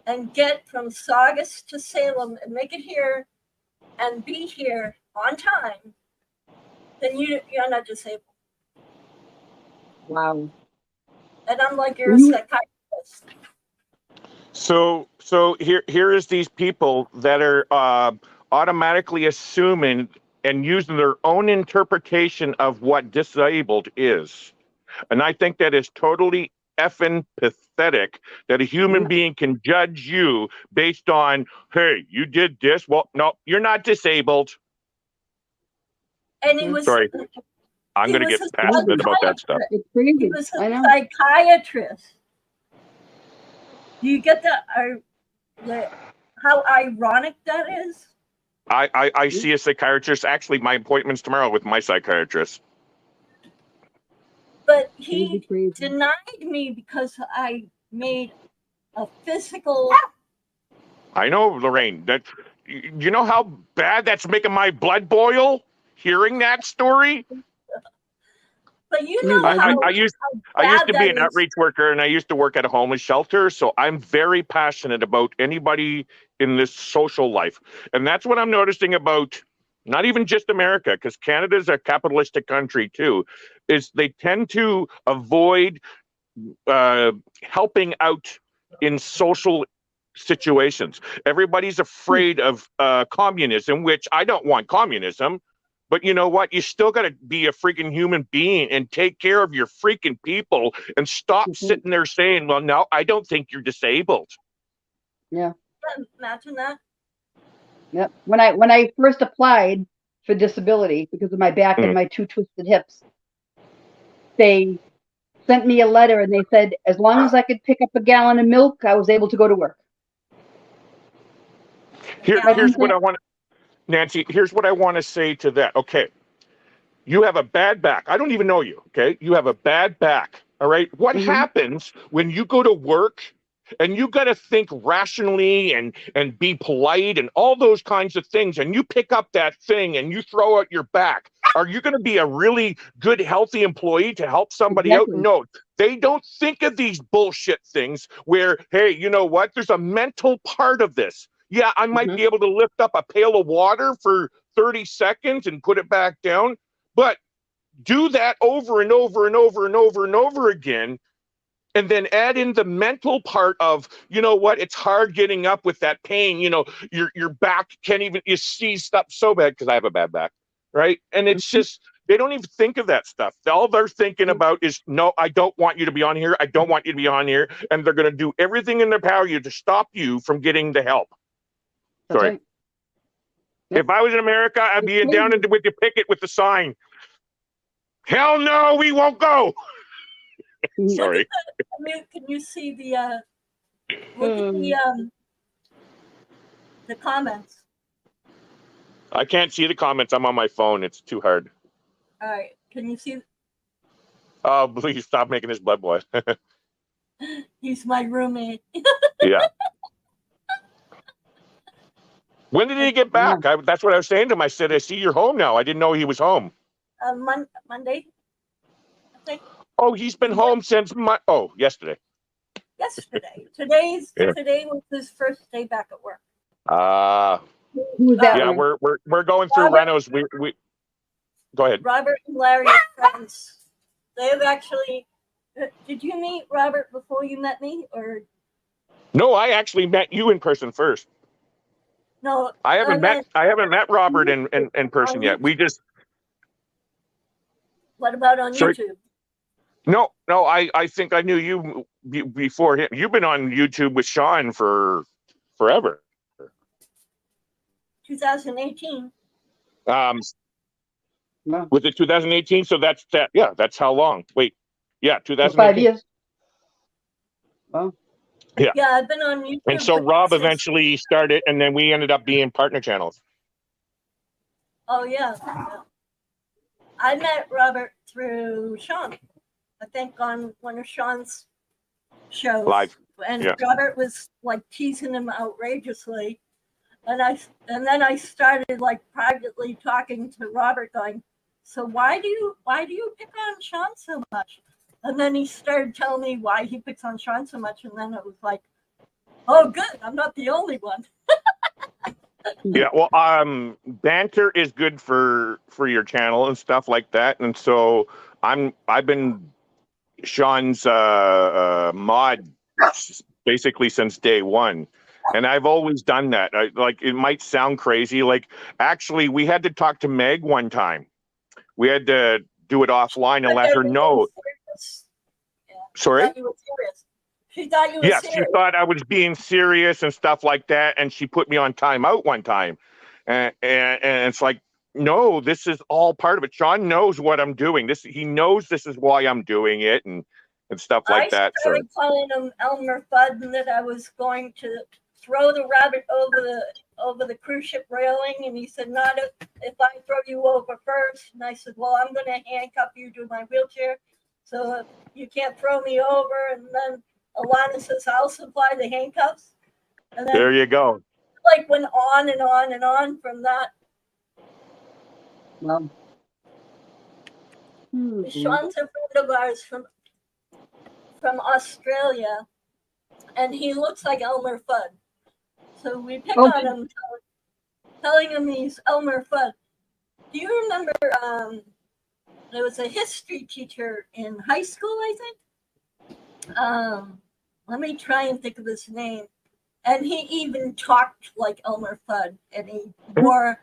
and get from Saugus to Salem and make it here and be here on time, then you're not disabled." Wow. And I'm like, "You're a You- psychiatrist." So here is these people that are automatically assuming and using their own interpretation of what disabled is. And I think that is totally effing pathetic that a human Yeah. being can judge you based on, hey, you did this. Well, no, you're not disabled. And he was Sorry. I'm he going to was get a passionate about that stuff. It's he crazy. was I a know. psychiatrist. Do you get how ironic that is? I see a psychiatrist. Actually, my appointment's tomorrow with my psychiatrist. But Crazy, he crazy. denied me because I made a physical. I know, Lorraine. That you know how bad that's making my blood boil hearing that story. But you know I used bad to be that an is. outreach worker, and I used to work at a homeless shelter. So I'm very passionate about anybody in this social life, and that's what I'm noticing about not even just America, because Canada's a capitalistic country too. Is they tend to avoid helping out in social situations. Everybody's afraid of communism, which I don't want communism. But you know what? You still got to be a freaking human being and take care of your freaking people and stop sitting there saying, well, no, I don't think you're disabled. Yeah. Imagine that. Yep. When I first applied for disability because of my back and my 2 twisted hips, they sent me a letter and they said as long as I could pick up a gallon of milk, I was able to go to work. Here's what I want, Nancy. Here's what I want to say to that. Okay, you have a bad back. I don't even know you. Okay, you have a bad back. All right. What happens when you go to work and you got to think rationally and be polite and all those kinds of things, and you pick up that thing and you throw out your back? Are you going to be a really good, healthy employee to help somebody out? No, they don't think of these bullshit things where, hey, you know what? There's a mental part of this. Yeah, I might be able to lift up a pail of water for 30 seconds and put it back down, but do that over and over and over and over and over again. And then add in the mental part of, you know what, it's hard getting up with that pain. You know, your back can't even, you see stuff so bad because I have a bad back, right? And it's just, they don't even think of that stuff. All they're thinking about is, no, I don't want you to be on here. I don't want you to be on here. And they're going to do everything in their power to stop you from getting the help. That's Sorry. right. If I was in America, I'd be down with the picket with the sign. Hell no, we won't go. Sorry. Can you see the look at the comments? I can't see the comments. I'm on my phone. It's too hard. All right. Can you see? Oh, please stop making this blood boil. He's my roommate. Yeah. When did he get back? That's what I was saying to him. I said, I see you're home now. I didn't know he was home. Monday, I think. Oh, he's been home since yesterday. Yesterday. Today was his first day back at work. Who was that? Yeah, one? we're going through renos. We go ahead. Robert and Larry are friends. They've actually. Did you meet Robert before you met me, or? No, I actually met you in person first. No, I haven't met Robert in person yet. We just. What about on Sorry? YouTube? No, I think I knew you before him. You've been on YouTube with Sean for forever. 2018. No. Was it 2018? So that's that. Yeah, that's how long. Wait, yeah, For 2018. 5 years. Well, Yeah, I've been on YouTube. And so Rob eventually started, and then we ended up being partner channels. Oh yeah. I met Robert through Sean. I think on one of Sean's shows. Live. And Yeah. Robert was like teasing him outrageously. And then I started like privately talking to Robert, going, so why do you pick on Sean so much? And then he started telling me why he picks on Sean so much, and then it was like, oh good, I'm not the only one. Yeah, well, banter is good for your channel and stuff like that, and so I've been Sean's mod basically since day one, and I've always done that. Like, it might sound crazy, like actually we had to talk to Meg one time. We had to do it offline and let her know. Sorry? She thought you were Yes, serious. she thought I was being serious and stuff like that, and she put me on timeout one time. And it's like, no, this is all part of it. Sean knows what I'm doing. He knows this is why I'm doing it and stuff like that. I started calling him Elmer Fudd, and that I was going to throw the rabbit over the cruise ship railing, and he said, not if I throw you over first. And I said, well, I'm going to handcuff you to my wheelchair, so you can't throw me over. And then Alana says, I'll supply the handcuffs. And then there you go. Like went on and on and on from that. well. Sean's a friend of ours from Australia, and he looks like Elmer Fudd. So we pick on him, telling him he's Elmer Fudd. Do you remember there was a history teacher in high school, I think? Let me try and think of his name. And he even talked like Elmer Fudd, and he wore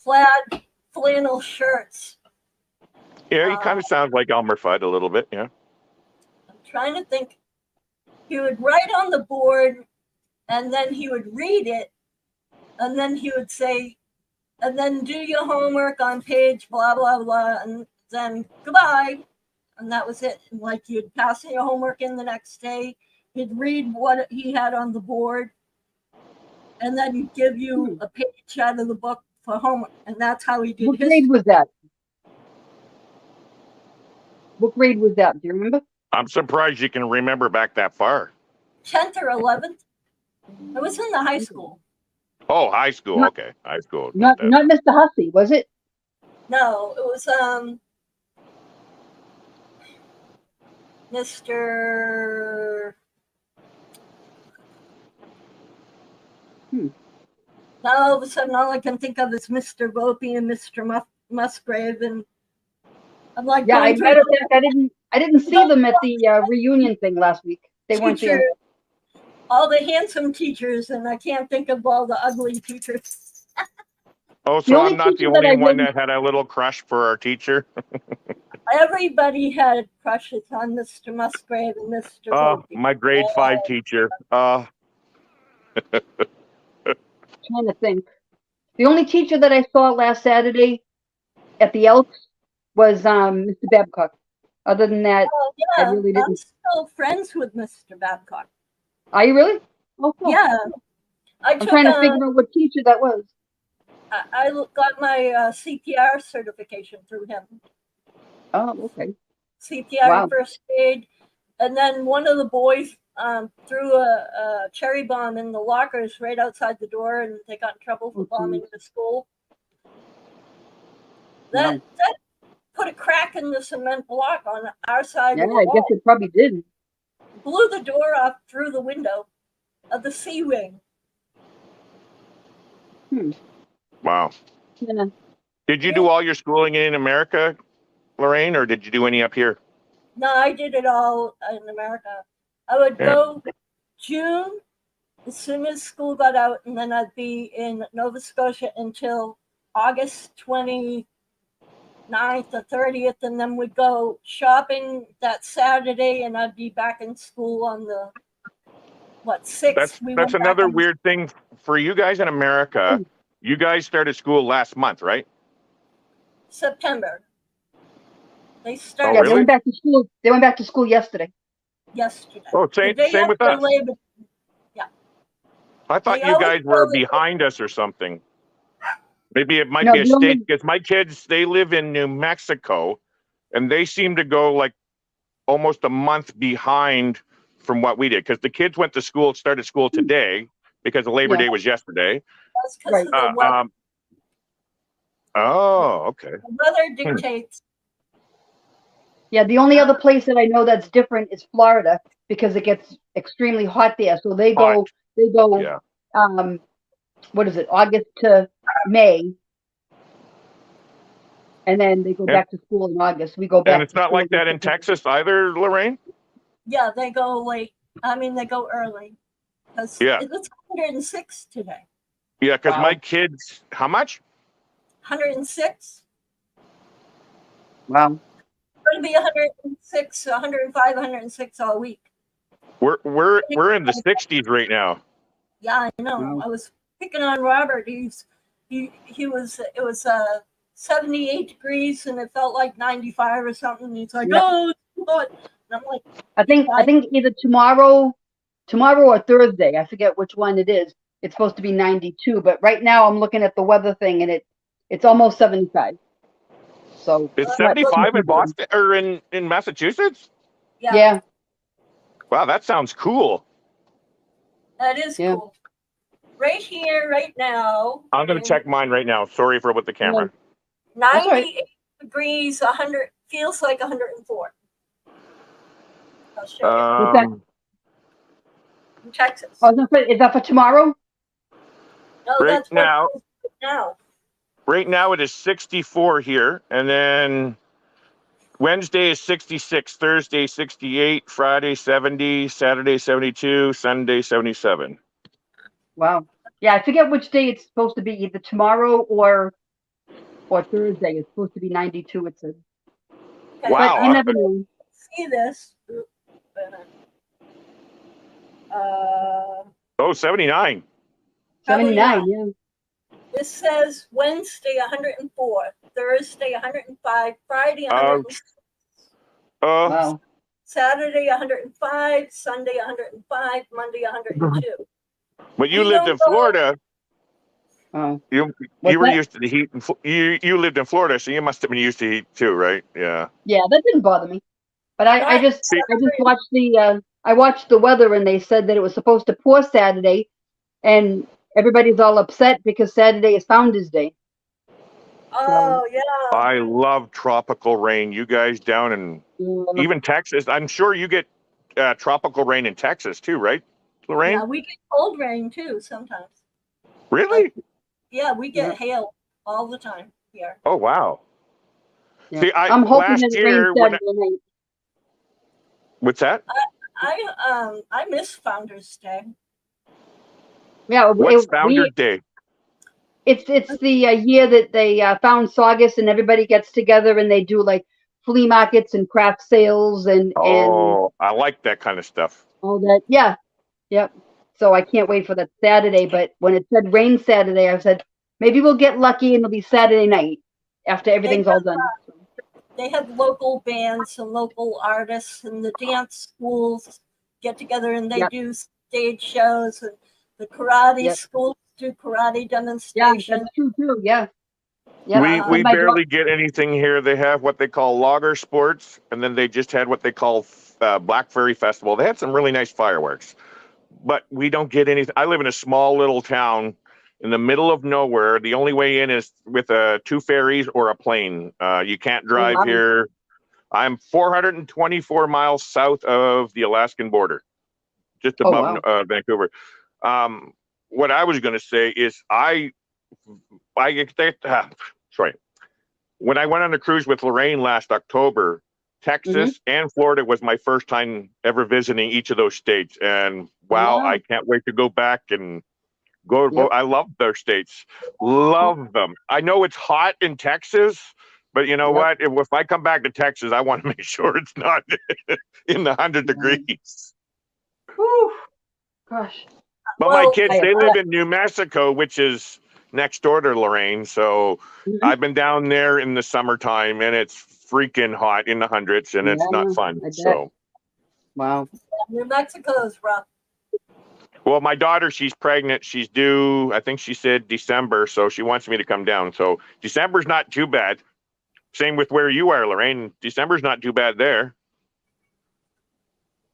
plaid flannel shirts. Yeah, he kind of sounds like Elmer Fudd a little bit, yeah. I'm trying to think. He would write on the board, and then he would read it, and then he would say, and then do your homework on page blah, blah, blah, and then goodbye. And that was it. And like, you'd pass your homework in the next day. He'd read what he had on the board, and then he'd give you a page out of the book for homework. And that's how he did What his. grade was that? What grade was that? Do you remember? I'm surprised you can remember back that far. 10th or 11th. I was in the high school. Oh, high school. Not- Okay, high school. Not Mr. Hussey, was it? No, it was Mr. Now all of a sudden, all I can think of is Mr. Volpe and Mr. Musgrave, and I'm like, Yeah, going I through matter of fact, I didn't see them at the reunion thing last week. They weren't there. Teacher, all the handsome teachers, and I can't think of all the ugly teachers. Oh, The so only I'm not the teacher that I only one really- that had a little crush for our teacher. Everybody had crushes on Mr. Musgrave and Mr. Oh, Volpe. my grade 5 teacher. Trying to think. The only teacher that I saw last Saturday at the Elks was Mr. Babcock. Other than that, Oh, I yeah, really I'm didn't. still friends with Mr. Babcock. Are you really? Oh, cool. Yeah, I I'm took trying to figure out what teacher that was. I got my CPR certification through him. Oh, okay. CPR Wow. and first aid, and then one of the boys threw a cherry bomb in the lockers right outside the door, and they got in trouble for Oh, bombing geez. the school. Wow. That put a crack in the cement block on our side Yeah, of the I wall. guess it probably did. Blew the door off through the window of the C wing. Wow. Yeah. Did you do all your schooling in America, Lorraine, or did you do any up here? No, I did it all in America. I would Yeah. go June as soon as school got out, and then I'd be in Nova Scotia until August 29th or 30th, and then we'd go shopping that Saturday, and I'd be back in school on the, 6th? That's We went back another on weird thing for you guys in America. You guys started school last month, right? September. They Yeah, started they really? went back to school. They went back to school yesterday. yesterday. Oh, The same day with after us. Labor. I thought They you always guys were tell you- behind us or something. Maybe it might No, be a the only- state because my kids, they live in New Mexico and they seem to go like almost a month behind from what we did because the kids went to school, started school today because the Labor Yeah. Day was yesterday. That's because Right. of the weather. Oh, okay. The weather dictates. Yeah, the only other place that I know that's different is Florida because it gets extremely hot there. So they go, Hot. Yeah. What is it, August to May, and then they go Yeah. back to school in August. We go back. And it's to not school like that in September. Texas either, Lorraine? Yeah, they go late. I mean, they go early. Because Yeah. it's 106 today. Yeah, because Wow. my kids, how much? 106. Wow. It's going to be 106, 105, 106 all week. We're in the 60s right now. Yeah, I know. Wow. I was picking on Robert. He was, it was 78 degrees and it felt like 95 or something. He's like, Yeah. oh, it's too hot. And I'm like, I think either tomorrow or Thursday. I forget which one it is. It's supposed to be 92, but right now I'm looking at the weather thing and it's almost 75. So It's Well, 75 in Boston or in Massachusetts? yeah, Yeah. Wow, that sounds cool. that is Yeah. cool. Right here, right now. I'm going to check mine right now. Sorry for with the camera. 98 degrees, 100, feels like 104. I'll show What's that? Um, you. In Texas. Oh, is that for tomorrow? No, right that's what now- it is now. right now it is 64 here, and then Wednesday is 66, Thursday 68, Friday 70, Saturday 72, Sunday 77. Wow. Yeah, I forget which day it's supposed to be, either tomorrow or Thursday. It's supposed to be 92, it says. Okay, Wow. But you never know. See this. Oh, 79. 79, yeah. This says Wednesday 104, Thursday 105, Friday 106, Wow. Saturday 105, Sunday 105, Monday 102. But you We lived don't in go- Florida. Oh. You What's were that? used to the heat. You lived in Florida, so you must have been used to heat too, right? Yeah. Yeah, that didn't bother me. But I just watched I watched the weather and they said that it was supposed to pour Saturday and everybody's all upset because Saturday is Founder's Day. Oh, yeah. I love tropical rain. You guys down in even Texas, I'm sure you get tropical rain in Texas too, right, Lorraine? Yeah, we get cold rain too sometimes. Really? Yeah, we get Yeah. hail all the time here. Oh, wow. Yeah. See, I'm hoping last that it year rains when Saturday night. What's that? I miss Founders Day. Yeah, What's Founders Day? it's the year that they found Saugus, and everybody gets together and they do like flea markets and craft sales and Oh, I like that kind of stuff. all that. Yeah, yep. So I can't wait for that Saturday. But when it said rain Saturday, I said maybe we'll get lucky and it'll be Saturday night after everything's all done. They have local bands and local artists, and the dance schools get together and they Yep. do stage shows, and the karate Yep. schools do karate Yeah, demonstrations. that's true too. Yeah. Yeah. We My barely get anything here. They have what they call Logger Sports, and then they just had what they call Black Fairy Festival. They had some really nice fireworks, but we don't get anything. I live in a small little town in the middle of nowhere. The only way in is with 2 ferries or a plane. You can't drive wow. here. I'm 424 miles south of the Alaskan border, just Oh, above Vancouver. What I was going to say is sorry. When I went on a cruise with Lorraine last October, Texas and Florida was my first time ever visiting each of those states. And wow, Wow. I can't wait to go back and go. Yep. I love those states. Love them. I know it's hot in Texas, but you know Yep. what? If I come back to Texas, I want to make sure it's not in the 100 degrees. Whew. Gosh. But my Well, kids, they live in New Mexico, which is next door to Lorraine. So I've been down there in the summertime, and it's freaking hot in the hundreds, and it's not Yeah, fun. I bet. So, Wow. New Mexico is rough. well, my daughter, she's pregnant. She's due, I think she said December. So she wants me to come down. So December's not too bad. Same with where you are, Lorraine. December's not too bad there.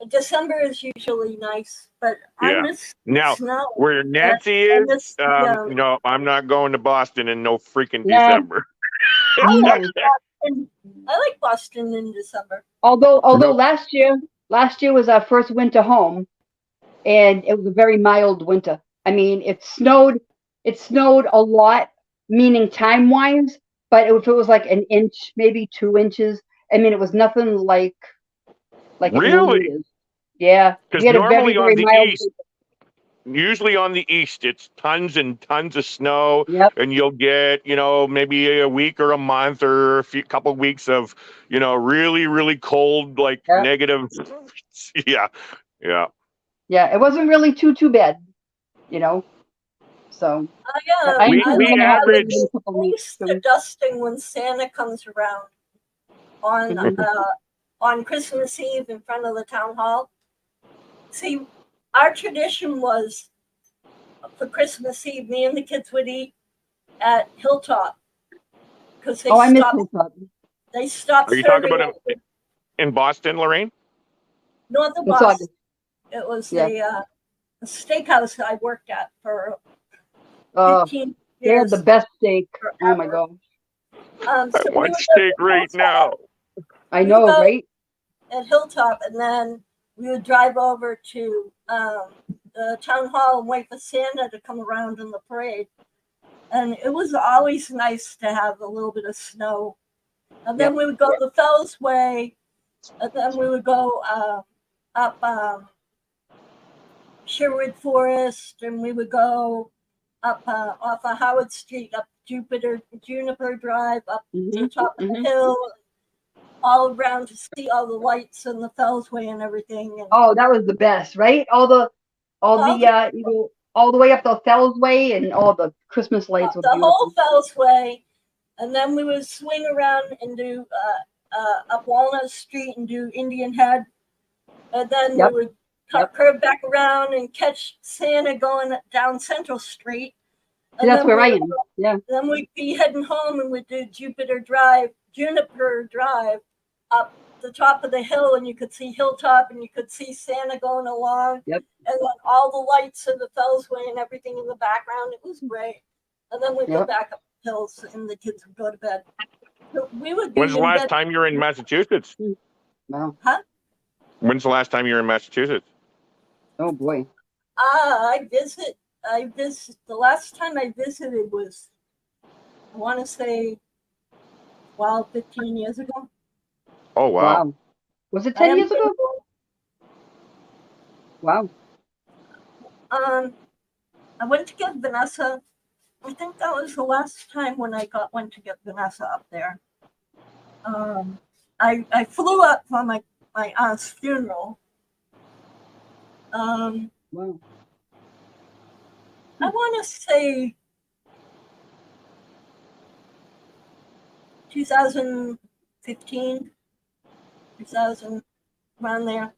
December is usually nice, but Yeah. I miss Now, snow. where Nancy I is, miss, no, I'm not going to Boston in no freaking Yeah. December. I like Boston. I like Boston in December. Although No. last year was our first winter home, and it was a very mild winter. I mean, it snowed a lot, meaning time wise, but if it was like an inch, maybe 2 inches, I mean, it was nothing like it Really? normally is. Yeah, Because we had a very, normally on very the mild east, usually on the east, it's tons and tons of snow, Yep. and you'll get, maybe a week or a month or couple weeks of, really, really cold, like Yep. negative. Yeah. Yeah, it wasn't really too bad, So Yeah, I We- enjoyed we the average- holidays a couple weeks, Used to dusting when Santa comes around on Christmas Eve in front of the town hall. See, our tradition was for Christmas Eve, me and the kids would eat at Hilltop because they I miss stopped. Hilltop. They stopped Are you talking serving about in Boston, Lorraine? north of It's Boston. It was Yeah. a steakhouse I worked at for Oh, 15 they had years. the best steak. Oh my forever. god. So I we want would steak go to right Hilltop. now. I know, go- right? At Hilltop, and then we would drive over to the town hall and wait for Santa to come around in the parade. And it was always nice to have a little bit of snow. And then we would go the Fells Way, and then we would go up Sherwood Forest, and we would go up off of Howard Street, up Juniper Drive, up to the top of the hill, all around to see all the lights and the Fells Way and everything. And Oh, that was the best, right? All the all the way up the Fells Way, and all the Christmas lights were the beautiful. whole Fells Way, and then we would swing around and do up Walnut Street and do Indian Head, and then Yep. we would curve back around and catch Santa going down Central Street. And That's then where I we- am. Yeah. Then we'd be heading home and we'd do Juniper Drive up the top of the hill, and you could see Hilltop and you could see Santa going along. Yep. And then all the lights of the Fells Way and everything in the background. It was great. And then we'd go Yep. back up the hills and the kids would go to bed. So we would be When's the in last bed. time you were in Massachusetts? Wow. When's the last time you were in Massachusetts? Oh boy. I visit. The last time I visited was, I want to say, 15 years ago. Oh, wow. Was it 10 years ago? Wow. I went to get Vanessa. I think that was the last time when I went to get Vanessa up there. I flew up for my aunt's funeral. Wow. I want to say 2015, 2000, around there.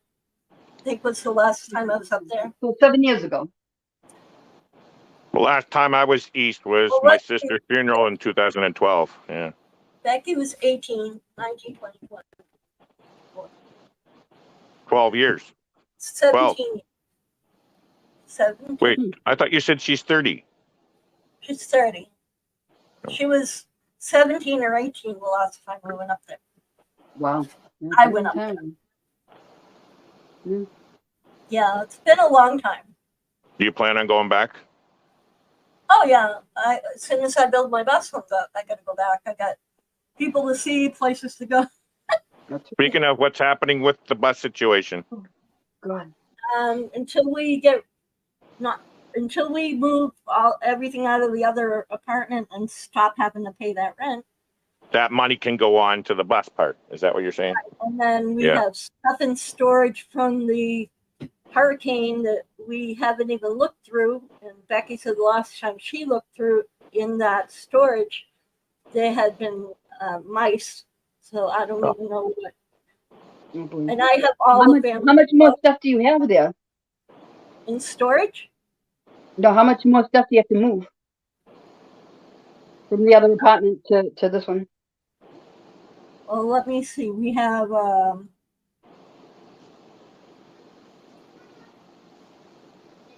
I think was the last time I was up there. So 7 years ago. The last time I was east was Well, my let's see. sister's funeral in 2012. Yeah. Becky was 18, 19, 20, 12 years. 17. 17. Wait, I thought you said she's 30. She's 30. She was 17 or 18 the last time we went up there. Wow. I went up there. Yeah, it's been a long time. Do you plan on going back? Oh yeah, as soon as I build my bus comes up, I gotta go back. I got people to see, places to go. Speaking of what's happening with the bus situation, God. Until we move everything out of the other apartment and stop having to pay that rent. that money can go on to the bus part. Is that what you're saying? And then we Yeah. have stuff in storage from the hurricane that we haven't even looked through. And Becky said the last time she looked through in that storage, there had been mice. So I don't even know what. And I have all the family How much more stuff do you have there? in storage. No, how much more stuff do you have to move from the other apartment to this one? Well, let me see. We have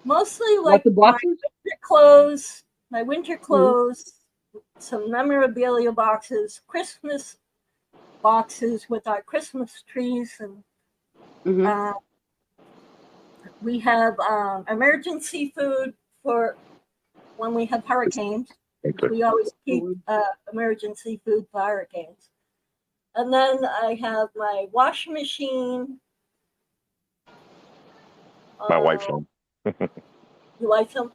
mostly like Lots of my boxes? winter clothes, some memorabilia boxes, Christmas boxes with our Christmas trees, and Mhm. we have emergency food for when we have hurricanes. We always keep emergency food for hurricanes. And then I have my washing machine. My wife's home. You like them?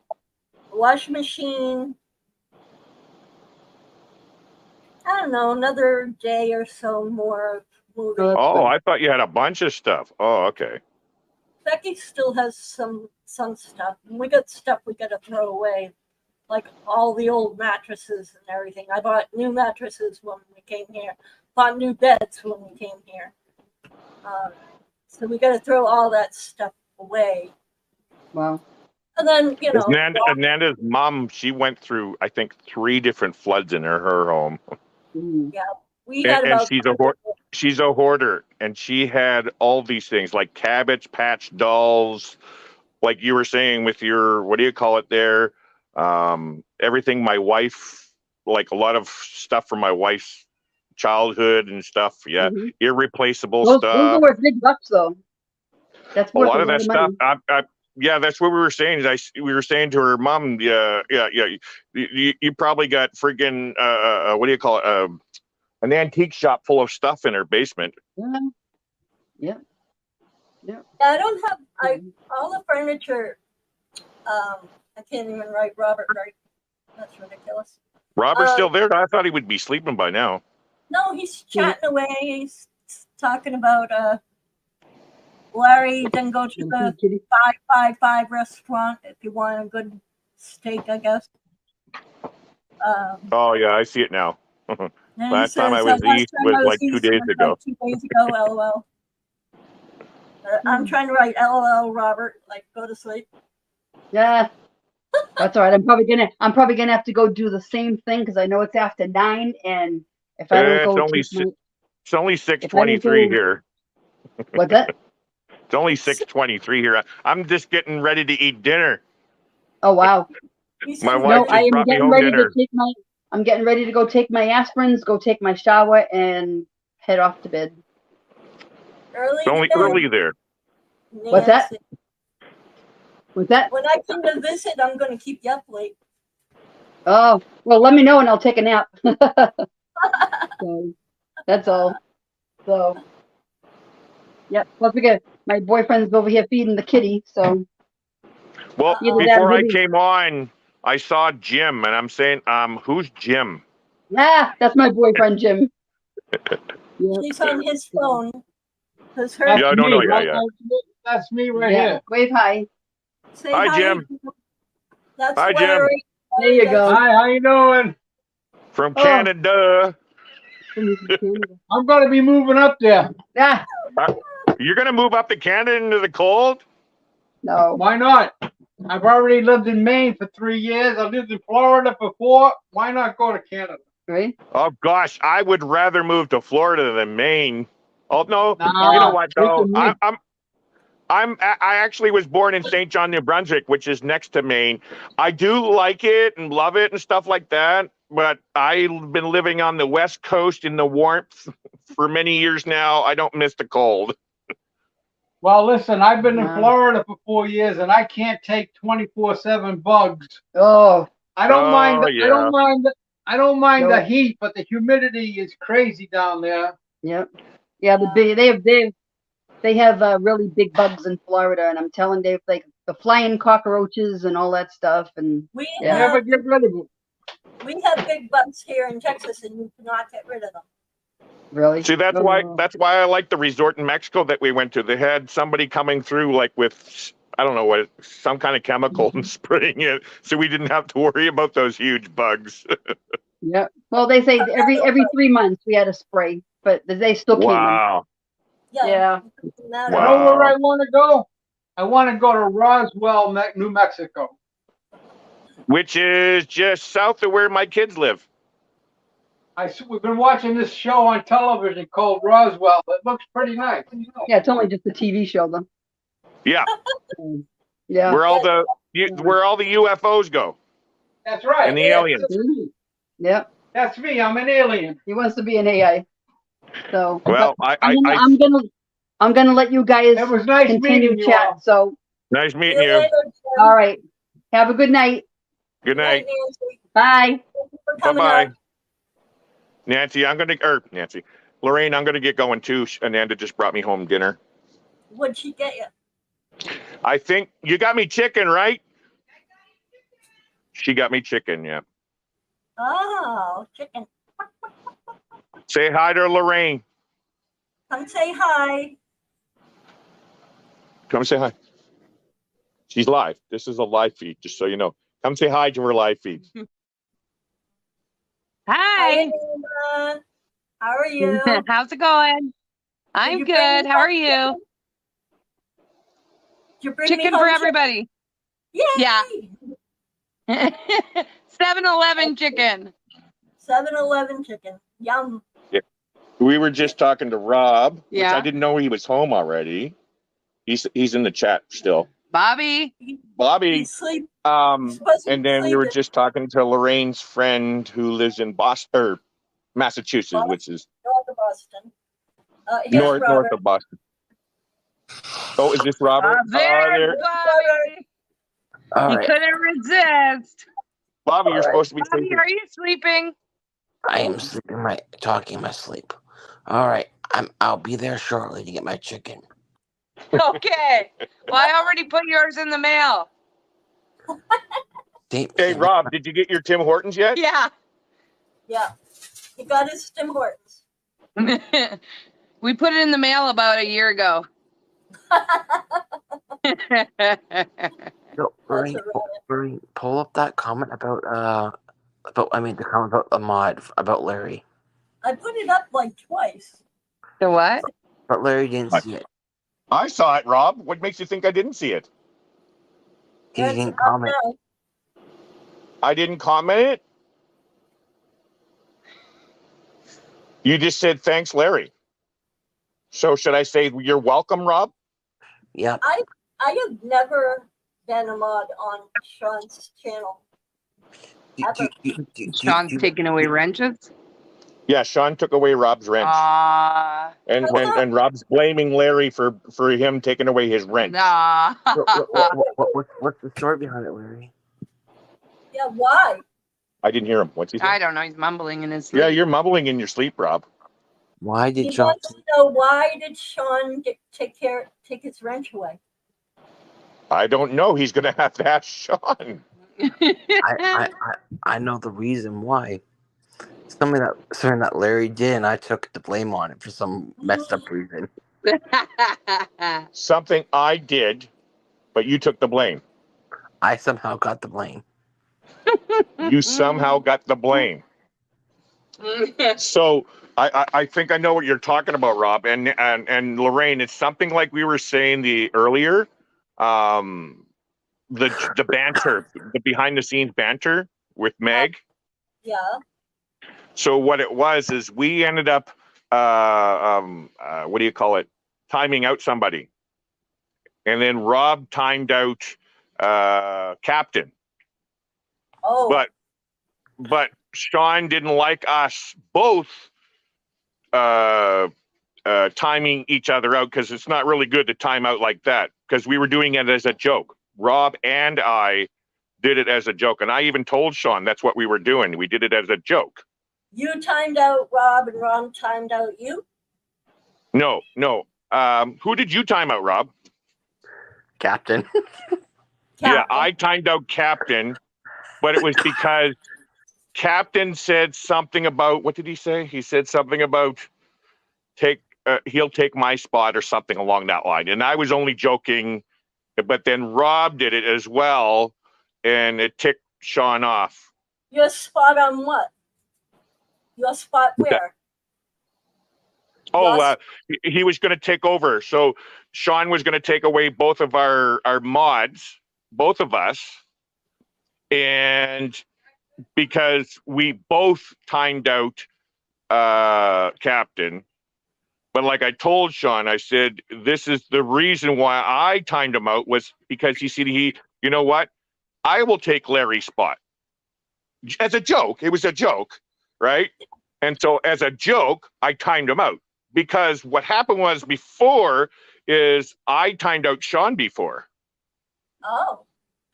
Washing machine. I don't know, another day or so more moving. Oh, I thought you had a bunch of stuff. Oh, okay. Becky still has some stuff. And we got stuff we gotta throw away, like all the old mattresses and everything. I bought new mattresses when we came here. Bought new beds when we came here. So we gotta throw all that stuff away. Wow. And then Nanda's mom, she went through, I think, 3 different floods in her home. Yeah, we had And about she's a hoarder, and she had all these things like Cabbage Patch dolls, like you were saying with your, what do you call it there? Everything my wife, like a lot of stuff from my wife's childhood and stuff. Yeah, irreplaceable Those stuff. are worth big bucks, though. That's A worth lot of that stuff. money. Yeah, that's what we were saying. We were saying to her mom, yeah. You probably got friggin' what do you call it? An antique shop full of stuff in her basement. Yeah. I don't have all the furniture. I can't even write Robert right. That's ridiculous. Robert's still there? I thought he would be sleeping by now. No, he's chatting away. He's talking about Larry, then go to the 555 restaurant if you want a good steak, I guess. Oh yeah, I see it now. Last time I was east was like 2 days ago. 2 days ago, LOL. I'm trying to write LOL, Robert. Like, go to sleep. Yeah. That's all right. I'm probably gonna have to go do the same thing because I know it's after 9, and if I don't go, it's only 6:23 here. What's that? It's only 6:23 here. I'm just getting ready to eat dinner. Oh wow. My wife just brought me home dinner. I'm getting ready to go take my aspirins, go take my shower, and head off to bed. It's only early there. What's that? What's that? When I come to visit, I'm going to keep you up late. Oh, well, let me know and I'll take a nap. So, that's all. So, Yep. Plus we got my boyfriend's over here feeding the kitty, so Well, either that or before I he'll be- came on, I saw Jim, and I'm saying, who's Jim? that's my boyfriend Jim. Yeah. She's on his phone. Cause her, Yeah, I don't know. me, Yeah, right? yeah. That's me right Yeah. here. Wave hi. say Hi, Jim. That's Hi, Jim. Larry. There you go. Hi, how you doing? From Oh. Canada. I'm gonna be moving up there. Ah, You're gonna move up to Canada into the cold? no. Why not? I've already lived in Maine for 3 years. I lived in Florida for 4. Why not go to Canada? Right? Oh gosh, I would rather move to Florida than Maine. Oh no, Nah, you know what though? listen to me. I actually was born in St. John, New Brunswick, which is next to Maine. I do like it and love it and stuff like that, but I've been living on the West Coast in the warmth for many years now. I don't miss the cold. Well, listen, I've been in Wow. Florida for 4 years, and I can't take 24/7 bugs. Oh, I don't Oh, mind. I yeah. don't mind. I don't mind the Nope. heat, but the humidity is crazy down there. yep. Yeah, they have really big bugs in Florida, and I'm telling Dave, like the flying cockroaches and all that stuff, and We Yeah. Never get rid of it. have big bugs here in Texas, and you cannot get rid of them. really. See, that's why I like the resort in Mexico that we went to. They had somebody coming through like with, I don't know what, some kind of chemical and spraying it, so we didn't have to worry about those huge bugs. Yep. Well, they say every 3 months we had a spray, but they still came. Wow. Yeah. it doesn't matter. You Wow. know where I want to go? I want to go to Roswell, New Mexico. Which is just south of where my kids live. We've been watching this show on television called Roswell. It looks pretty nice. Yeah, it's only just a TV show though. Yeah, Yeah. where all the UFOs go That's right. and the aliens. Yep. That's me. I'm an alien. He wants to be an AI. So Well, I'm gonna let you guys It was nice continue meeting you chat. all. So nice See meeting you you. later, Jim. all right. Have a good night. Good night. Nancy. Bye. Thank you for Bye coming bye. up. Lorraine, I'm gonna get going too. Ananda just brought me home dinner. What'd she get you? I think you got me chicken, right? She got me chicken, yeah. Oh, chicken. Say hi to Lorraine. Come say hi. Come say hi. She's live. This is a live feed, just so you know. Come say hi to her live feed. Hi. Amanda. How are you? How's it going? I'm you bring good. me How are home you? chicken? Did you bring me Chicken home for chicken? everybody. Yay! Yeah. 7-Eleven chicken. 7-Eleven chicken. Yum. We were just talking to Rob, which Yeah. I didn't know he was home already. He's in the chat still. Bobby. Bobby, He's sleep. and then we were sleeping. just talking to Lorraine's friend who lives in Boston, or Massachusetts, which is North of Boston. Here's north Robert. of Boston. Oh, is this Robert? There's Bobby. All He right. couldn't resist. Bobby, you're supposed to be Bobby, sleeping. are you sleeping? I am sleeping talking in my sleep. All right. I'll be there shortly to get my chicken. Okay. Well, I already put yours in the mail. Hey, Rob, did you get your Tim Hortons yet? Yeah. Yeah. He got his Tim Hortons. We put it in the mail about a year ago. No, Lorraine, pull up that comment about the comment about Ahmad, about Larry. I put it up like twice. The what? But Larry didn't see it. I saw it, Rob. What makes you think I didn't see it? He It's didn't up comment. now. I didn't comment it. You just said thanks, Larry. So should I say you're welcome, Rob? Yep. I have never been a mod on Sean's channel. Sean's taking away wrenches? Yeah, Sean took away Rob's wrench, and Rob's blaming Larry for him taking away his wrench. Nah. What's the story behind it, Larry? Yeah, why? I didn't hear him. What's he I saying? don't know. He's mumbling in his sleep. Yeah, you're mumbling in your sleep, Rob. Why did He John? wants to know, why did Sean take his wrench away? I don't know. He's going to have to ask Sean. I know the reason why. Something that Larry did, and I took the blame on it for some messed up reason. Something I did, but you took the blame. I somehow got the blame. You somehow got the blame. So I think I know what you're talking about, Rob, and Lorraine. It's something like we were saying earlier, the banter, the behind the scenes banter with Meg. Yeah. So what it was is we ended up what do you call it? Timing out somebody, and then Rob timed out Captain. Oh. But Sean didn't like us both timing each other out, because it's not really good to time out like that, because we were doing it as a joke. Rob and I did it as a joke, and I even told Sean that's what we were doing. We did it as a joke. You timed out Rob and Rob timed out you? No. Who did you time out, Rob? Captain. Yeah, I timed out Captain, but it was because Captain said something about, what did he say? He said something about he'll take my spot or something along that line. And I was only joking, but then Rob did it as well, and it ticked Sean off. Your spot on what? Your spot where? He was going to take over. So Sean was going to take away both of our mods, both of us. And because we both timed out Captain. But like I told Sean, I said, this is the reason why I timed him out, was because you know what? I will take Larry's spot. As a joke. It was a joke, right? And so as a joke, I timed him out. Because what happened was before is I timed out Sean before. Oh,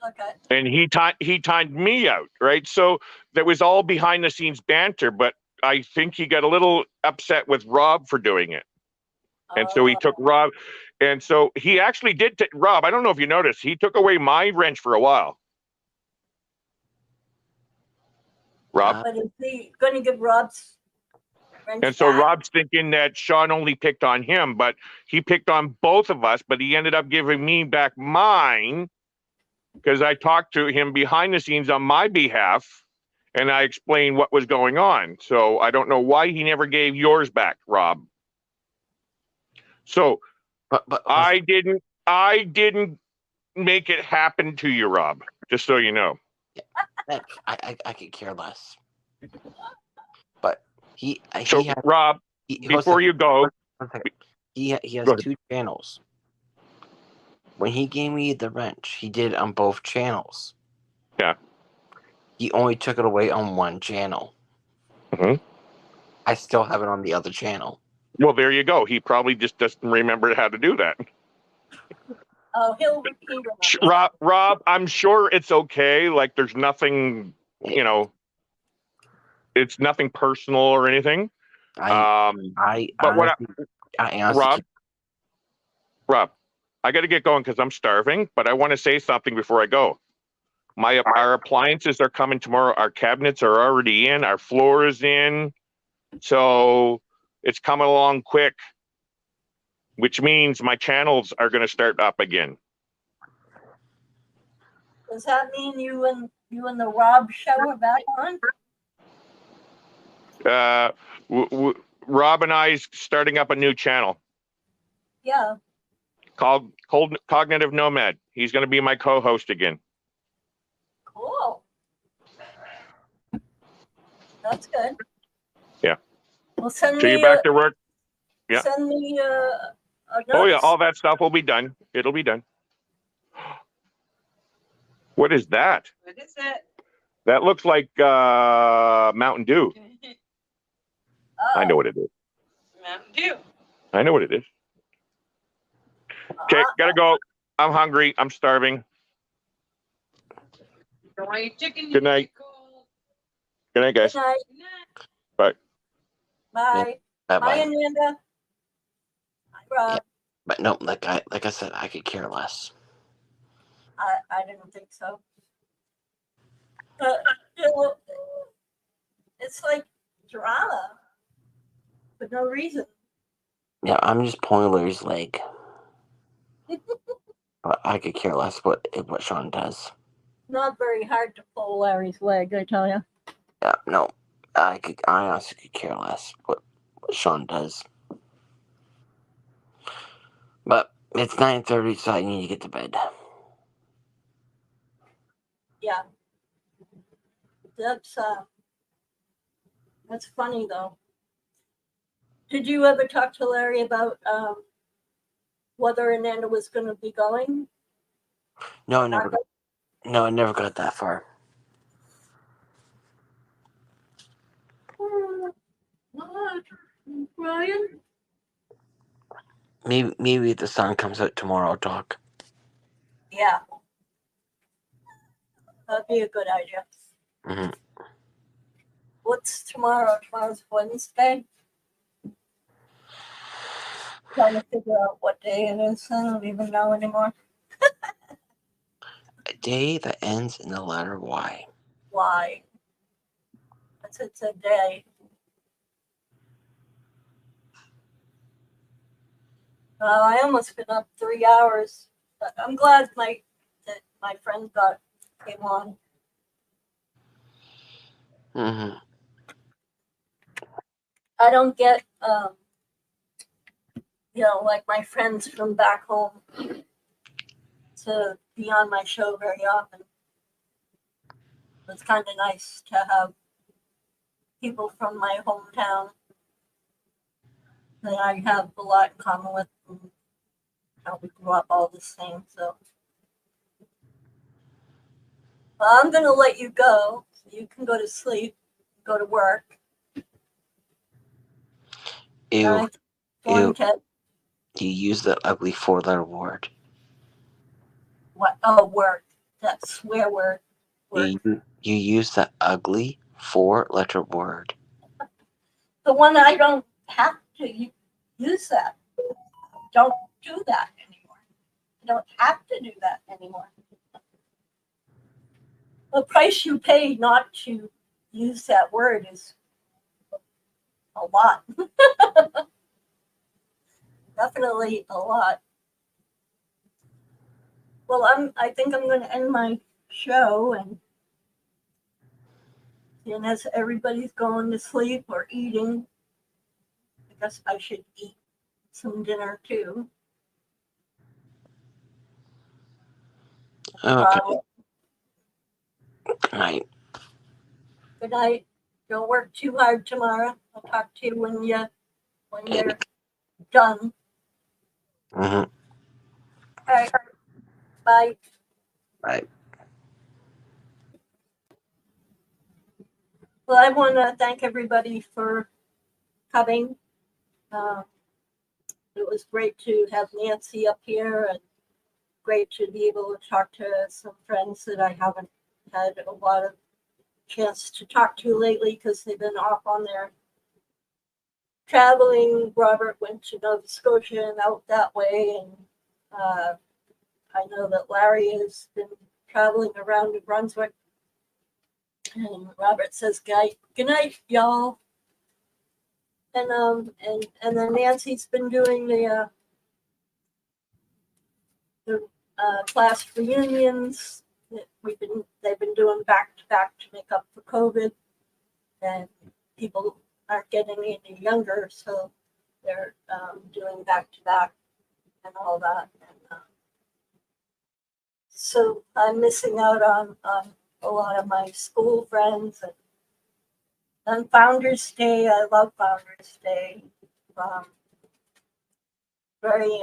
okay. And he timed me out, right? So that was all behind the scenes banter, but I think he got a little upset with Rob for doing it. And so he took Rob. And so he actually did take Rob. I don't know if you noticed, he took away my wrench for a while. Rob? But is he going to give Rob's wrench And so back? Rob's thinking that Sean only picked on him, but he picked on both of us, but he ended up giving me back mine because I talked to him behind the scenes on my behalf and I explained what was going on. So I don't know why he never gave yours back, Rob. So But I didn't make it happen to you, Rob, just so you know. I could care less. But Rob, before you go, he has go ahead. 2 channels. When he gave me the wrench, he did it on both channels. Yeah. He only took it away on one channel. Mm-hmm. I still have it on the other channel. Well, there you go. He probably just doesn't remember how to do that. Oh, he'll repeat. Rob, I'm sure it's okay. Like, there's nothing, it's nothing personal or anything. Rob, I got to get going because I'm starving, but I want to say something before I go. Our appliances are coming tomorrow. Our cabinets are already in. Our floor is in. So it's coming along quick, which means my channels are going to start up again. Does that mean you and the Rob show are back on? Rob and I starting up a new channel. Yeah. Called Cognitive Nomad. He's going to be my co-host again. Cool. That's good. Yeah. Well, send So me. you're back to work. Yeah. Send me a note. Oh yeah, all that stuff will be done. It'll be done. What is that? What is it? That looks like Mountain Dew. I know what it is. Mountain Dew. I know what it is. Okay, gotta go. I'm hungry. I'm starving. Don't want your chicken. Good night. Good night, guys. Good night. Bye. Bye. Hi, Bye. Amanda. Hi, Rob. Yeah. But no, like I said, I could care less. I didn't think so. But you know, it's like drama for no reason. Yeah, I'm just pulling Larry's leg. But I could care less what Sean does. Not very hard to pull Larry's leg, I tell you. Yeah, no, I honestly could care less what Sean does. But it's 9:30, so I need to get to bed. Yeah. That's funny though. Did you ever talk to Larry about whether Ananda was going to be going? No, I never got that far. What, Brian? Maybe if the sun comes out tomorrow, I'll talk. Yeah, that'd be a good idea. Mm-hmm. What's tomorrow? Tomorrow's Wednesday. Trying to figure out what day it is. I don't even know anymore. A day that ends in the letter Y. Why? It's a day. I almost been up 3 hours, but I'm glad that my friend came on. Mm-hmm. I don't get like my friends from back home to be on my show very often. It's kind of nice to have people from my hometown that I have a lot in common with. And how we grew up all the same. So I'm going to let you go. So you can go to sleep, go to work. Ew. You use that ugly 4-letter word. What? Oh, word. That swear word. You use that ugly 4-letter word. The one I don't have to use that. Don't do that anymore. I don't have to do that anymore. The price you pay not to use that word is a lot. Definitely a lot. Well, I think I'm going to end my show, and as everybody's going to sleep or eating, I guess I should eat some dinner too. Okay. Good night. Good night. Don't work too hard tomorrow. I'll talk to you when you're done. Mm-hmm. All right. Bye. Bye. Well, I want to thank everybody for coming. It was great to have Nancy up here, and great to be able to talk to some friends that I haven't had a lot of chance to talk to lately because they've been off on their traveling. Robert went to Nova Scotia and out that way, and I know that Larry has been traveling around New Brunswick. And Robert says, "Good night, y'all." And then Nancy's been doing the class reunions that they've been doing back to back to make up for COVID, and people aren't getting any younger, so they're doing back to back and all that. And so I'm missing out on a lot of my school friends. And on Founders Day, I love Founders Day. Very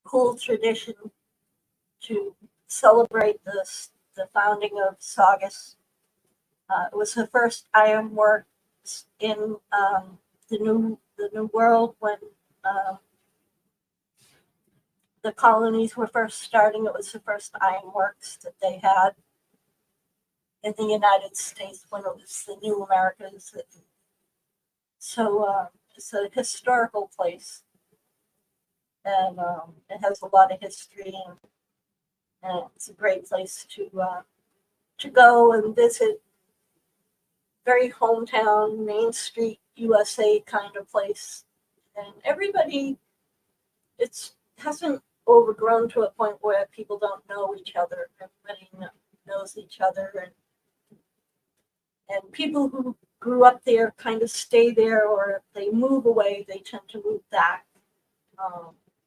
cool tradition to celebrate the founding of Saugus. It was the first ironworks in the New World when the colonies were first starting. It was the first ironworks that they had in the United States when it was the New Americas that So it's a historical place, and it has a lot of history, and it's a great place to go and visit. Very hometown, Main Street, USA kind of place, and everybody. It hasn't overgrown to a point where people don't know each other. Everybody knows each other, and people who grew up there kind of stay there, or if they move away, they tend to move back.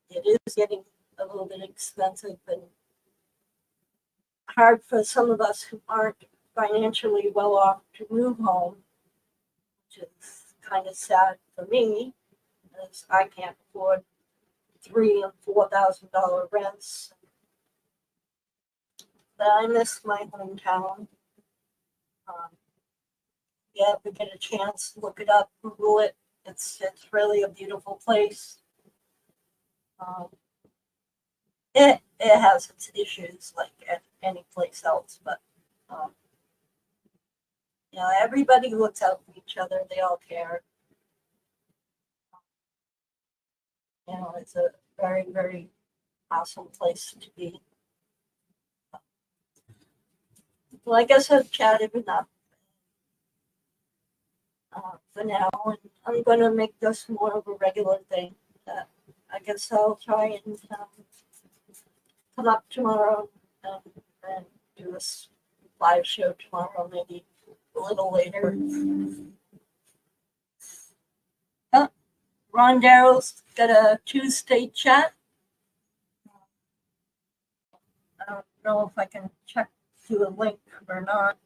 It is getting a little bit expensive and hard for some of us who aren't financially well off to move home, which is kind of sad for me, as I can't afford $3,000 and $4,000 rents. But I miss my hometown. Yeah, if we get a chance, look it up, Google it. It's really a beautiful place. It has its issues like any place else, but you know, everybody looks out for each other. They all care. You know, it's a very, very awesome place to be. Well, I guess I've chatted enough for now, and I'm going to make this more of a regular thing. I guess I'll try and come up tomorrow and do this live show tomorrow, maybe a little later. Ron Darrow's got a Tuesday chat. I don't know if I can check through a link or not.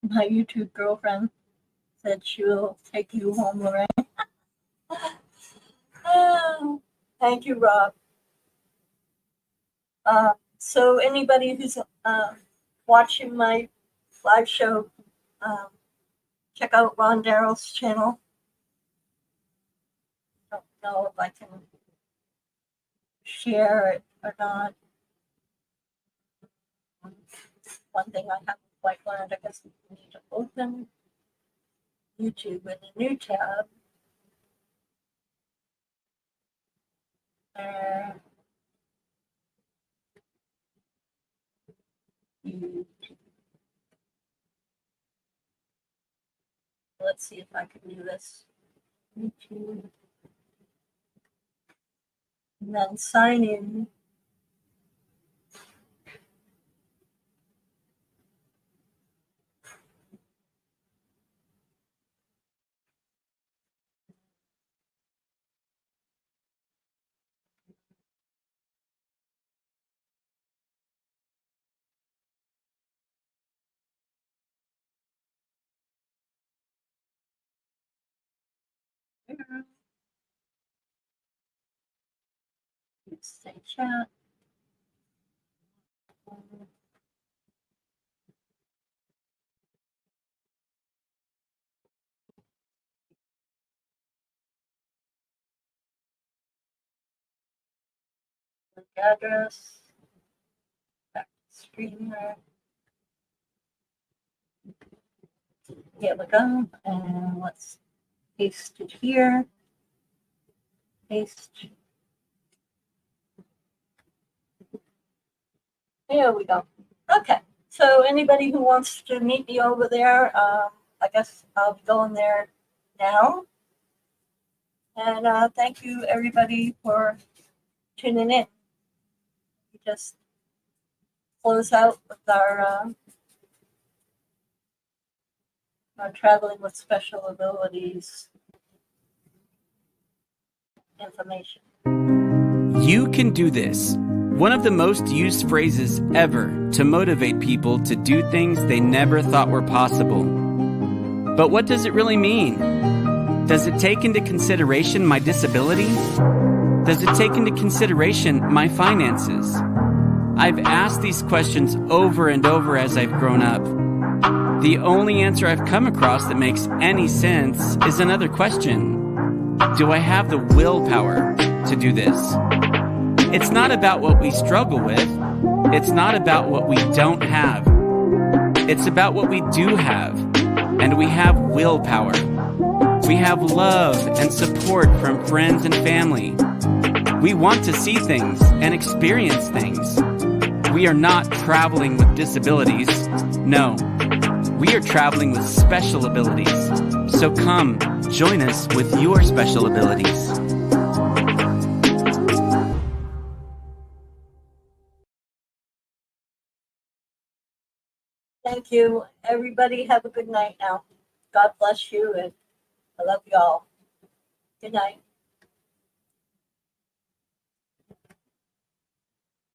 My YouTube girlfriend said she will take you home, Lorraine. Oh, thank you, Rob. So anybody who's watching my live show, check out Ron Darrow's channel. I don't know if I can share it or not. One thing I haven't quite learned, I guess we need to open YouTube in a new tab. Let's see if I can do this. YouTube. And then sign in. Say chat. Link address. Back to streamer. Here we go. And let's paste it here. Paste. There we go. Okay, so anybody who wants to meet me over there, I guess I'll be going there now. And thank you, everybody, for tuning in. We just close out with our traveling with special abilities information. You can do this. One of the most used phrases ever to motivate people to do things they never thought were possible. But what does it really mean? Does it take into consideration my disability? Does it take into consideration my finances? I've asked these questions over and over as I've grown up. The only answer I've come across that makes any sense is another question. Do I have the willpower to do this? It's not about what we struggle with, It's not about what we don't have. It's about what we do have. And we have willpower. We have love and support from friends and family. We want to see things and experience things. We are not traveling with disabilities. No, we are traveling with special abilities. So come, join us with your special abilities. Thank you. Everybody have a good night now. God bless you, and I love you all. Good night.